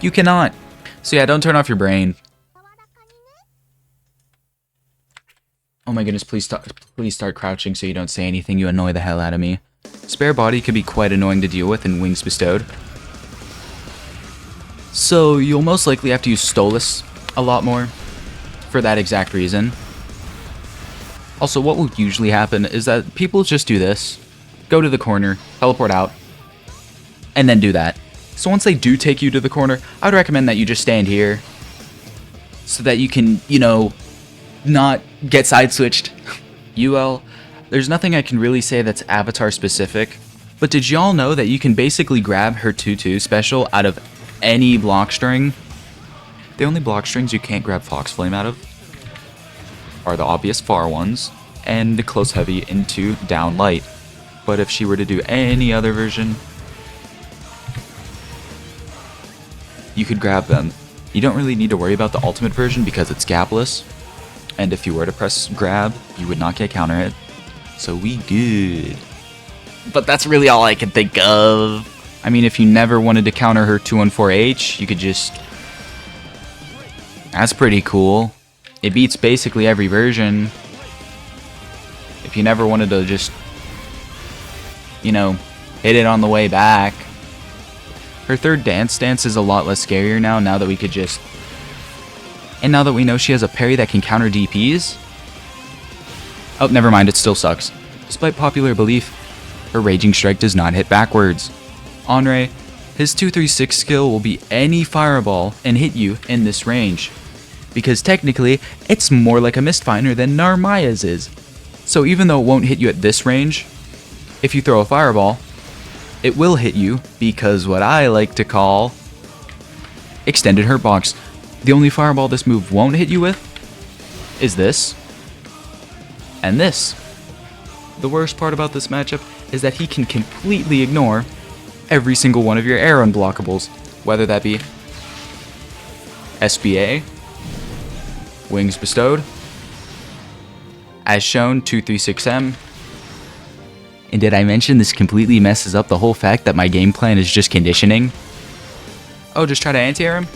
you cannot. So yeah, don't turn off your brain. Oh my goodness, please start crouching so you don't say anything, you annoy the hell out of me. Spare body can be quite annoying to deal with in Wings Bestowed. So you'll most likely have to use Stolas a lot more for that exact reason. Also, what will usually happen is that people just do this, go to the corner, teleport out, and then do that. So once they do take you to the corner, I would recommend that you just stand here so that you can, you know, not get side switched. UL, there's nothing I can really say that's avatar specific, but did y'all know that you can basically grab her 2-2 special out of any block string? The only block strings you can't grab Fox Flame out of are the obvious far ones and the close heavy into down light. But if she were to do any other version, you could grab them. You don't really need to worry about the ultimate version because it's gapless, and if you were to press grab, you would not get counter hit. So we good. But that's really all I can think of. I mean, if you never wanted to counter her 2-1-4H, you could just... That's pretty cool. It beats basically every version. If you never wanted to just, you know, hit it on the way back. Her third dance stance is a lot less scarier now that we could just... And now that we know she has a parry that can counter DPs. Oh, never mind, it still sucks. Despite popular belief, her Raging Strike does not hit backwards. Onrey, his 2-3-6 skill will be any fireball and hit you in this range. Because technically, it's more like a Mistfinder than Narmaya's is. So even though it won't hit you at this range, if you throw a fireball, it will hit you because what I like to call extended hurt box. The only fireball this move won't hit you with is this and this. The worst part about this matchup is that he can completely ignore every single one of your air unblockables, whether that be SBA, Wings Bestowed, as shown, 2-3-6M. And did I mention this completely messes up the whole fact that my game plan is just conditioning? Oh, just try to anti-air him?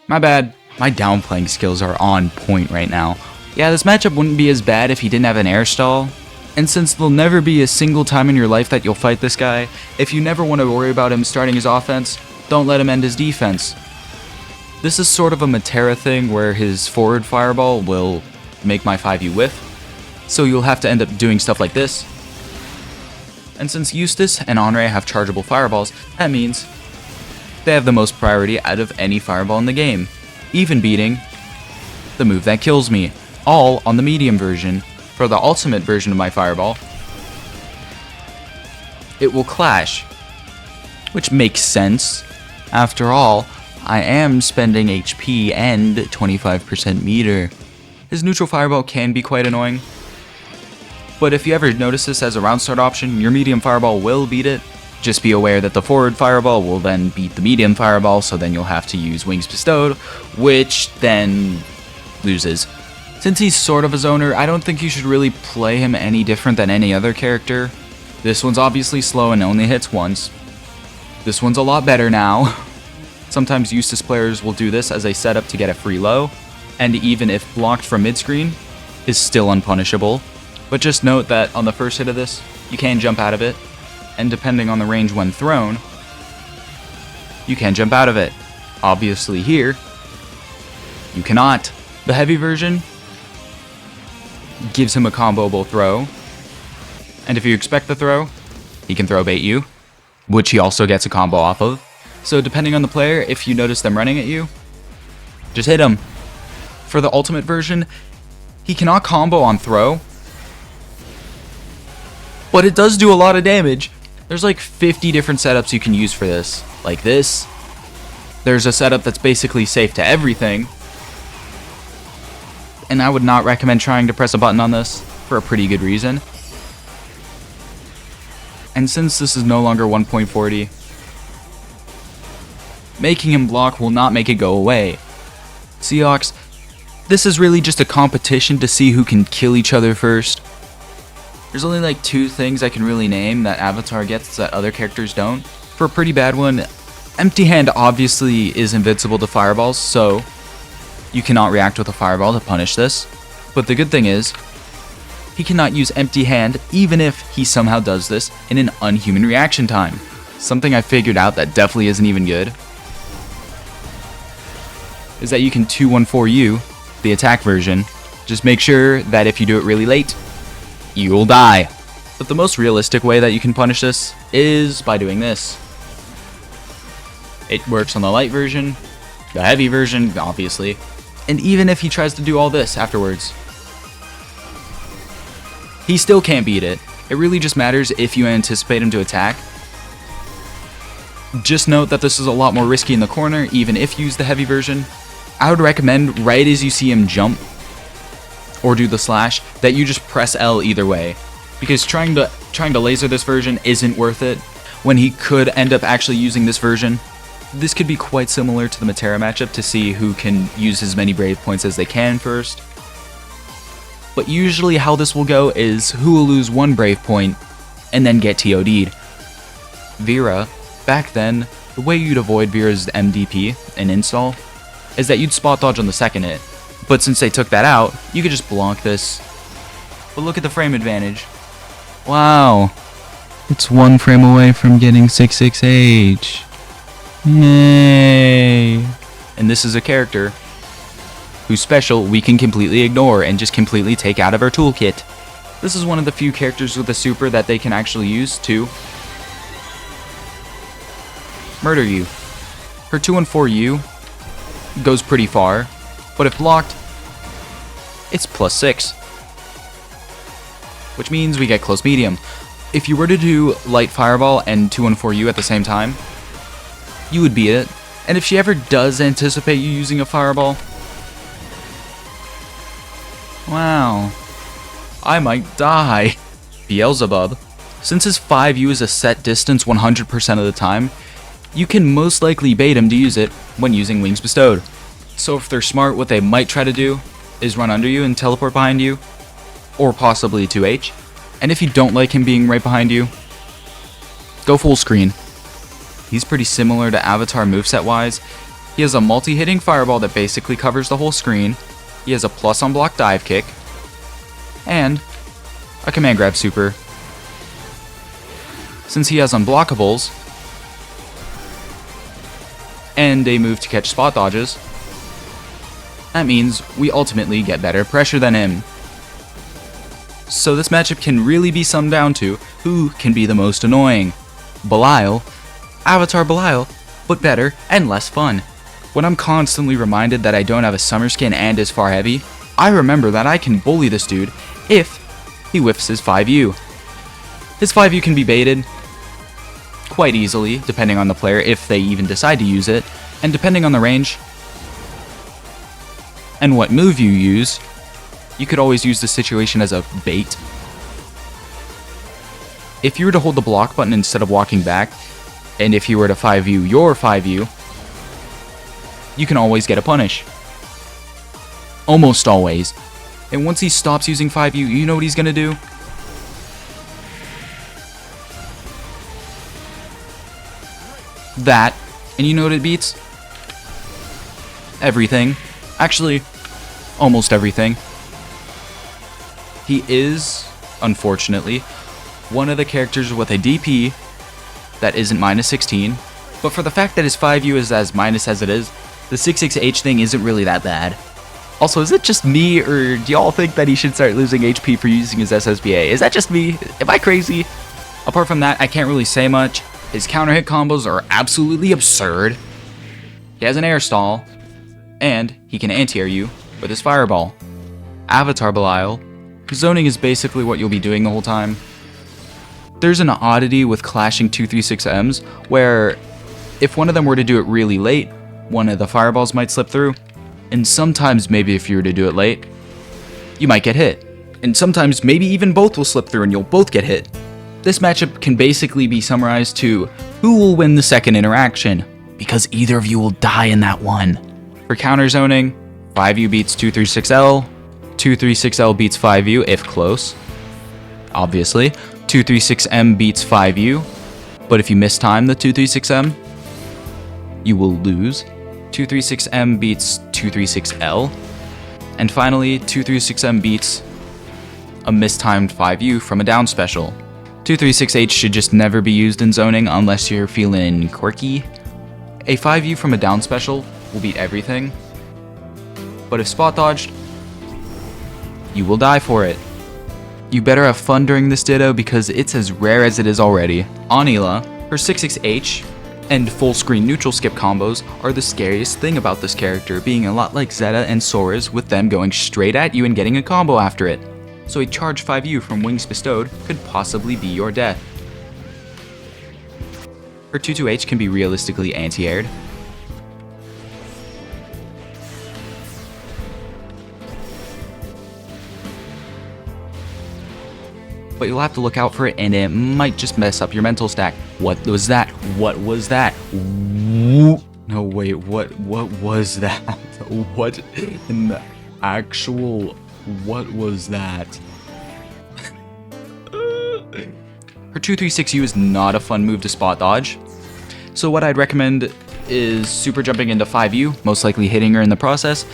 My bad. My downplaying skills are on point right now. Yeah, this matchup wouldn't be as bad if he didn't have an air stall. And since there'll never be a single time in your life that you'll fight this guy, if you never want to worry about him starting his offense, don't let him end his defense. This is sort of a Matera thing where his forward fireball will make my 5U whiff, so you'll have to end up doing stuff like this. And since Eustace and Onrey have chargeable fireballs, that means they have the most priority out of any fireball in the game, even beating the move that kills me, all on the medium version. For the ultimate version of my fireball, it will clash. Which makes sense. After all, I am spending HP and 25% meter. His neutral fireball can be quite annoying. But if you ever notice this as a round start option, your medium fireball will beat it. Just be aware that the forward fireball will then beat the medium fireball, so then you'll have to use Wings Bestowed, which then loses. Since he's sort of a zoner, I don't think you should really play him any different than any other character. This one's obviously slow and only hits once. This one's a lot better now. Sometimes Eustace players will do this as a setup to get a free low, and even if blocked from mid-screen, is still unpunishable. But just note that on the first hit of this, you can jump out of it, and depending on the range when thrown, you can jump out of it. Obviously here, you cannot. The heavy version gives him a comboable throw, and if you expect the throw, he can throw bait you, which he also gets a combo off of. So depending on the player, if you notice them running at you, just hit him. For the ultimate version, he cannot combo on throw, but it does do a lot of damage. There's like 50 different setups you can use for this. Like this. There's a setup that's basically safe to everything. And I would not recommend trying to press a button on this for a pretty good reason. And since this is no longer 1.40, making him block will not make it go away. Seahawks, this is really just a competition to see who can kill each other first. There's only like 2 things I can really name that Avatar gets that other characters don't. For a pretty bad one, Empty Hand obviously is invincible to fireballs, so you cannot react with a fireball to punish this. But the good thing is, he cannot use Empty Hand even if he somehow does this in an unhuman reaction time. Something I figured out that definitely isn't even good is that you can 2-1-4-U, the attack version. Just make sure that if you do it really late, you will die. But the most realistic way that you can punish this is by doing this. It works on the light version, the heavy version, obviously, and even if he tries to do all this afterwards, he still can't beat it. It really just matters if you anticipate him to attack. Just note that this is a lot more risky in the corner, even if you use the heavy version. I would recommend right as you see him jump or do the slash that you just press L either way, because trying to laser this version isn't worth it when he could end up actually using this version. This could be quite similar to the Matera matchup to see who can use as many Brave points as they can first. But usually how this will go is who will lose 1 Brave point and then get TOD'd. Vera, back then, the way you'd avoid Vera's MDP and install is that you'd spot dodge on the second hit. But since they took that out, you could just block this. But look at the frame advantage. Wow. It's 1 frame away from getting 6-6H. Yay. And this is a character whose special we can completely ignore and just completely take out of our toolkit. This is one of the few characters with a super that they can actually use to murder you. Her 2-1-4-U goes pretty far, but if blocked, it's +6. Which means we get close medium. If you were to do light fireball and 2-1-4-U at the same time, you would beat it. And if she ever does anticipate you using a fireball, wow, I might die. Beelzebub. Since his 5U is a set distance 100% of the time, you can most likely bait him to use it when using Wings Bestowed. So if they're smart, what they might try to do is run under you and teleport behind you, or possibly 2H. And if you don't like him being right behind you, go full screen. He's pretty similar to Avatar moveset wise. He has a multi-hitting fireball that basically covers the whole screen. He has a plus on block dive kick, and a command grab super. Since he has unblockables, and a move to catch spot dodges, that means we ultimately get better pressure than him. So this matchup can really be summed down to who can be the most annoying. Belial, Avatar Belial, but better and less fun. When I'm constantly reminded that I don't have a summer skin and is far heavy, I remember that I can bully this dude if he whiffs his 5U. His 5U can be baited, quite easily, depending on the player, if they even decide to use it, and depending on the range and what move you use, you could always use the situation as a bait. If you were to hold the block button instead of walking back, and if you were to 5U your 5U, you can always get a punish. Almost always. And once he stops using 5U, you know what he's gonna do? That. And you know what it beats? Everything. Actually, almost everything. He is, unfortunately, one of the characters with a DP that isn't minus 16, but for the fact that his 5U is as minus as it is, the 66H thing isn't really that bad. Also, is it just me, or do y'all think that he should start losing HP for using his SSBA? Is that just me? Am I crazy? Apart from that, I can't really say much. His counter hit combos are absolutely absurd. He has an air stall, and he can anti-air you with his fireball. Avatar Belial. Zoning is basically what you'll be doing the whole time. There's an oddity with clashing 236Ms, where if one of them were to do it really late, one of the fireballs might slip through. And sometimes maybe if you were to do it late, you might get hit. And sometimes maybe even both will slip through and you'll both get hit. This matchup can basically be summarized to who will win the second interaction, because either of you will die in that one. For counter zoning, 5U beats 236L, 236L beats 5U if close. Obviously, 236M beats 5U, but if you mistime the 236M, you will lose. 236M beats 236L, and finally, 236M beats a mistimed 5U from a down special. 236H should just never be used in zoning unless you're feeling quirky. A 5U from a down special will beat everything, but if spot dodged, you will die for it. You better have fun during this ditto because it's as rare as it is already. Anila, her 66H, and full screen neutral skip combos are the scariest thing about this character, being a lot like Zeta and Sora's, with them going straight at you and getting a combo after it. So a charge 5U from Wings Bestowed could possibly be your death. Her 22H can be realistically anti-aired. But you'll have to look out for it, and it might just mess up your mental stack. What was that? What was that? No, wait, what was that? What in the actual, what was that? Her 236U is not a fun move to spot dodge. So what I'd recommend is super jumping into 5U, most likely hitting her in the process.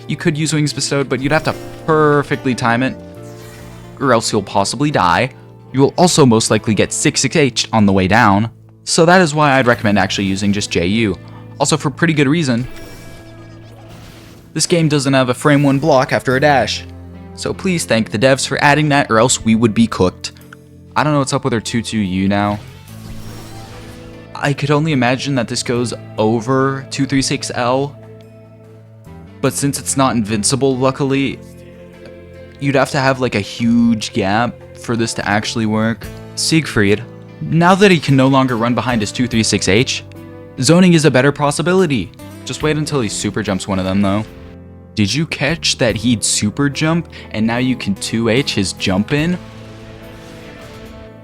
You could use Wings Bestowed, but you'd have to perfectly time it, or else you'll possibly die. You will also most likely get 66H on the way down, so that is why I'd recommend actually using just JU. Also for pretty good reason. This game doesn't have a frame 1 block after a dash, so please thank the devs for adding that, or else we would be cooked. I don't know what's up with her 22U now. I could only imagine that this goes over 236L, but since it's not invincible, luckily, you'd have to have like a huge gap for this to actually work. Siegfried, now that he can no longer run behind his 236H, zoning is a better possibility. Just wait until he super jumps one of them though. Did you catch that he'd super jump and now you can 2H his jump in?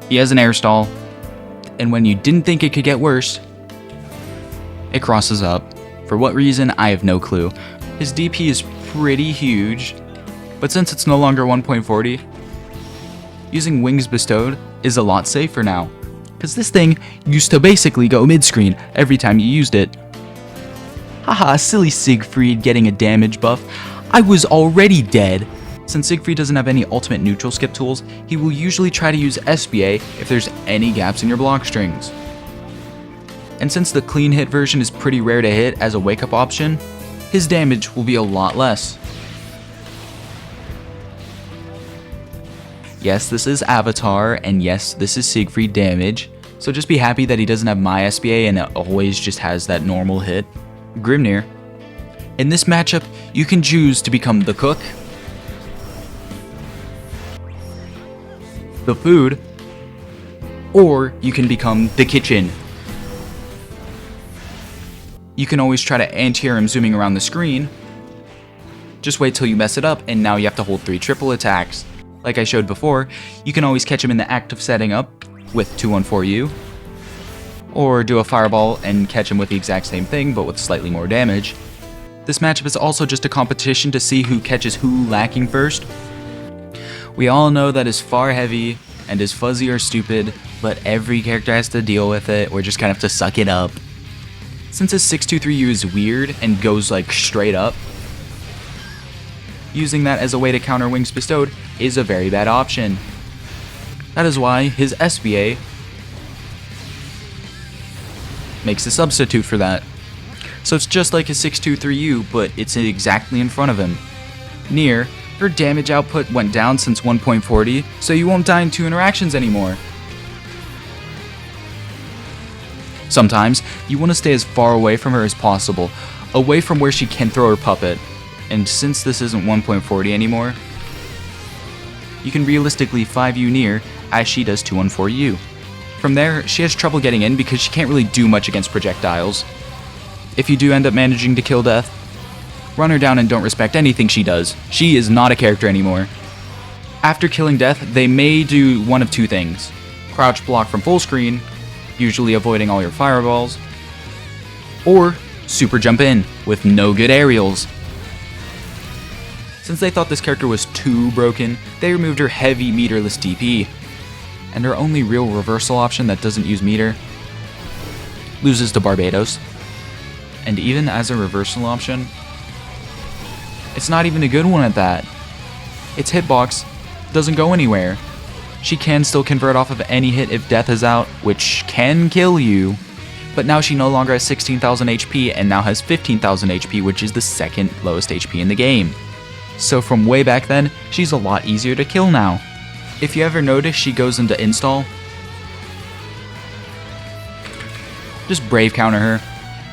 He has an air stall, and when you didn't think it could get worse, it crosses up. For what reason, I have no clue. His DP is pretty huge, but since it's no longer 1.40, using Wings Bestowed is a lot safer now, because this thing used to basically go mid-screen every time you used it. Haha, silly Siegfried getting a damage buff. I was already dead. Since Siegfried doesn't have any ultimate neutral skip tools, he will usually try to use SBA if there's any gaps in your block strings. And since the clean hit version is pretty rare to hit as a wake up option, his damage will be a lot less. Yes, this is Avatar, and yes, this is Siegfried damage, so just be happy that he doesn't have my SBA and it always just has that normal hit. Grimnir. In this matchup, you can choose to become the cook, the food, or you can become the kitchen. You can always try to anti-air him zooming around the screen. Just wait till you mess it up, and now you have to hold 3 triple attacks. Like I showed before, you can always catch him in the act of setting up with 214U, or do a fireball and catch him with the exact same thing, but with slightly more damage. This matchup is also just a competition to see who catches who lacking first. We all know that his far heavy and his fuzzy are stupid, but every character has to deal with it, or just kind of have to suck it up. Since his 623U is weird and goes like straight up, using that as a way to counter Wings Bestowed is a very bad option. That is why his SBA makes a substitute for that. So it's just like his 623U, but it's exactly in front of him. Nier, her damage output went down since 1.40, so you won't die in 2 interactions anymore. Sometimes, you want to stay as far away from her as possible, away from where she can throw her puppet. And since this isn't 1.40 anymore, you can realistically 5U Nier as she does 214U. From there, she has trouble getting in because she can't really do much against projectiles. If you do end up managing to kill Death, run her down and don't respect anything she does. She is not a character anymore. After killing Death, they may do one of 2 things. Crouch block from full screen, usually avoiding all your fireballs, or super jump in with no good aerials. Since they thought this character was too broken, they removed her heavy meterless DP, and her only real reversal option that doesn't use meter loses to Barbados. And even as a reversal option, it's not even a good one at that. Its hitbox doesn't go anywhere. She can still convert off of any hit if Death is out, which can kill you, but now she no longer has 16,000 HP and now has 15,000 HP, which is the second lowest HP in the game. So from way back then, she's a lot easier to kill now. If you ever notice she goes into install, just brave counter her,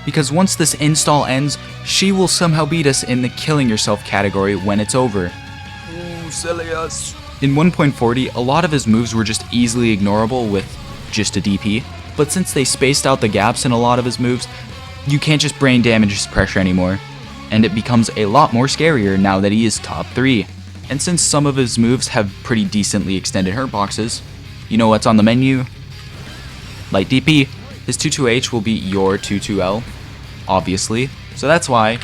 because once this install ends, she will somehow beat us in the killing yourself category when it's over. Ooh, Cilius. In 1.40, a lot of his moves were just easily ignorable with just a DP, but since they spaced out the gaps in a lot of his moves, you can't just brain damage his pressure anymore, and it becomes a lot more scarier now that he is top 3. And since some of his moves have pretty decently extended hurt boxes, you know what's on the menu? Light DP. His 22H will beat your 22L, obviously, so that's why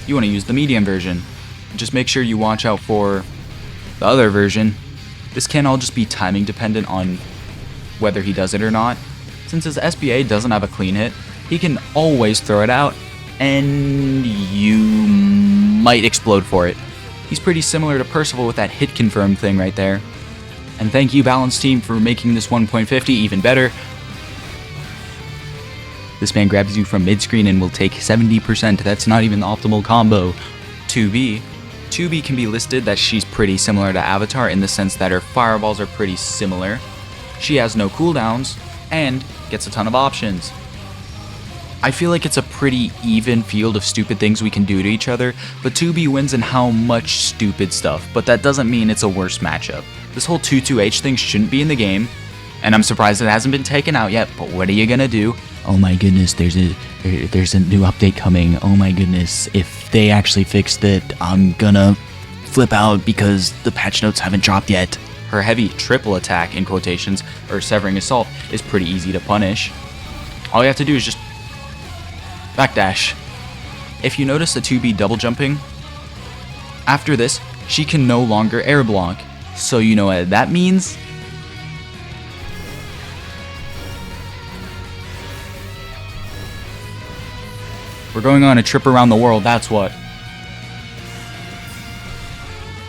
you want to use the medium version. Just make sure you watch out for the other version. This can all just be timing dependent on whether he does it or not. Since his SBA doesn't have a clean hit, he can always throw it out, and you might explode for it. He's pretty similar to Percival with that hit confirm thing right there. And thank you, Balance Team, for making this 1.50 even better. This man grabs you from mid-screen and will take 70%. That's not even the optimal combo. 2B. 2B can be listed that she's pretty similar to Avatar in the sense that her fireballs are pretty similar. She has no cooldowns and gets a ton of options. I feel like it's a pretty even field of stupid things we can do to each other, but 2B wins in how much stupid stuff, but that doesn't mean it's a worse matchup. This whole 2-2H thing shouldn't be in the game, and I'm surprised it hasn't been taken out yet, but what are you gonna do? Oh my goodness, there's a new update coming. Oh my goodness, if they actually fixed it, I'm gonna flip out because the patch notes haven't dropped yet. Her heavy triple attack, in quotations, or severing assault, is pretty easy to punish. All you have to do is just backdash. If you notice the 2B double jumping, after this, she can no longer air block. So you know what that means? We're going on a trip around the world, that's what.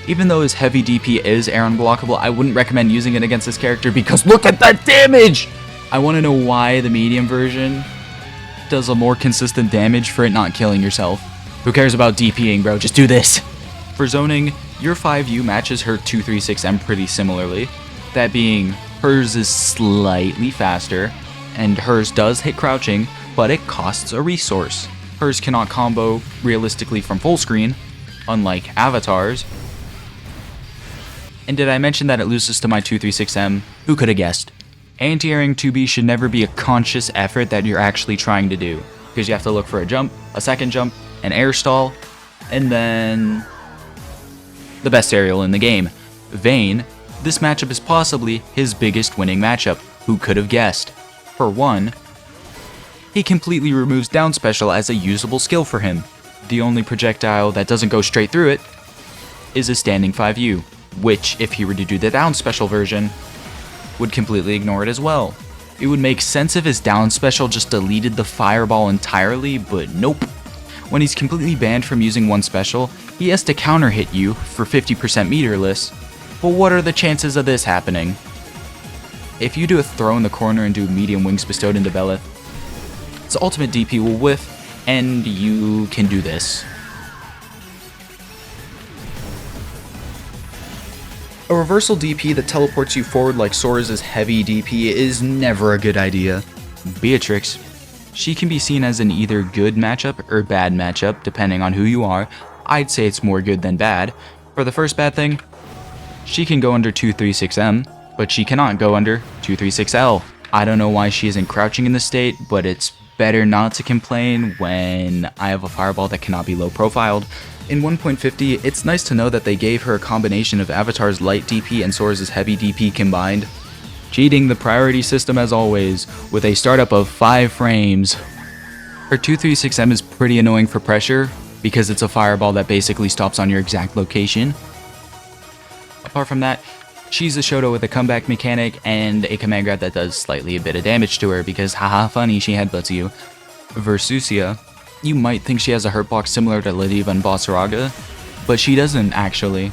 Even though his heavy DP is air unblockable, I wouldn't recommend using it against this character because look at that damage! I want to know why the medium version does a more consistent damage for it not killing yourself. Who cares about DPing, bro? Just do this. For zoning, your 5U matches her 236M pretty similarly. That being, hers is slightly faster, and hers does hit crouching, but it costs a resource. Hers cannot combo realistically from full screen, unlike Avatar's. And did I mention that it loses to my 236M? Who could have guessed? Anti-airing 2B should never be a conscious effort that you're actually trying to do. because you have to look for a jump, a second jump, an air stall, and then the best aerial in the game, Vayne. This matchup is possibly his biggest winning matchup. Who could have guessed? For one, he completely removes down special as a usable skill for him. The only projectile that doesn't go straight through it is a standing 5U, which, if he were to do the down special version, would completely ignore it as well. It would make sense if his down special just deleted the fireball entirely, but nope. When he's completely banned from using one special, he has to counter hit you for 50% meterless. But what are the chances of this happening? If you do a throw in the corner and do medium wings bestowed into Belith, its ultimate DP will whiff, and you can do this. A reversal DP that teleports you forward like Sora's heavy DP is never a good idea. Beatrix, she can be seen as an either good matchup or bad matchup, depending on who you are. I'd say it's more good than bad. For the first bad thing, she can go under 236M, but she cannot go under 236L. I don't know why she isn't crouching in this state, but it's better not to complain when I have a fireball that cannot be low profiled. In 1.50, it's nice to know that they gave her a combination of Avatar's light DP and Sora's heavy DP combined. Cheating the priority system as always, with a startup of 5 frames. Her 236M is pretty annoying for pressure, because it's a fireball that basically stops on your exact location. Apart from that, she's a Shoto with a comeback mechanic and a command grab that does slightly a bit of damage to her because haha funny, she headbutts you. Versusia, you might think she has a hurt box similar to Lediva and Bossaraga, but she doesn't actually,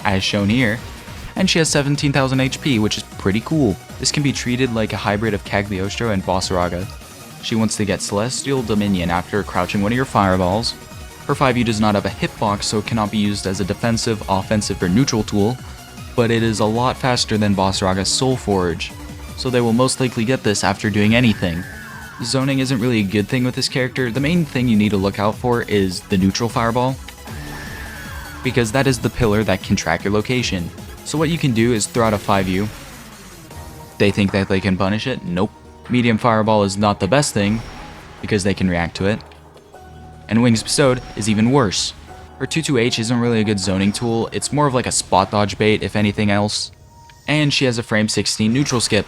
as shown here, and she has 17,000 HP, which is pretty cool. This can be treated like a hybrid of Cagliostro and Bossaraga. She wants to get Celestial Dominion after crouching one of your fireballs. Her 5U does not have a hitbox, so it cannot be used as a defensive, offensive, or neutral tool, but it is a lot faster than Bossaraga's Soul Forge, so they will most likely get this after doing anything. Zoning isn't really a good thing with this character. The main thing you need to look out for is the neutral fireball, because that is the pillar that can track your location. So what you can do is throw out a 5U. They think that they can punish it? Nope. Medium fireball is not the best thing, because they can react to it. And Wings Bestowed is even worse. Her 22H isn't really a good zoning tool, it's more of like a spot dodge bait if anything else. And she has a frame 16 neutral skip.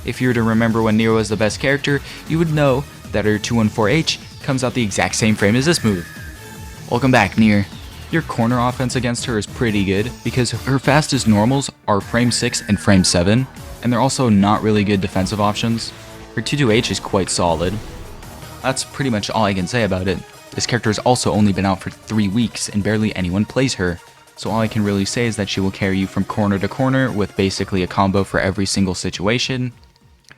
If you were to remember when Nero was the best character, you would know that her 214H comes out the exact same frame as this move. Welcome back, Nier. Your corner offense against her is pretty good, because her fastest normals are frame 6 and frame 7, and they're also not really good defensive options. Her 22H is quite solid. That's pretty much all I can say about it. This character has also only been out for 3 weeks, and barely anyone plays her. So all I can really say is that she will carry you from corner to corner with basically a combo for every single situation.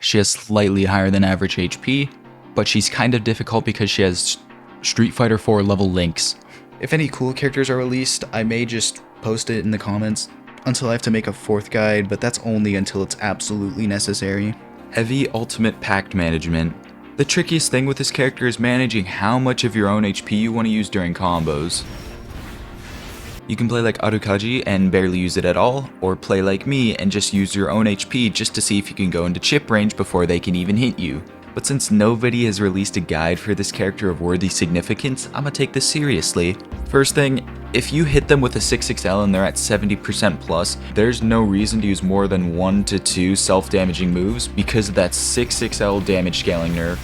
She has slightly higher than average HP, but she's kind of difficult because she has Street Fighter 4 level links. If any cool characters are released, I may just post it in the comments until I have to make a 4th guide, but that's only until it's absolutely necessary. Heavy ultimate pact management. The trickiest thing with this character is managing how much of your own HP you want to use during combos. You can play like Arukaji and barely use it at all, or play like me and just use your own HP just to see if you can go into chip range before they can even hit you. But since nobody has released a guide for this character of worthy significance, I'ma take this seriously. First thing, if you hit them with a 6XL and they're at 70% plus, there's no reason to use more than 1 to 2 self-damaging moves because of that 6XL damage scaling nerf.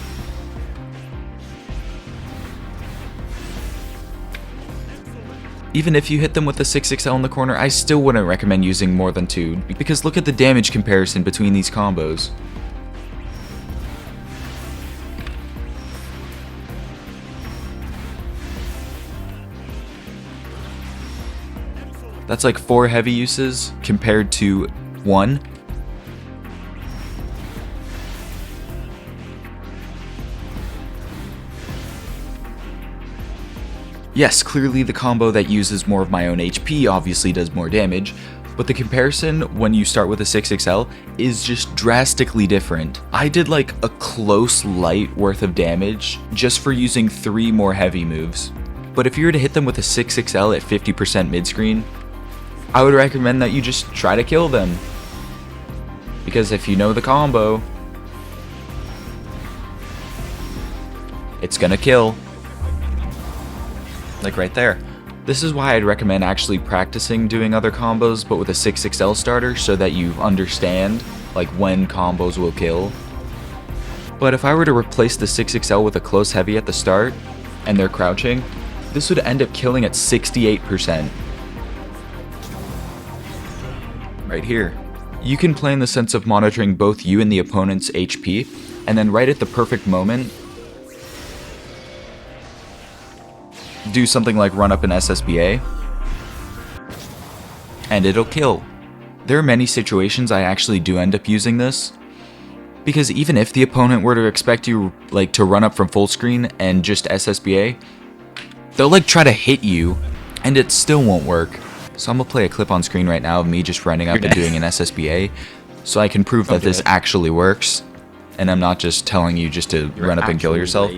Even if you hit them with a 6XL in the corner, I still wouldn't recommend using more than 2, because look at the damage comparison between these combos. That's like 4 heavy uses compared to 1. Yes, clearly the combo that uses more of my own HP obviously does more damage, but the comparison when you start with a 6XL is just drastically different. I did like a close light worth of damage just for using 3 more heavy moves. But if you were to hit them with a 6XL at 50% mid-screen, I would recommend that you just try to kill them. Because if you know the combo, it's gonna kill. Like right there. This is why I'd recommend actually practicing doing other combos, but with a 6XL starter, so that you understand like when combos will kill. But if I were to replace the 6XL with a close heavy at the start, and they're crouching, this would end up killing at 68%. Right here. You can play in the sense of monitoring both you and the opponent's HP, and then right at the perfect moment, do something like run up an SSBA, and it'll kill. There are many situations I actually do end up using this, because even if the opponent were to expect you like to run up from full screen and just SSBA, they'll like try to hit you, and it still won't work. So I'm gonna play a clip on screen right now of me just running up and doing an SSBA, so I can prove that this actually works, and I'm not just telling you just to run up and kill yourself.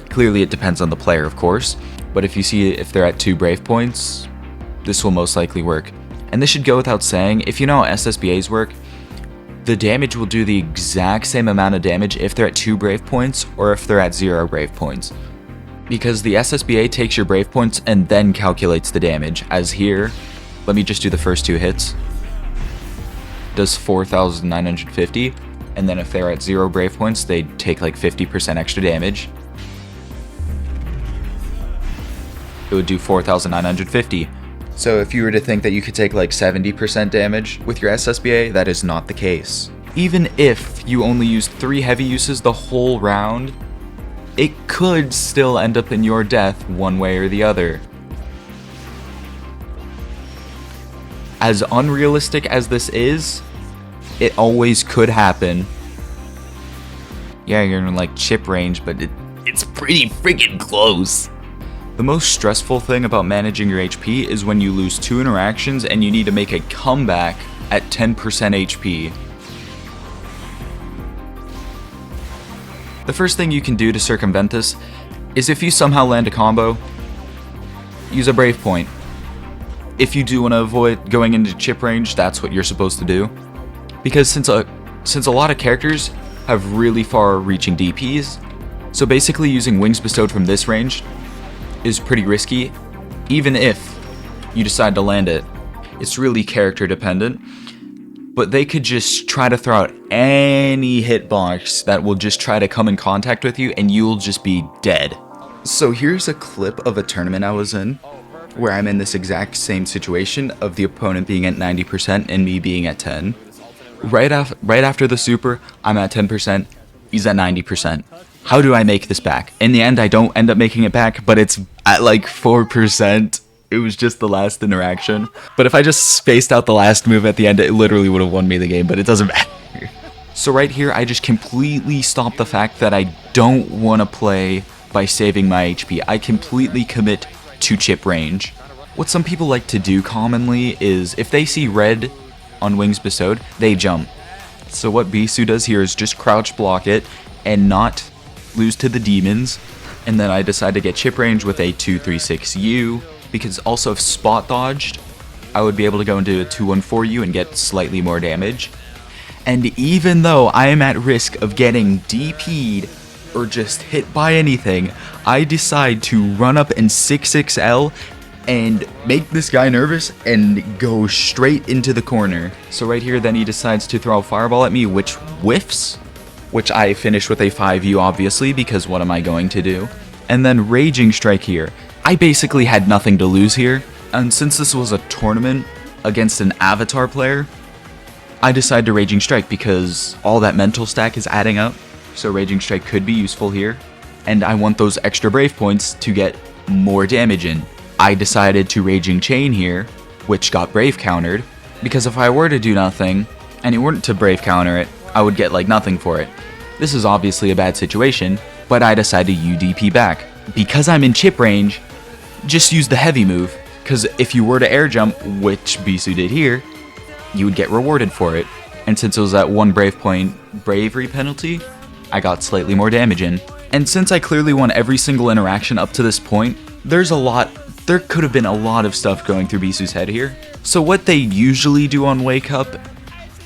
Clearly it depends on the player, of course, but if you see if they're at 2 brave points, this will most likely work. And this should go without saying, if you know how SSBAs work, the damage will do the exact same amount of damage if they're at 2 brave points or if they're at 0 brave points. Because the SSBA takes your brave points and then calculates the damage, as here, let me just do the first 2 hits, does 4,950, and then if they're at 0 brave points, they take like 50% extra damage. It would do 4,950. So if you were to think that you could take like 70% damage with your SSBA, that is not the case. Even if you only used 3 heavy uses the whole round, it could still end up in your death one way or the other. As unrealistic as this is, it always could happen. Yeah, you're in like chip range, but it's pretty freaking close. The most stressful thing about managing your HP is when you lose 2 interactions and you need to make a comeback at 10% HP. The first thing you can do to circumvent this is if you somehow land a combo, use a brave point. If you do want to avoid going into chip range, that's what you're supposed to do. Because since a lot of characters have really far reaching DPs, so basically using Wings Bestowed from this range is pretty risky, even if you decide to land it. It's really character dependent, but they could just try to throw out any hitbox that will just try to come in contact with you and you'll just be dead. So here's a clip of a tournament I was in, where I'm in this exact same situation of the opponent being at 90% and me being at 10. Right after the super, I'm at 10%, he's at 90%. How do I make this back? In the end, I don't end up making it back, but it's at like 4%. It was just the last interaction. But if I just spaced out the last move at the end, it literally would have won me the game, but it doesn't matter. So right here, I just completely stopped the fact that I don't want to play by saving my HP. I completely commit to chip range. What some people like to do commonly is if they see red on Wings Bestowed, they jump. So what Bisu does here is just crouch block it and not lose to the demons, and then I decide to get chip range with a 236U, because also if spot dodged, I would be able to go into a 214U and get slightly more damage. And even though I am at risk of getting DP'd or just hit by anything, I decide to run up in 6XL and make this guy nervous and go straight into the corner. So right here, then he decides to throw a fireball at me, which whiffs, which I finish with a 5U obviously, because what am I going to do? And then Raging Strike here. I basically had nothing to lose here, and since this was a tournament against an Avatar player, I decided to Raging Strike because all that mental stack is adding up, so Raging Strike could be useful here, and I want those extra brave points to get more damage in. I decided to Raging Chain here, which got brave countered, because if I were to do nothing, and it weren't to brave counter it, I would get like nothing for it. This is obviously a bad situation, but I decided to UDP back. Because I'm in chip range, just use the heavy move, because if you were to air jump, which Bisu did here, you would get rewarded for it. And since it was at 1 brave point bravery penalty, I got slightly more damage in. And since I clearly won every single interaction up to this point, there could have been a lot of stuff going through Bisu's head here. So what they usually do on Wake Up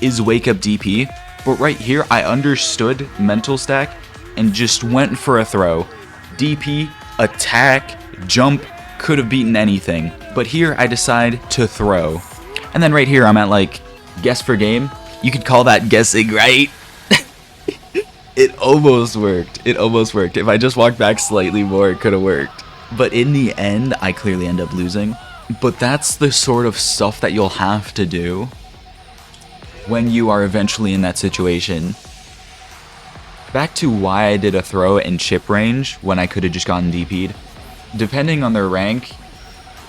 is Wake Up DP, but right here I understood mental stack and just went for a throw. DP, attack, jump, could have beaten anything. But here I decide to throw. And then right here I'm at like, guess for game. You could call that guessing, right? It almost worked. It almost worked. If I just walked back slightly more, it could have worked. But in the end, I clearly end up losing. But that's the sort of stuff that you'll have to do when you are eventually in that situation. Back to why I did a throw in chip range when I could have just gotten DP'd. Depending on their rank,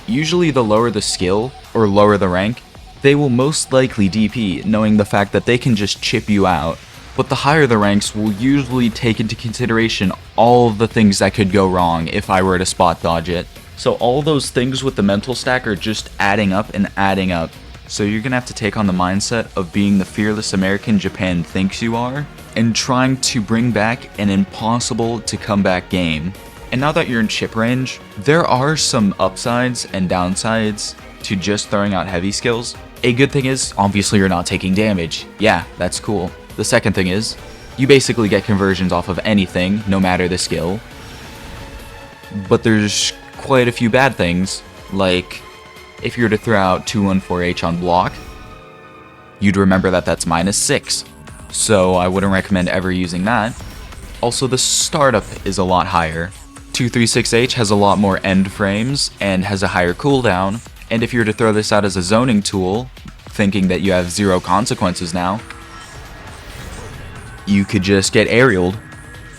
usually the lower the skill or lower the rank, they will most likely DP, knowing the fact that they can just chip you out. But the higher the ranks will usually take into consideration all of the things that could go wrong if I were to spot dodge it. So all those things with the mental stack are just adding up and adding up. So you're gonna have to take on the mindset of being the fearless American Japan thinks you are, and trying to bring back an impossible to come back game. And now that you're in chip range, there are some upsides and downsides to just throwing out heavy skills. A good thing is, obviously you're not taking damage. Yeah, that's cool. The second thing is, you basically get conversions off of anything, no matter the skill. But there's quite a few bad things, like if you were to throw out 214H on block, you'd remember that that's -6. So I wouldn't recommend ever using that. Also, the startup is a lot higher. 236H has a lot more end frames and has a higher cooldown. And if you were to throw this out as a zoning tool, thinking that you have 0 consequences now, you could just get aerialed,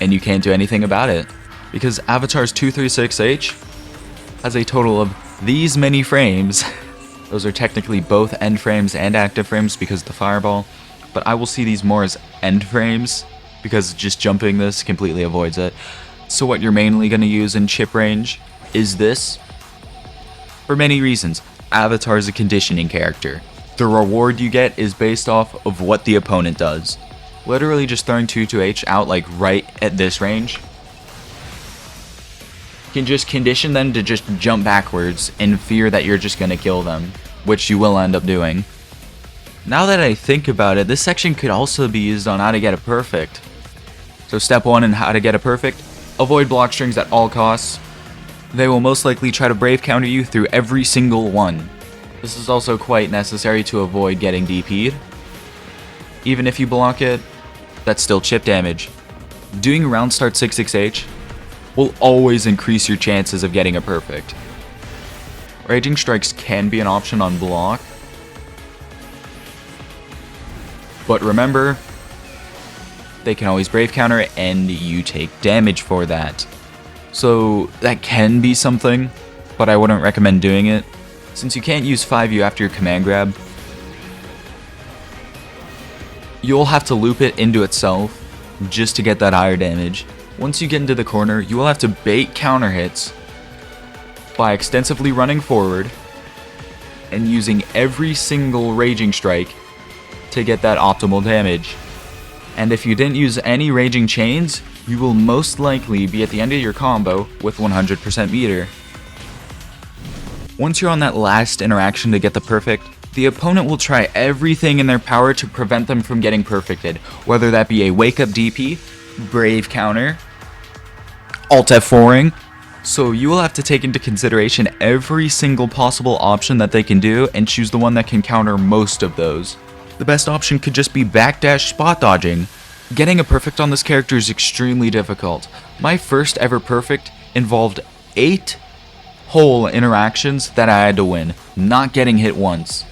and you can't do anything about it. Because Avatar's 236H has a total of these many frames. Those are technically both end frames and active frames because of the fireball, but I will see these more as end frames because just jumping this completely avoids it. So what you're mainly going to use in chip range is this. For many reasons, Avatar is a conditioning character. The reward you get is based off of what the opponent does. Literally just throwing 22H out like right at this range can just condition them to just jump backwards in fear that you're just going to kill them, which you will end up doing. Now that I think about it, this section could also be used on how to get a perfect. So step 1 in how to get a perfect, avoid block strings at all costs. They will most likely try to brave counter you through every single one. This is also quite necessary to avoid getting DP'd. Even if you block it, that's still chip damage. Doing round start 66H will always increase your chances of getting a perfect. Raging strikes can be an option on block, but remember, they can always brave counter and you take damage for that. So that can be something, but I wouldn't recommend doing it. Since you can't use 5U after your command grab, you'll have to loop it into itself just to get that higher damage. Once you get into the corner, you will have to bait counter hits by extensively running forward and using every single Raging Strike to get that optimal damage. And if you didn't use any Raging Chains, you will most likely be at the end of your combo with 100% meter. Once you're on that last interaction to get the perfect, the opponent will try everything in their power to prevent them from getting perfected, whether that be a wake up DP, brave counter, alt F4ing. So you will have to take into consideration every single possible option that they can do and choose the one that can counter most of those. The best option could just be backdash spot dodging. Getting a perfect on this character is extremely difficult. My first ever perfect involved 8 whole interactions that I had to win, not getting hit once.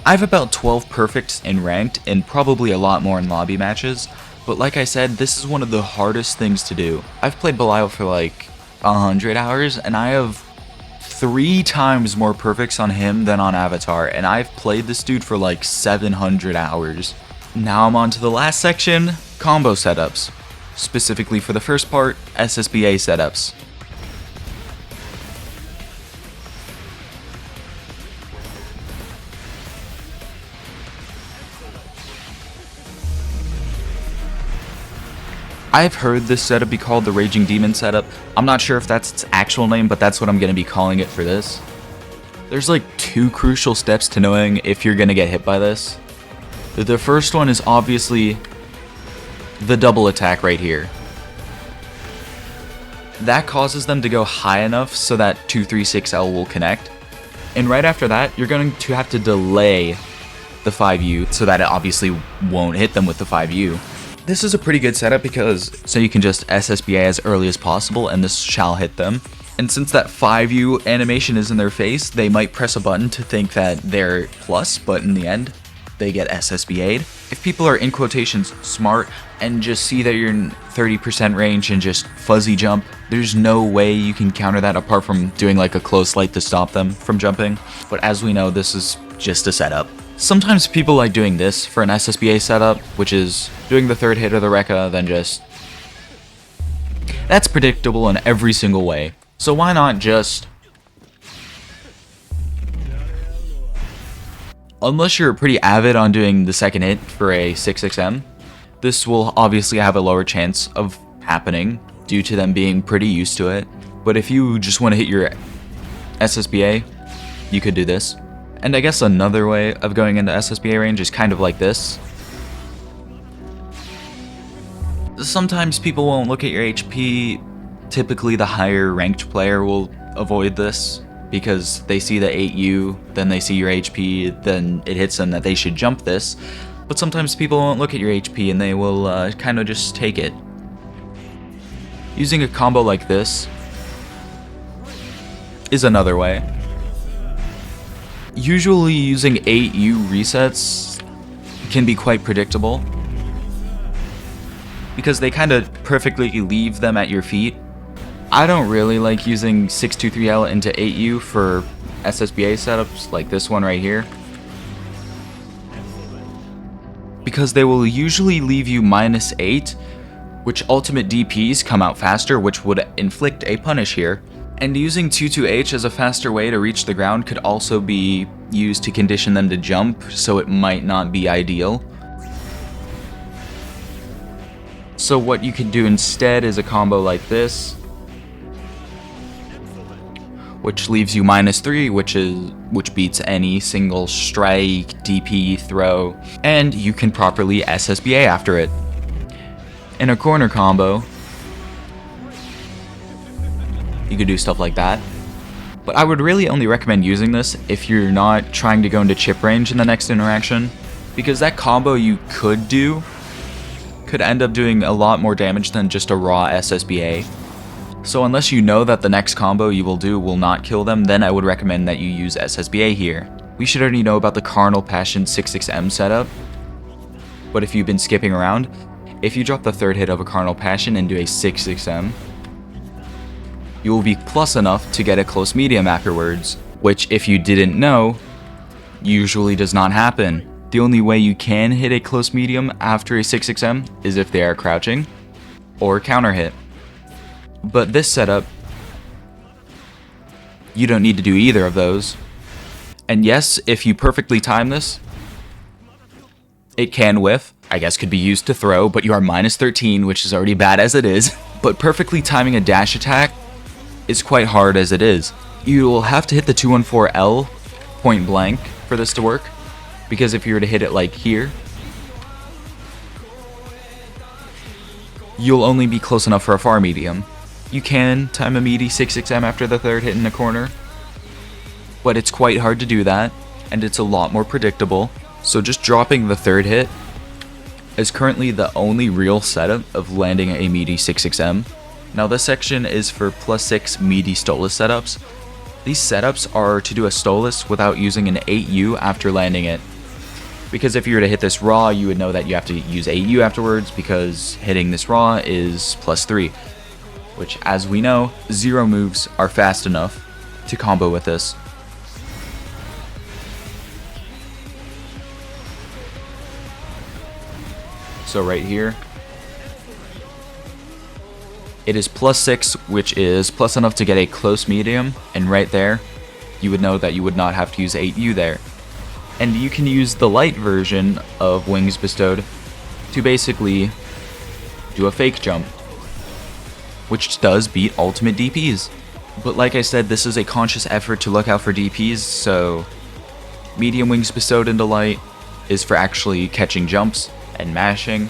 I have about 12 perfects in ranked and probably a lot more in lobby matches, but like I said, this is one of the hardest things to do. I've played Belial for like 100 hours and I have 3 times more perfects on him than on Avatar, and I've played this dude for like 700 hours. Now I'm on to the last section, combo setups. Specifically for the first part, SSBA setups. I've heard this setup be called the Raging Demon setup. I'm not sure if that's its actual name, but that's what I'm going to be calling it for this. There's like 2 crucial steps to knowing if you're going to get hit by this. The first one is obviously the double attack right here. That causes them to go high enough so that 236L will connect. And right after that, you're going to have to delay the 5U so that it obviously won't hit them with the 5U. This is a pretty good setup because so you can just SSBA as early as possible and this shall hit them. And since that 5U animation is in their face, they might press a button to think that they're plus, but in the end, they get SSBA'd. If people are in quotations smart and just see that you're in 30% range and just fuzzy jump, there's no way you can counter that apart from doing like a close light to stop them from jumping. But as we know, this is just a setup. Sometimes people like doing this for an SSBA setup, which is doing the third hit of the Rekka, then just... That's predictable in every single way. So why not just... Unless you're pretty avid on doing the second hit for a 6XM, this will obviously have a lower chance of happening due to them being pretty used to it. But if you just want to hit your SSBA, you could do this. And I guess another way of going into SSBA range is kind of like this. Sometimes people won't look at your HP. Typically the higher ranked player will avoid this because they see the 8U, then they see your HP, then it hits them that they should jump this. But sometimes people won't look at your HP and they will kind of just take it. Using a combo like this is another way. Usually using 8U resets can be quite predictable because they kind of perfectly leave them at your feet. I don't really like using 623L into 8U for SSBA setups like this one right here, because they will usually leave you -8, which ultimate DPs come out faster, which would inflict a punish here. And using 22H as a faster way to reach the ground could also be used to condition them to jump, so it might not be ideal. So what you can do instead is a combo like this, which leaves you -3, which beats any single strike, DP, throw, and you can properly SSBA after it. In a corner combo, you could do stuff like that. But I would really only recommend using this if you're not trying to go into chip range in the next interaction, because that combo you could do could end up doing a lot more damage than just a raw SSBA. So unless you know that the next combo you will do will not kill them, then I would recommend that you use SSBA here. We should already know about the Carnal Passion 6XM setup, but if you've been skipping around, if you drop the third hit of a Carnal Passion and do a 6XM, you will be plus enough to get a close medium afterwards, which if you didn't know, usually does not happen. The only way you can hit a close medium after a 6XM is if they are crouching or counter hit. But this setup, you don't need to do either of those. And yes, if you perfectly time this, it can whiff. I guess could be used to throw, but you are -13, which is already bad as it is. But perfectly timing a dash attack is quite hard as it is. You will have to hit the 214L point blank for this to work, because if you were to hit it like here, you'll only be close enough for a far medium. You can time a meaty 6XM after the third hit in the corner, but it's quite hard to do that, and it's a lot more predictable. So just dropping the third hit is currently the only real setup of landing a meaty 6XM. Now this section is for +6 meaty Stolas setups. These setups are to do a Stolas without using an 8U after landing it. Because if you were to hit this raw, you would know that you have to use 8U afterwards, because hitting this raw is +3. Which, as we know, 0 moves are fast enough to combo with this. So right here, it is +6, which is plus enough to get a close medium, and right there, you would know that you would not have to use 8U there. And you can use the light version of Wings Bestowed to basically do a fake jump, which does beat ultimate DPs. But like I said, this is a conscious effort to look out for DPs, so medium Wings Bestowed into light is for actually catching jumps and mashing.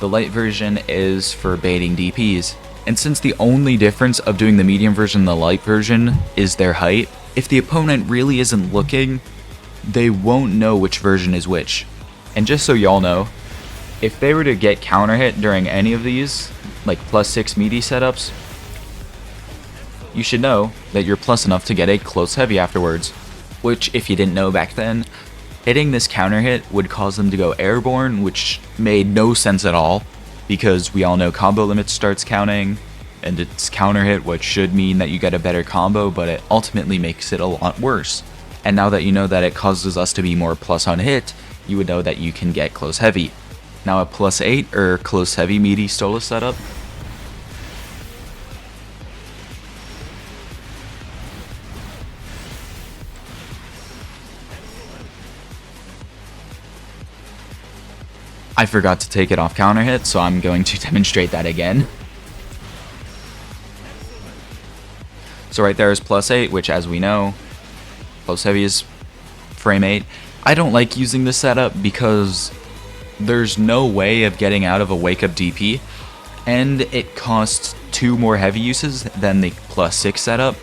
The light version is for baiting DPs. And since the only difference of doing the medium version and the light version is their height, if the opponent really isn't looking, they won't know which version is which. And just so y'all know, if they were to get counter hit during any of these, like +6 meaty setups, you should know that you're plus enough to get a close heavy afterwards. Which, if you didn't know back then, hitting this counter hit would cause them to go airborne, which made no sense at all, because we all know combo limit starts counting, and it's counter hit, which should mean that you get a better combo, but it ultimately makes it a lot worse. And now that you know that it causes us to be more plus on hit, you would know that you can get close heavy. Now a +8 or close heavy meaty Stola setup, I forgot to take it off counter hit, so I'm going to demonstrate that again. So right there is +8, which, as we know, close heavy is frame 8. I don't like using this setup because there's no way of getting out of a wake up DP, and it costs 2 more heavy uses than the +6 setup.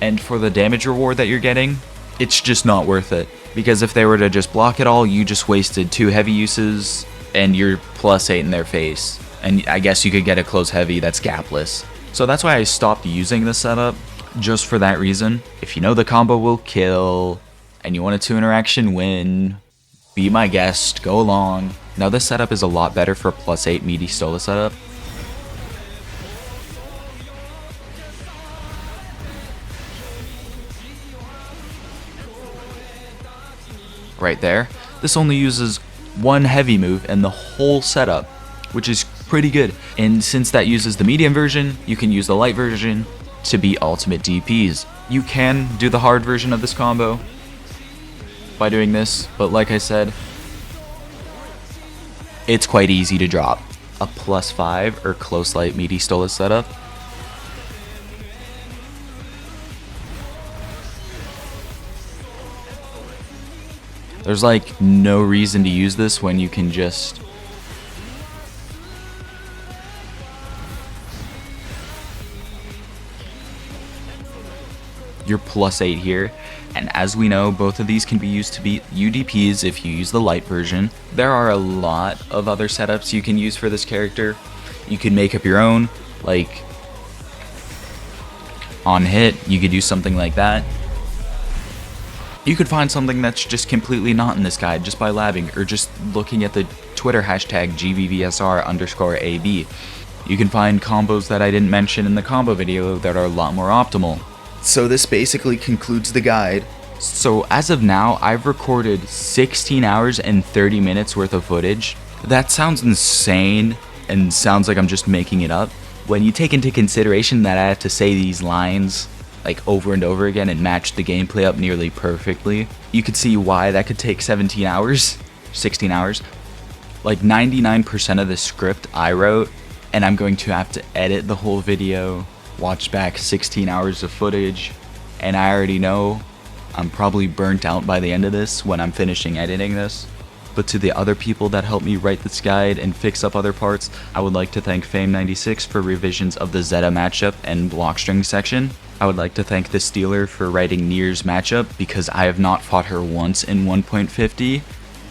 And for the damage reward that you're getting, it's just not worth it. Because if they were to just block it all, you just wasted 2 heavy uses and you're +8 in their face. And I guess you could get a close heavy that's gapless. So that's why I stopped using this setup, just for that reason. If you know the combo will kill, and you want a 2 interaction win, be my guest, go along. Now this setup is a lot better for a +8 meaty Stola setup. Right there. This only uses 1 heavy move in the whole setup, which is pretty good. And since that uses the medium version, you can use the light version to be ultimate DPs. You can do the hard version of this combo by doing this, but like I said, it's quite easy to drop. A +5 or close light meaty Stola setup. There's like no reason to use this when you can just you're +8 here, and as we know, both of these can be used to beat UDPs if you use the light version. There are a lot of other setups you can use for this character. You can make up your own, like on hit, you could do something like that. You could find something that's just completely not in this guide just by labbing or just looking at the Twitter hashtag GVVSR_AB. You can find combos that I didn't mention in the combo video that are a lot more optimal. So this basically concludes the guide. So as of now, I've recorded 16 hours and 30 minutes worth of footage. That sounds insane and sounds like I'm just making it up. When you take into consideration that I have to say these lines like over and over again and match the gameplay up nearly perfectly, you could see why that could take 17 hours, 16 hours. Like 99% of the script I wrote, and I'm going to have to edit the whole video, watch back 16 hours of footage, and I already know I'm probably burnt out by the end of this when I'm finishing editing this. But to the other people that helped me write this guide and fix up other parts, I would like to thank Fame96 for revisions of the Zeta matchup and blockstring section. I would like to thank the Stealer for writing Nier's matchup because I have not fought her once in 1.50,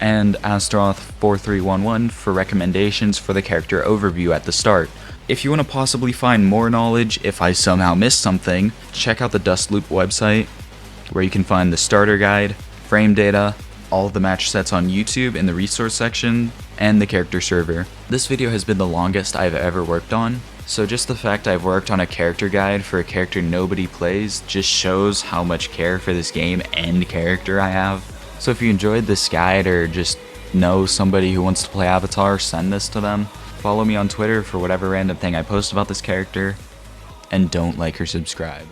and Astroth4311 for recommendations for the character overview at the start. If you want to possibly find more knowledge if I somehow missed something, check out the Dustloop website where you can find the starter guide, frame data, all of the match sets on YouTube in the resource section, and the character server. This video has been the longest I've ever worked on, so just the fact I've worked on a character guide for a character nobody plays just shows how much care for this game and character I have. So if you enjoyed this guide or just know somebody who wants to play Avatar, send this to them. Follow me on Twitter for whatever random thing I post about this character, and don't like or subscribe.